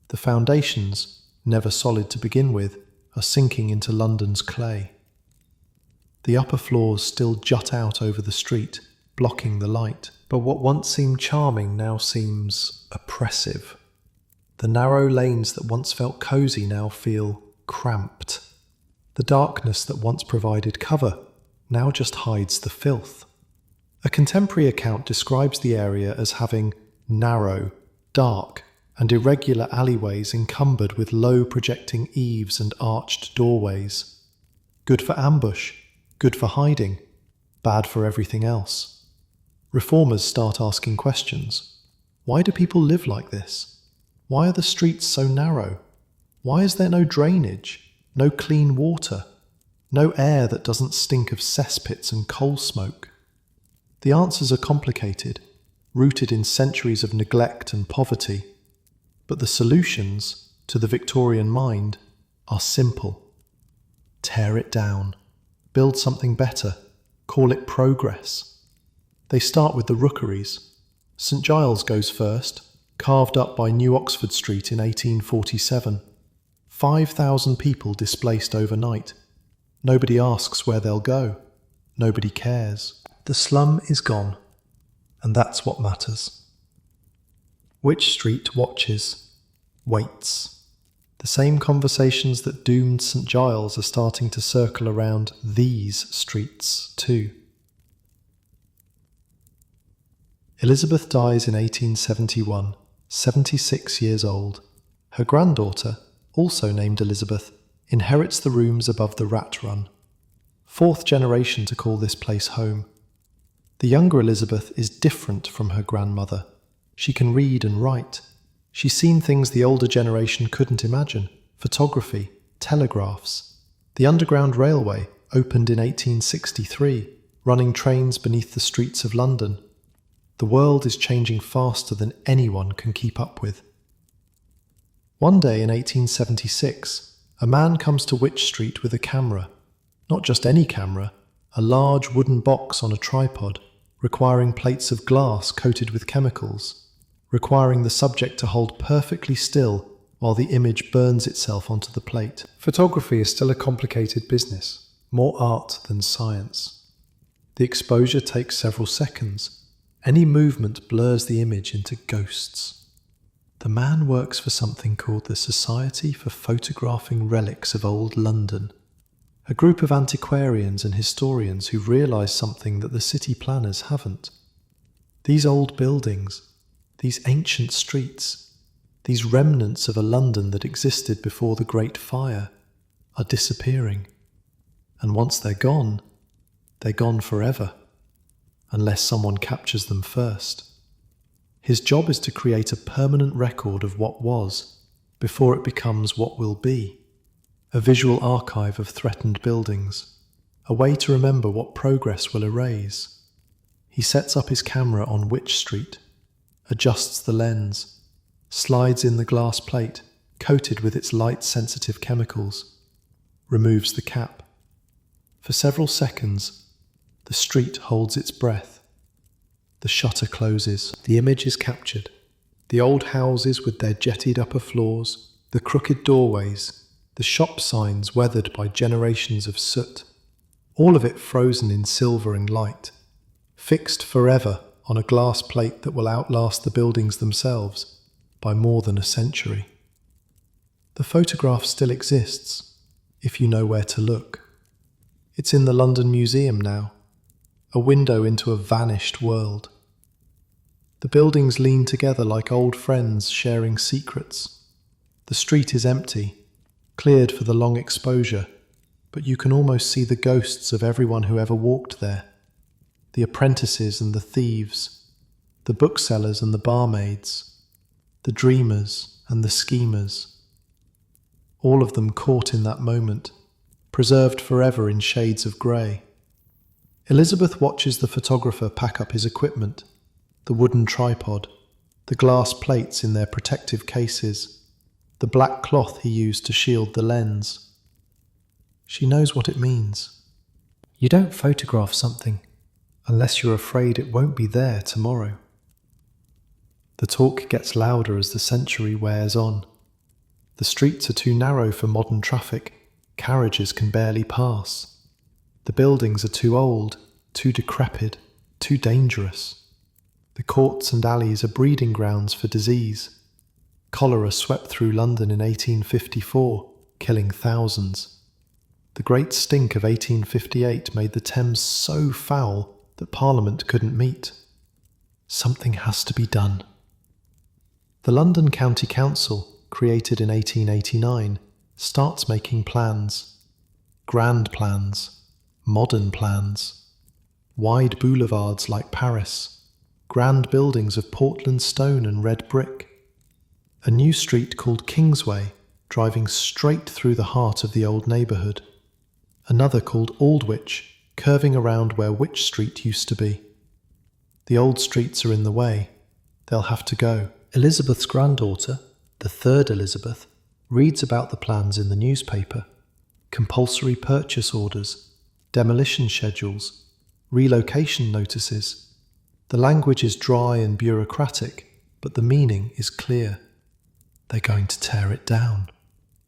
The foundations, never solid to begin with, are sinking into London's clay. The upper floors still jut out over the street, blocking the light. But what once seemed charming now seems oppressive. The narrow lanes that once felt cosy now feel cramped. The darkness that once provided cover now just hides the filth. A contemporary account describes the area as having narrow, dark, and irregular alleyways encumbered with low projecting eaves and arched doorways. Good for ambush, good for hiding, bad for everything else. Reformers start asking questions. Why do people live like this? Why are the streets so narrow? Why is there no drainage, no clean water, no air that doesn't stink of cesspits and coal smoke? The answers are complicated, rooted in centuries of neglect and poverty, but the solutions, to the Victorian mind, are simple. Tear it down. Build something better. Call it progress. They start with the rookeries. St Giles goes first, carved up by New Oxford Street in 1847. 5,000 people displaced overnight. Nobody asks where they'll go. Nobody cares. The slum is gone, and that's what matters. Wych Street watches, waits. The same conversations that doomed St Giles are starting to circle around these streets too. Elizabeth dies in 1871, 76 years old. Her granddaughter, also named Elizabeth, inherits the rooms above the rat run. Fourth generation to call this place home. The younger Elizabeth is different from her grandmother. She can read and write. She's seen things the older generation couldn't imagine. Photography, telegraphs. The Underground Railway opened in 1863, running trains beneath the streets of London. The world is changing faster than anyone can keep up with. One day in 1876, a man comes to Wych Street with a camera. Not just any camera, a large wooden box on a tripod, requiring plates of glass coated with chemicals, requiring the subject to hold perfectly still while the image burns itself onto the plate. Photography is still a complicated business, more art than science. The exposure takes several seconds. Any movement blurs the image into ghosts. The man works for something called the Society for Photographing Relics of Old London, a group of antiquarians and historians who've realised something that the city planners haven't. These old buildings, these ancient streets, these remnants of a London that existed before the Great Fire, are disappearing. And once they're gone forever. Unless someone captures them first. His job is to create a permanent record of what was, before it becomes what will be. A visual archive of threatened buildings, a way to remember what progress will erase. He sets up his camera on Wych Street, adjusts the lens, slides in the glass plate, coated with its light-sensitive chemicals, removes the cap. For several seconds, the street holds its breath. The shutter closes. The image is captured. The old houses with their jettied upper floors, the crooked doorways, the shop signs weathered by generations of soot, all of it frozen in silver and light, fixed forever on a glass plate that will outlast the buildings themselves by more than a century. The photograph still exists, if you know where to look. It's in the London Museum now. A window into a vanished world. The buildings lean together like old friends sharing secrets. The street is empty, cleared for the long exposure, but you can almost see the ghosts of everyone who ever walked there. The apprentices and the thieves, the booksellers and the barmaids, the dreamers and the schemers. All of them caught in that moment, preserved forever in shades of grey. Elizabeth watches the photographer pack up his equipment, the wooden tripod, the glass plates in their protective cases, the black cloth he used to shield the lens. She knows what it means. You don't photograph something unless you're afraid it won't be there tomorrow. The talk gets louder as the century wears on. The streets are too narrow for modern traffic. Carriages can barely pass. The buildings are too old, too decrepit, too dangerous. The courts and alleys are breeding grounds for disease. Cholera swept through London in 1854, killing thousands. The Great Stink of 1858 made the Thames so foul that Parliament couldn't meet. Something has to be done. The London County Council, created in 1889, starts making plans. Grand plans. Modern plans. Wide boulevards like Paris. Grand buildings of Portland stone and red brick. A new street called Kingsway, driving straight through the heart of the old neighbourhood. Another called Aldwych, curving around where Wych Street used to be. The old streets are in the way. They'll have to go. Elizabeth's granddaughter, the third Elizabeth, reads about the plans in the newspaper, compulsory purchase orders, demolition schedules, relocation notices. The language is dry and bureaucratic, but the meaning is clear. They're going to tear it down.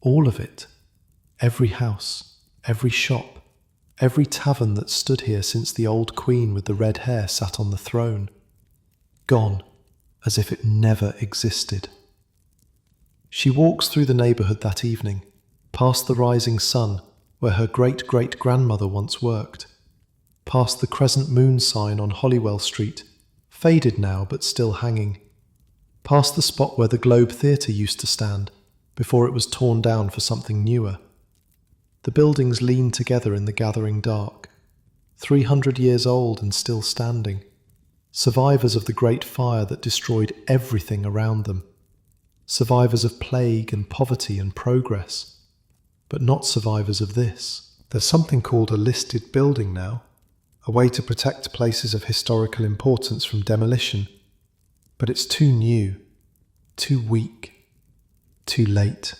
All of it. Every house, every shop, every tavern that stood here since the old queen with the red hair sat on the throne. Gone, as if it never existed. She walks through the neighbourhood that evening, past the rising sun where her great-great-grandmother once worked, past the crescent moon sign on Holywell Street, faded now but still hanging, past the spot where the Globe Theatre used to stand before it was torn down for something newer. The buildings lean together in the gathering dark, 300 years old and still standing, survivors of the great fire that destroyed everything around them, survivors of plague and poverty and progress, but not survivors of this. There's something called a listed building now, a way to protect places of historical importance from demolition, but it's too new, too weak, too late.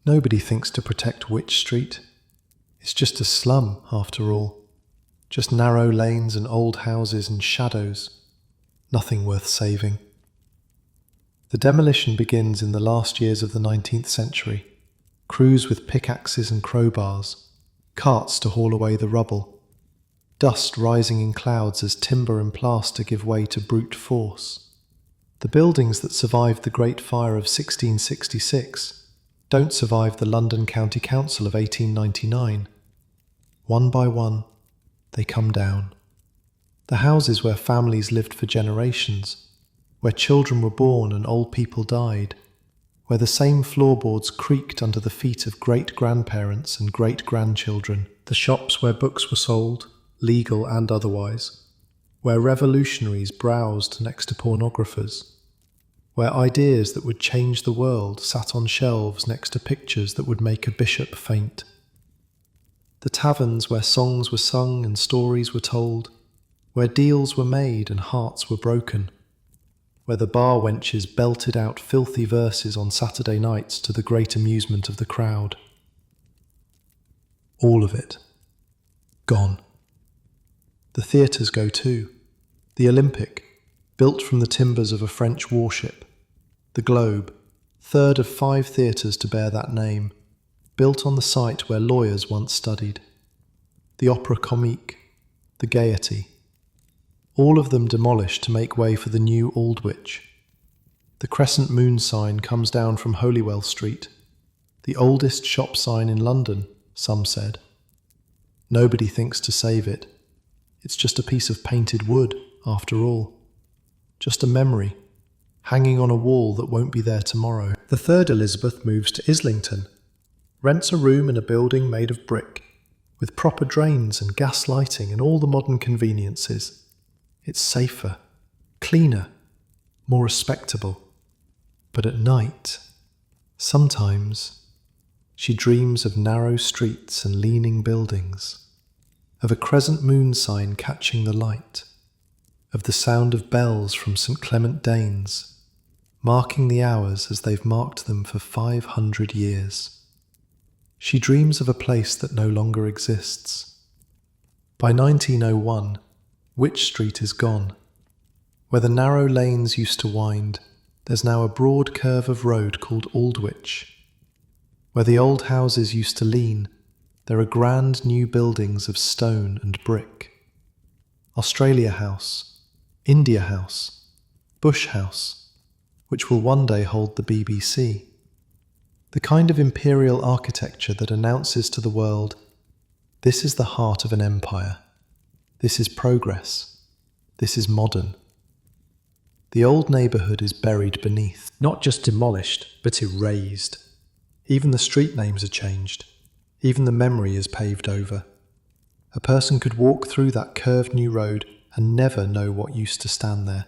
Nobody thinks to protect Wych Street. It's just a slum, after all. Just narrow lanes and old houses and shadows. Nothing worth saving. The demolition begins in the last years of the 19th century. Crews with pickaxes and crowbars, carts to haul away the rubble. Dust rising in clouds as timber and plaster give way to brute force. The buildings that survived the Great Fire of 1666 don't survive the London County Council of 1899. One by one, they come down. The houses where families lived for generations, where children were born and old people died, where the same floorboards creaked under the feet of great-grandparents and great-grandchildren, the shops where books were sold, legal and otherwise, where revolutionaries browsed next to pornographers, where ideas that would change the world sat on shelves next to pictures that would make a bishop faint. The taverns where songs were sung and stories were told, where deals were made and hearts were broken, where the bar wenches belted out filthy verses on Saturday nights to the great amusement of the crowd. All of it. Gone. The theatres go too. The Olympic, built from the timbers of a French warship. The Globe, third of 5 theatres to bear that name, built on the site where lawyers once studied. The Opera Comique, the Gaiety. All of them demolished to make way for the new Aldwych. The crescent moon sign comes down from Holywell Street, the oldest shop sign in London, some said. Nobody thinks to save it. It's just a piece of painted wood, after all. Just a memory, hanging on a wall that won't be there tomorrow. The third Elizabeth moves to Islington, rents a room in a building made of brick, with proper drains and gas lighting and all the modern conveniences. It's safer, cleaner, more respectable. But at night, sometimes, she dreams of narrow streets and leaning buildings, of a crescent moon sign catching the light, of the sound of bells from St. Clement Danes, marking the hours as they've marked them for 500 years. She dreams of a place that no longer exists. By 1901, Wych Street is gone. Where the narrow lanes used to wind, there's now a broad curve of road called Aldwych. Where the old houses used to lean, there are grand new buildings of stone and brick. Australia House, India House, Bush House, which will one day hold the BBC. The kind of imperial architecture that announces to the world, this is the heart of an empire. This is progress. This is modern. The old neighbourhood is buried beneath. Not just demolished, but erased. Even the street names are changed. Even the memory is paved over. A person could walk through that curved new road and never know what used to stand there.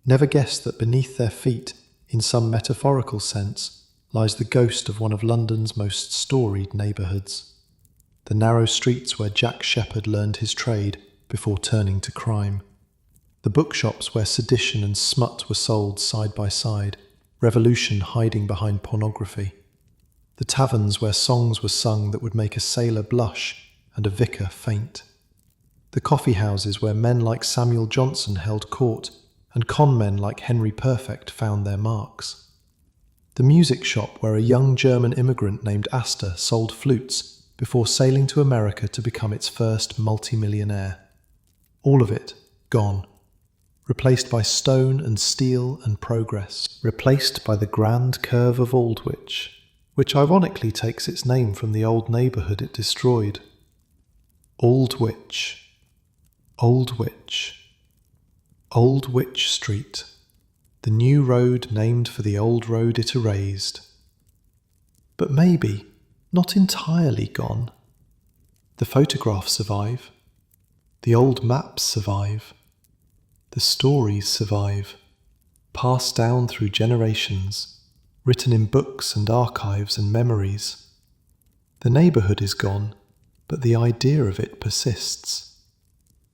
Never guess that beneath their feet, in some metaphorical sense, lies the ghost of one of London's most storied neighbourhoods. The narrow streets where Jack Sheppard learned his trade before turning to crime. The bookshops where sedition and smut were sold side by side, revolution hiding behind pornography. The taverns where songs were sung that would make a sailor blush and a vicar faint. The coffee houses where men like Samuel Johnson held court and conmen like Henry Perfect found their marks. The music shop where a young German immigrant named Astor sold flutes before sailing to America to become its first multimillionaire. All of it gone. Replaced by stone and steel and progress. Replaced by the grand curve of Aldwych, which ironically takes its name from the old neighbourhood it destroyed. Aldwych. Aldwych. Aldwych Street. The new road named for the old road it erased. But maybe not entirely gone. The photographs survive. The old maps survive. The stories survive, passed down through generations, written in books and archives and memories. The neighbourhood is gone, but the idea of it persists.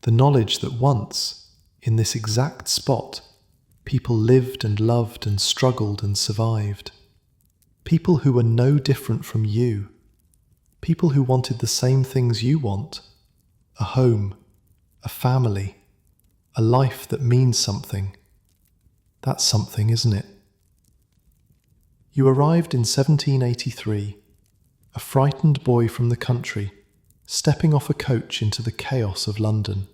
The knowledge that once, in this exact spot, people lived and loved and struggled and survived. People who were no different from you. People who wanted the same things you want. A home, a family, a life that means something. That's something, isn't it? You arrived in 1783, a frightened boy from the country, stepping off a coach into the chaos of London.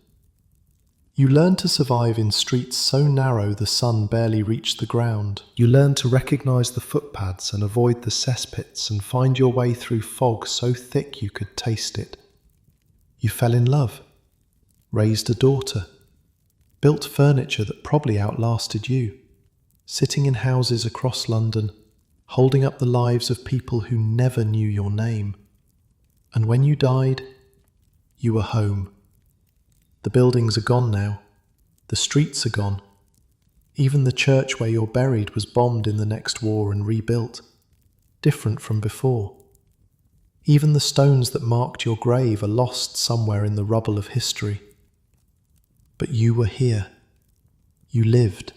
You learned to survive in streets so narrow the sun barely reached the ground. You learned to recognise the footpaths and avoid the cesspits and find your way through fog so thick you could taste it. You fell in love, raised a daughter, built furniture that probably outlasted you, sitting in houses across London, holding up the lives of people who never knew your name. And when you died, you were home. The buildings are gone now. The streets are gone. Even the church where you're buried was bombed in the next war and rebuilt, different from before. Even the stones that marked your grave are lost somewhere in the rubble of history. But you were here. You lived.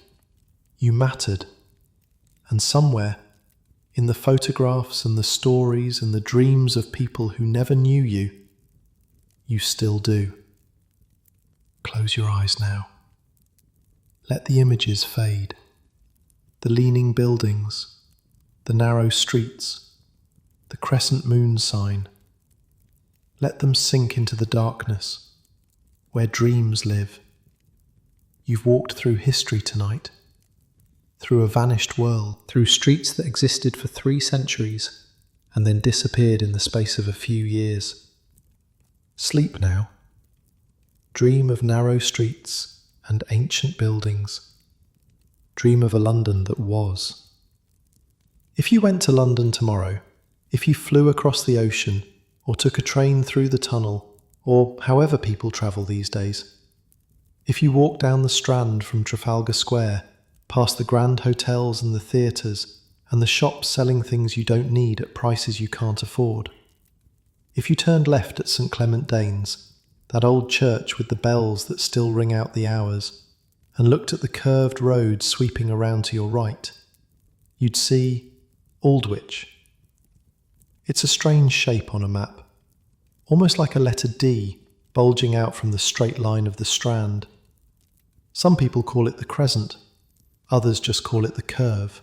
You mattered. And somewhere, in the photographs and the stories and the dreams of people who never knew you, you still do. Close your eyes now. Let the images fade. The leaning buildings, the narrow streets, the crescent moon sign. Let them sink into the darkness, where dreams live. You've walked through history tonight, through a vanished world, through streets that existed for 3 centuries and then disappeared in the space of a few years. Sleep now. Dream of narrow streets and ancient buildings. Dream of a London that was. If you went to London tomorrow, if you flew across the ocean or took a train through the tunnel, or however people travel these days, if you walked down the Strand from Trafalgar Square, past the grand hotels and the theatres, and the shops selling things you don't need at prices you can't afford. If you turned left at St Clement Danes, that old church with the bells that still ring out the hours, and looked at the curved road sweeping around to your right, you'd see Aldwych. It's a strange shape on a map, almost like a letter D bulging out from the straight line of the Strand. Some people call it the crescent, others just call it the curve.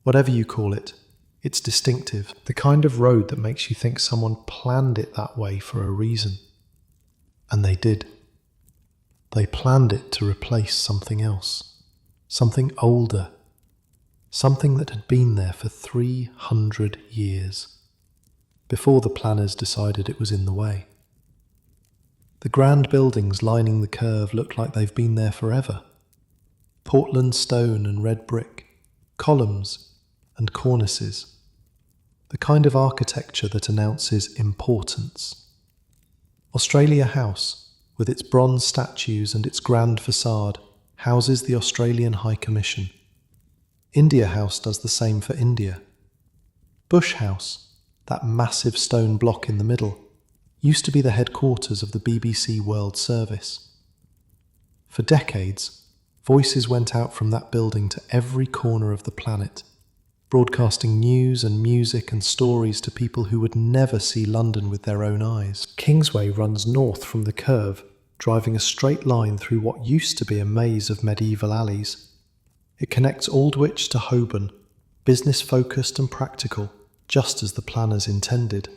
Whatever you call it, it's distinctive, the kind of road that makes you think someone planned it that way for a reason. And they did. They planned it to replace something else, something older, something that had been there for 300 years, before the planners decided it was in the way. The grand buildings lining the curve look like they've been there forever. Portland stone and red brick, columns and cornices. The kind of architecture that announces importance. Australia House, with its bronze statues and its grand facade, houses the Australian High Commission. India House does the same for India. Bush House, that massive stone block in the middle, used to be the headquarters of the BBC World Service. For decades, voices went out from that building to every corner of the planet, broadcasting news and music and stories to people who would never see London with their own eyes. Kingsway runs north from the curve, driving a straight line through what used to be a maze of medieval alleys. It connects Aldwych to Holborn, business-focused and practical, just as the planners intended.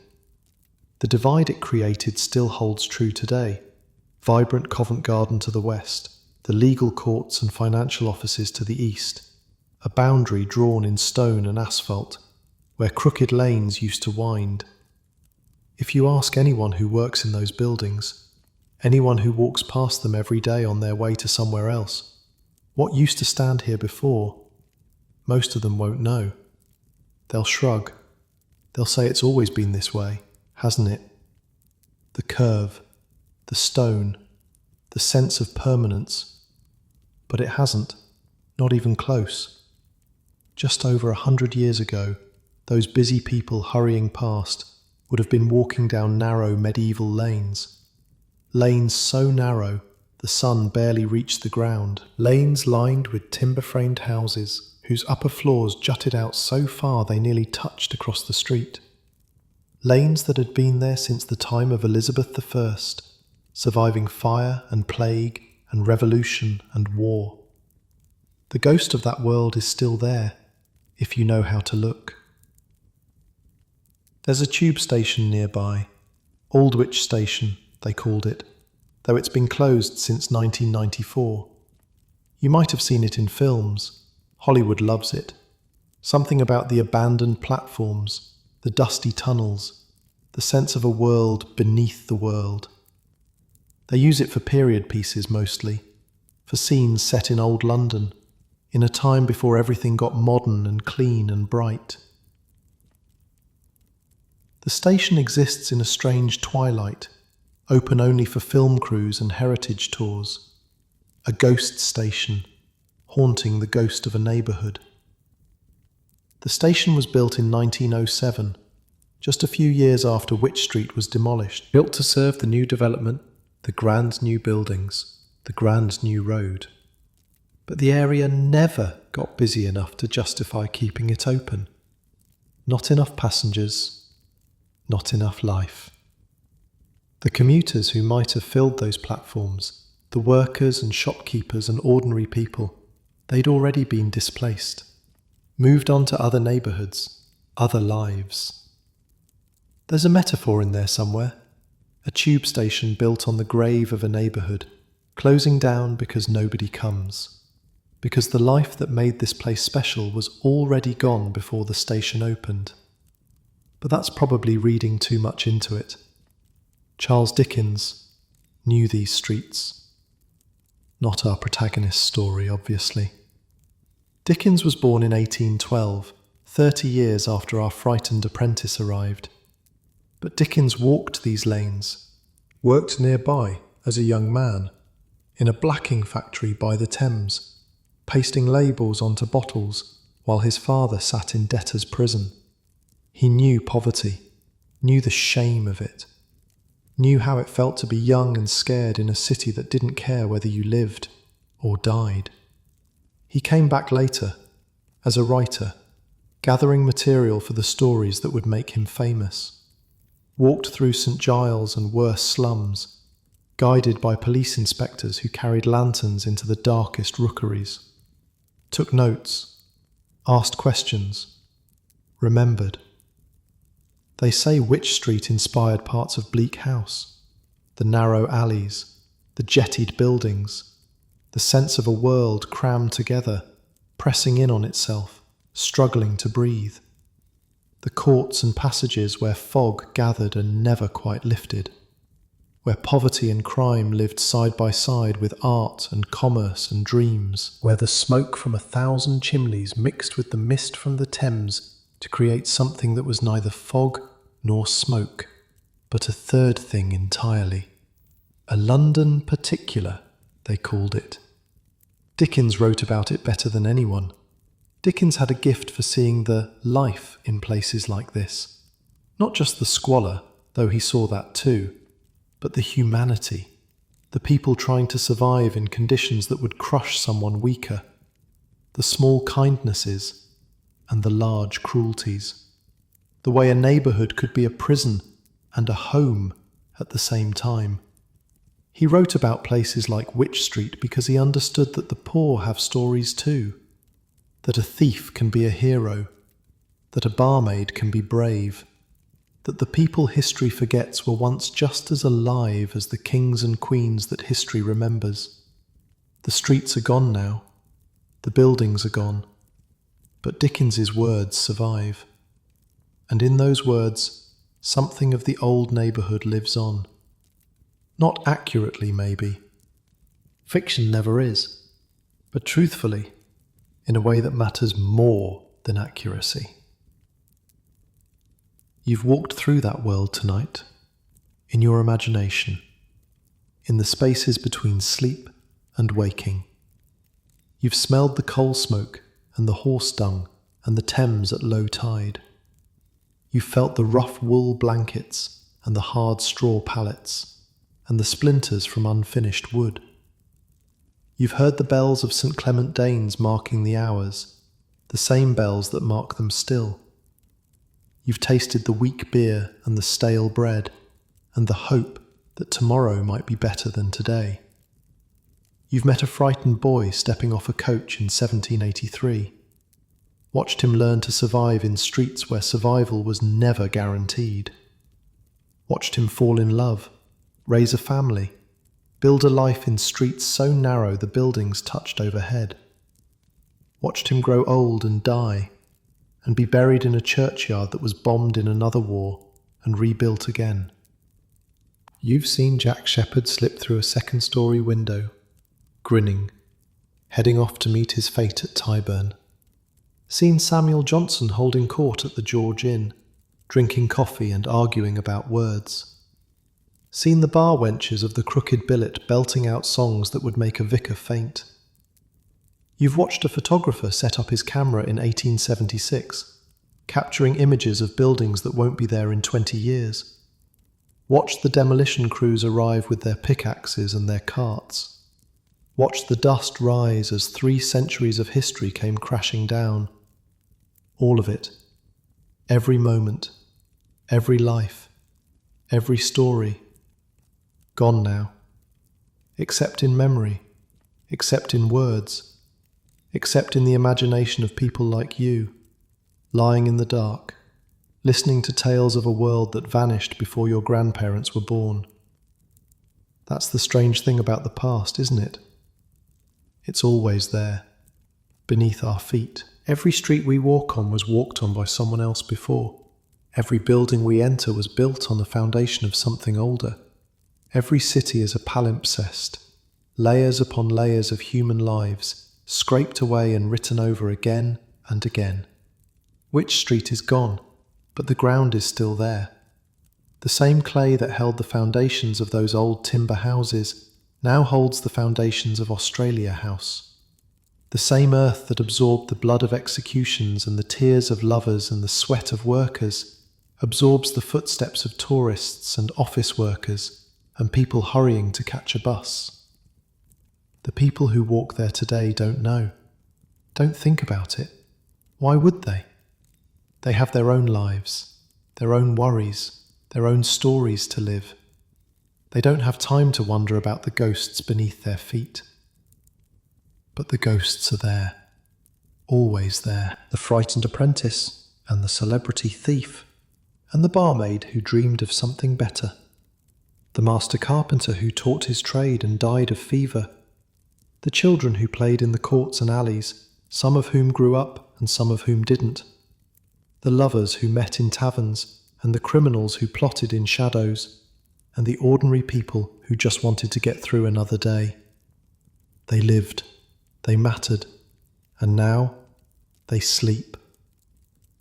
The divide it created still holds true today. Vibrant Covent Garden to the west, the legal courts and financial offices to the east, a boundary drawn in stone and asphalt, where crooked lanes used to wind. If you ask anyone who works in those buildings, anyone who walks past them every day on their way to somewhere else, what used to stand here before, most of them won't know. They'll shrug. They'll say it's always been this way, hasn't it? The curve, the stone, the sense of permanence. But it hasn't, not even close. Just over 100 years ago, those busy people hurrying past would have been walking down narrow medieval lanes. Lanes so narrow, the sun barely reached the ground. Lanes lined with timber-framed houses, whose upper floors jutted out so far they nearly touched across the street. Lanes that had been there since the time of Elizabeth I, surviving fire and plague and revolution and war. The ghost of that world is still there, if you know how to look. There's a tube station nearby, Aldwych Station, they called it, though it's been closed since 1994. You might have seen it in films. Hollywood loves it. Something about the abandoned platforms, the dusty tunnels, the sense of a world beneath the world. They use it for period pieces mostly, for scenes set in old London, in a time before everything got modern and clean and bright. The station exists in a strange twilight, open only for film crews and heritage tours. A ghost station, haunting the ghost of a neighbourhood. The station was built in 1907, just a few years after Wych Street was demolished, built to serve the new development, the grand new buildings, the grand new road. But the area never got busy enough to justify keeping it open. Not enough passengers, not enough life. The commuters who might have filled those platforms, the workers and shopkeepers and ordinary people, they'd already been displaced, moved on to other neighbourhoods, other lives. There's a metaphor in there somewhere, a tube station built on the grave of a neighbourhood, closing down because nobody comes, because the life that made this place special was already gone before the station opened. But that's probably reading too much into it. Charles Dickens knew these streets. Not our protagonist's story, obviously. Dickens was born in 1812, 30 years after our frightened apprentice arrived. But Dickens walked these lanes, worked nearby as a young man, in a blacking factory by the Thames, pasting labels onto bottles while his father sat in debtor's prison. He knew poverty, knew the shame of it, knew how it felt to be young and scared in a city that didn't care whether you lived or died. He came back later, as a writer, gathering material for the stories that would make him famous. Walked through St. Giles and worse slums, guided by police inspectors who carried lanterns into the darkest rookeries. Took notes, asked questions, remembered. They say Wych Street inspired parts of Bleak House, the narrow alleys, the jettied buildings, the sense of a world crammed together, pressing in on itself, struggling to breathe. The courts and passages where fog gathered and never quite lifted, where poverty and crime lived side by side with art and commerce and dreams, where the smoke from 1,000 chimneys mixed with the mist from the Thames to create something that was neither fog nor smoke, but a third thing entirely. A London particular, they called it. Dickens wrote about it better than anyone. Dickens had a gift for seeing the life in places like this. Not just the squalor, though he saw that too, but the humanity, the people trying to survive in conditions that would crush someone weaker, the small kindnesses, and the large cruelties. The way a neighbourhood could be a prison and a home at the same time. He wrote about places like Wych Street because he understood that the poor have stories too, that a thief can be a hero, that a barmaid can be brave, that the people history forgets were once just as alive as the kings and queens that history remembers. The streets are gone now, the buildings are gone, but Dickens's words survive. And in those words, something of the old neighbourhood lives on. Not accurately, maybe. Fiction never is, but truthfully, in a way that matters more than accuracy. You've walked through that world tonight, in your imagination, in the spaces between sleep and waking. You've smelled the coal smoke and the horse dung and the Thames at low tide. You've felt the rough wool blankets and the hard straw pallets and the splinters from unfinished wood. You've heard the bells of St. Clement Danes marking the hours, the same bells that mark them still. You've tasted the weak beer and the stale bread and the hope that tomorrow might be better than today. You've met a frightened boy stepping off a coach in 1783. Watched him learn to survive in streets where survival was never guaranteed. Watched him fall in love, raise a family, build a life in streets so narrow the buildings touched overhead. Watched him grow old and die, and be buried in a churchyard that was bombed in another war and rebuilt again. You've seen Jack Sheppard slip through a second-story window, grinning, heading off to meet his fate at Tyburn. Seen Samuel Johnson holding court at the Georgian, drinking coffee and arguing about words. Seen the bar wenches of the Crooked Billet belting out songs that would make a vicar faint. You've watched a photographer set up his camera in 1876, capturing images of buildings that won't be there in 20 years. Watched the demolition crews arrive with their pickaxes and their carts. Watched the dust rise as 3 centuries of history came crashing down. All of it. Every moment. Every life. Every story. Gone now. Except in memory. Except in words. Except in the imagination of people like you, lying in the dark, listening to tales of a world that vanished before your grandparents were born. That's the strange thing about the past, isn't it? It's always there, beneath our feet. Every street we walk on was walked on by someone else before. Every building we enter was built on the foundation of something older. Every city is a palimpsest, layers upon layers of human lives, scraped away and written over again and again. Wych Street is gone, but the ground is still there. The same clay that held the foundations of those old timber houses now holds the foundations of Australia House. The same earth that absorbed the blood of executions and the tears of lovers and the sweat of workers absorbs the footsteps of tourists and office workers and people hurrying to catch a bus. The people who walk there today don't know, don't think about it. Why would they? They have their own lives, their own worries, their own stories to live. They don't have time to wonder about the ghosts beneath their feet. But the ghosts are there, always there. The frightened apprentice, and the celebrity thief, and the barmaid who dreamed of something better. The master carpenter who taught his trade and died of fever. The children who played in the courts and alleys, some of whom grew up and some of whom didn't. The lovers who met in taverns, and the criminals who plotted in shadows, and the ordinary people who just wanted to get through another day. They lived, they mattered, and now they sleep.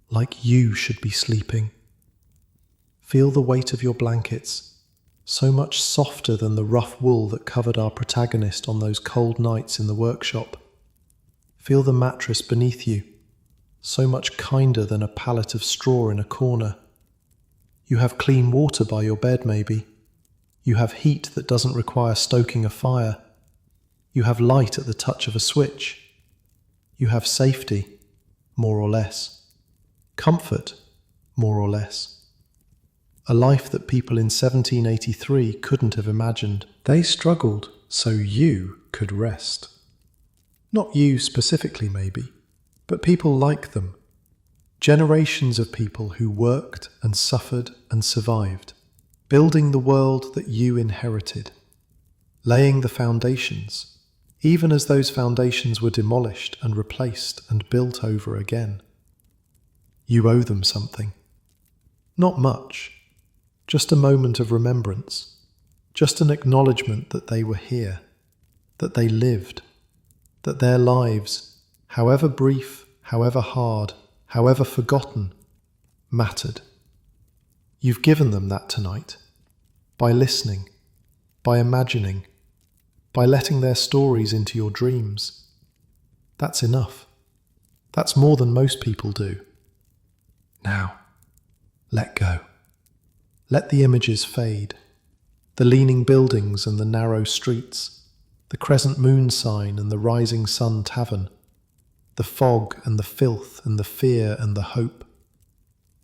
Like you should be sleeping. Feel the weight of your blankets, so much softer than the rough wool that covered our protagonist on those cold nights in the workshop. Feel the mattress beneath you, so much kinder than a pallet of straw in a corner. You have clean water by your bed, maybe. You have heat that doesn't require stoking a fire. You have light at the touch of a switch. You have safety, more or less. Comfort, more or less. A life that people in 1783 couldn't have imagined. They struggled so you could rest. Not you specifically, maybe, but people like them. Generations of people who worked and suffered and survived, building the world that you inherited, laying the foundations, even as those foundations were demolished and replaced and built over again. You owe them something. Not much, just a moment of remembrance, just an acknowledgement that they were here, that they lived, that their lives, however brief, however hard, however forgotten, mattered. You've given them that tonight, by listening, by imagining, by letting their stories into your dreams. That's enough. That's more than most people do. Now, let go. Let the images fade. The leaning buildings and the narrow streets, the crescent moon sign and the rising sun tavern, the fog and the filth and the fear and the hope.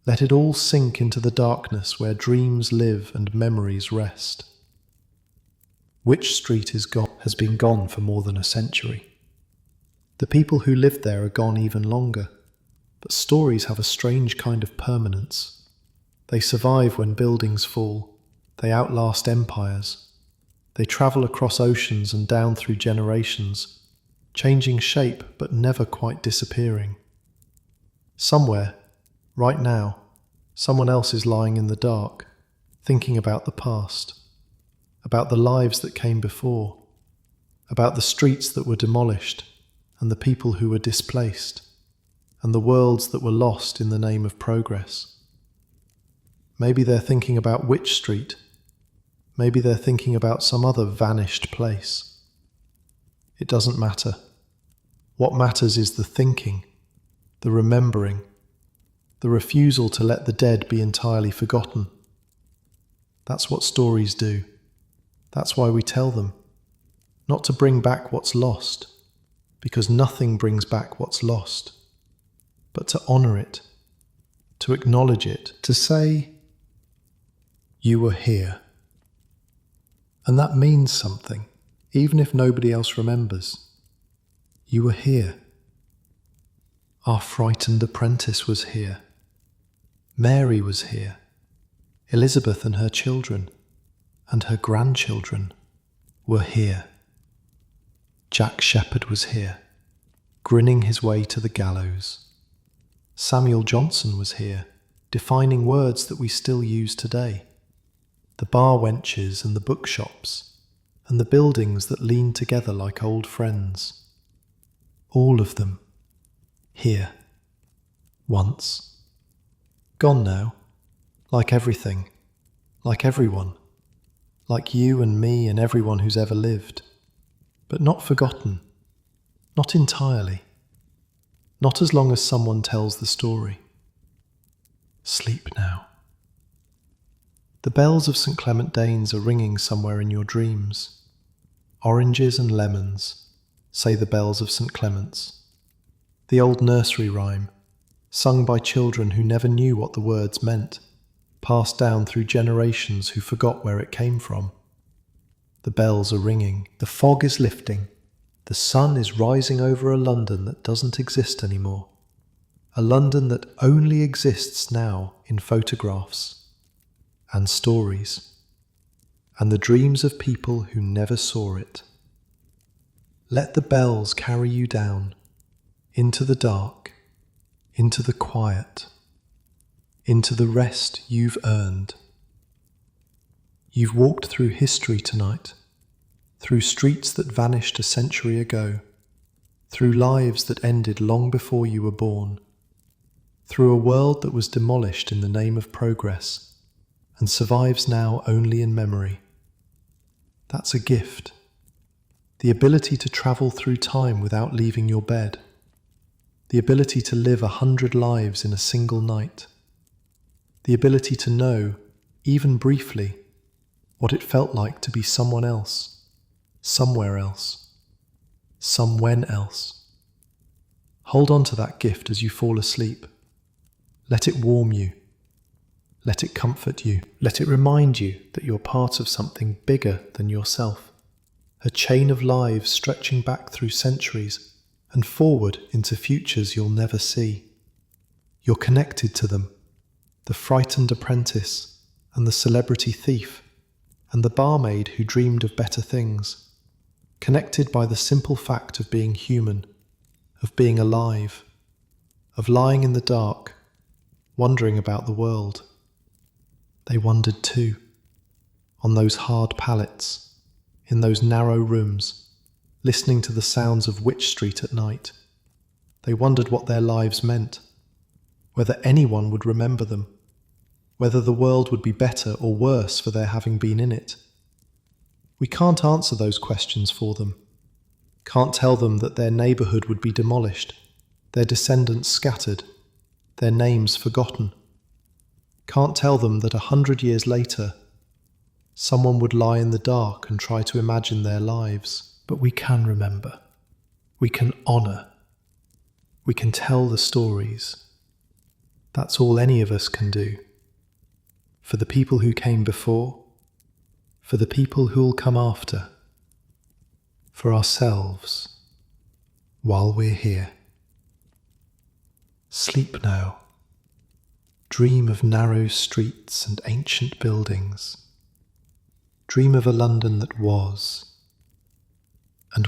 Let it all sink into the darkness where dreams live and memories rest. Wych Street has been gone for more than a century. The people who lived there are gone even longer, but stories have a strange kind of permanence. They survive when buildings fall. They outlast empires. They travel across oceans and down through generations, changing shape but never quite disappearing. Somewhere, right now, someone else is lying in the dark, thinking about the past, about the lives that came before, about the streets that were demolished and the people who were displaced, and the worlds that were lost in the name of progress. Maybe they're thinking about Wych Street. Maybe they're thinking about some other vanished place. It doesn't matter. What matters is the thinking, the remembering, the refusal to let the dead be entirely forgotten. That's what stories do. That's why we tell them. Not to bring back what's lost, because nothing brings back what's lost, but to honour it, to acknowledge it, to say, you were here. And that means something, even if nobody else remembers. You were here. Our frightened apprentice was here. Mary was here. Elizabeth and her children, and her grandchildren, were here. Jack Shepherd was here, grinning his way to the gallows. Samuel Johnson was here, defining words that we still use today. The bar wenches and the bookshops, and the buildings that lean together like old friends. All of them, here, once. Gone now, like everything, like everyone, like you and me and everyone who's ever lived, but not forgotten, not entirely, not as long as someone tells the story. Sleep now. The bells of St. Clement Danes are ringing somewhere in your dreams. Oranges and lemons, say the bells of St. Clement's. The old nursery rhyme, sung by children who never knew what the words meant, passed down through generations who forgot where it came from. The bells are ringing. The fog is lifting. The sun is rising over a London that doesn't exist anymore. A London that only exists now in photographs and stories, and the dreams of people who never saw it. Let the bells carry you down, into the dark, into the quiet, into the rest you've earned. You've walked through history tonight, through streets that vanished a century ago, through lives that ended long before you were born, through a world that was demolished in the name of progress, and survives now only in memory. That's a gift. The ability to travel through time without leaving your bed. The ability to live 100 lives in a single night. The ability to know, even briefly, what it felt like to be someone else, somewhere else, somewhen else. Hold on to that gift as you fall asleep. Let it warm you. Let it comfort you. Let it remind you that you're part of something bigger than yourself. A chain of lives stretching back through centuries and forward into futures you'll never see. You're connected to them, the frightened apprentice and the celebrity thief and the barmaid who dreamed of better things. Connected by the simple fact of being human, of being alive, of lying in the dark, wondering about the world. They wondered too, on those hard pallets, in those narrow rooms, listening to the sounds of Wych Street at night. They wondered what their lives meant, whether anyone would remember them, whether the world would be better or worse for their having been in it. We can't answer those questions for them, can't tell them that their neighbourhood would be demolished, their descendants scattered, their names forgotten. Can't tell them that 100 years later, someone would lie in the dark and try to imagine their lives. But we can remember. We can honour. We can tell the stories. That's all any of us can do. For the people who came before, for the people who'll come after, for ourselves, while we're here. Sleep now. Dream of narrow streets and ancient buildings. Dream of a London that was, and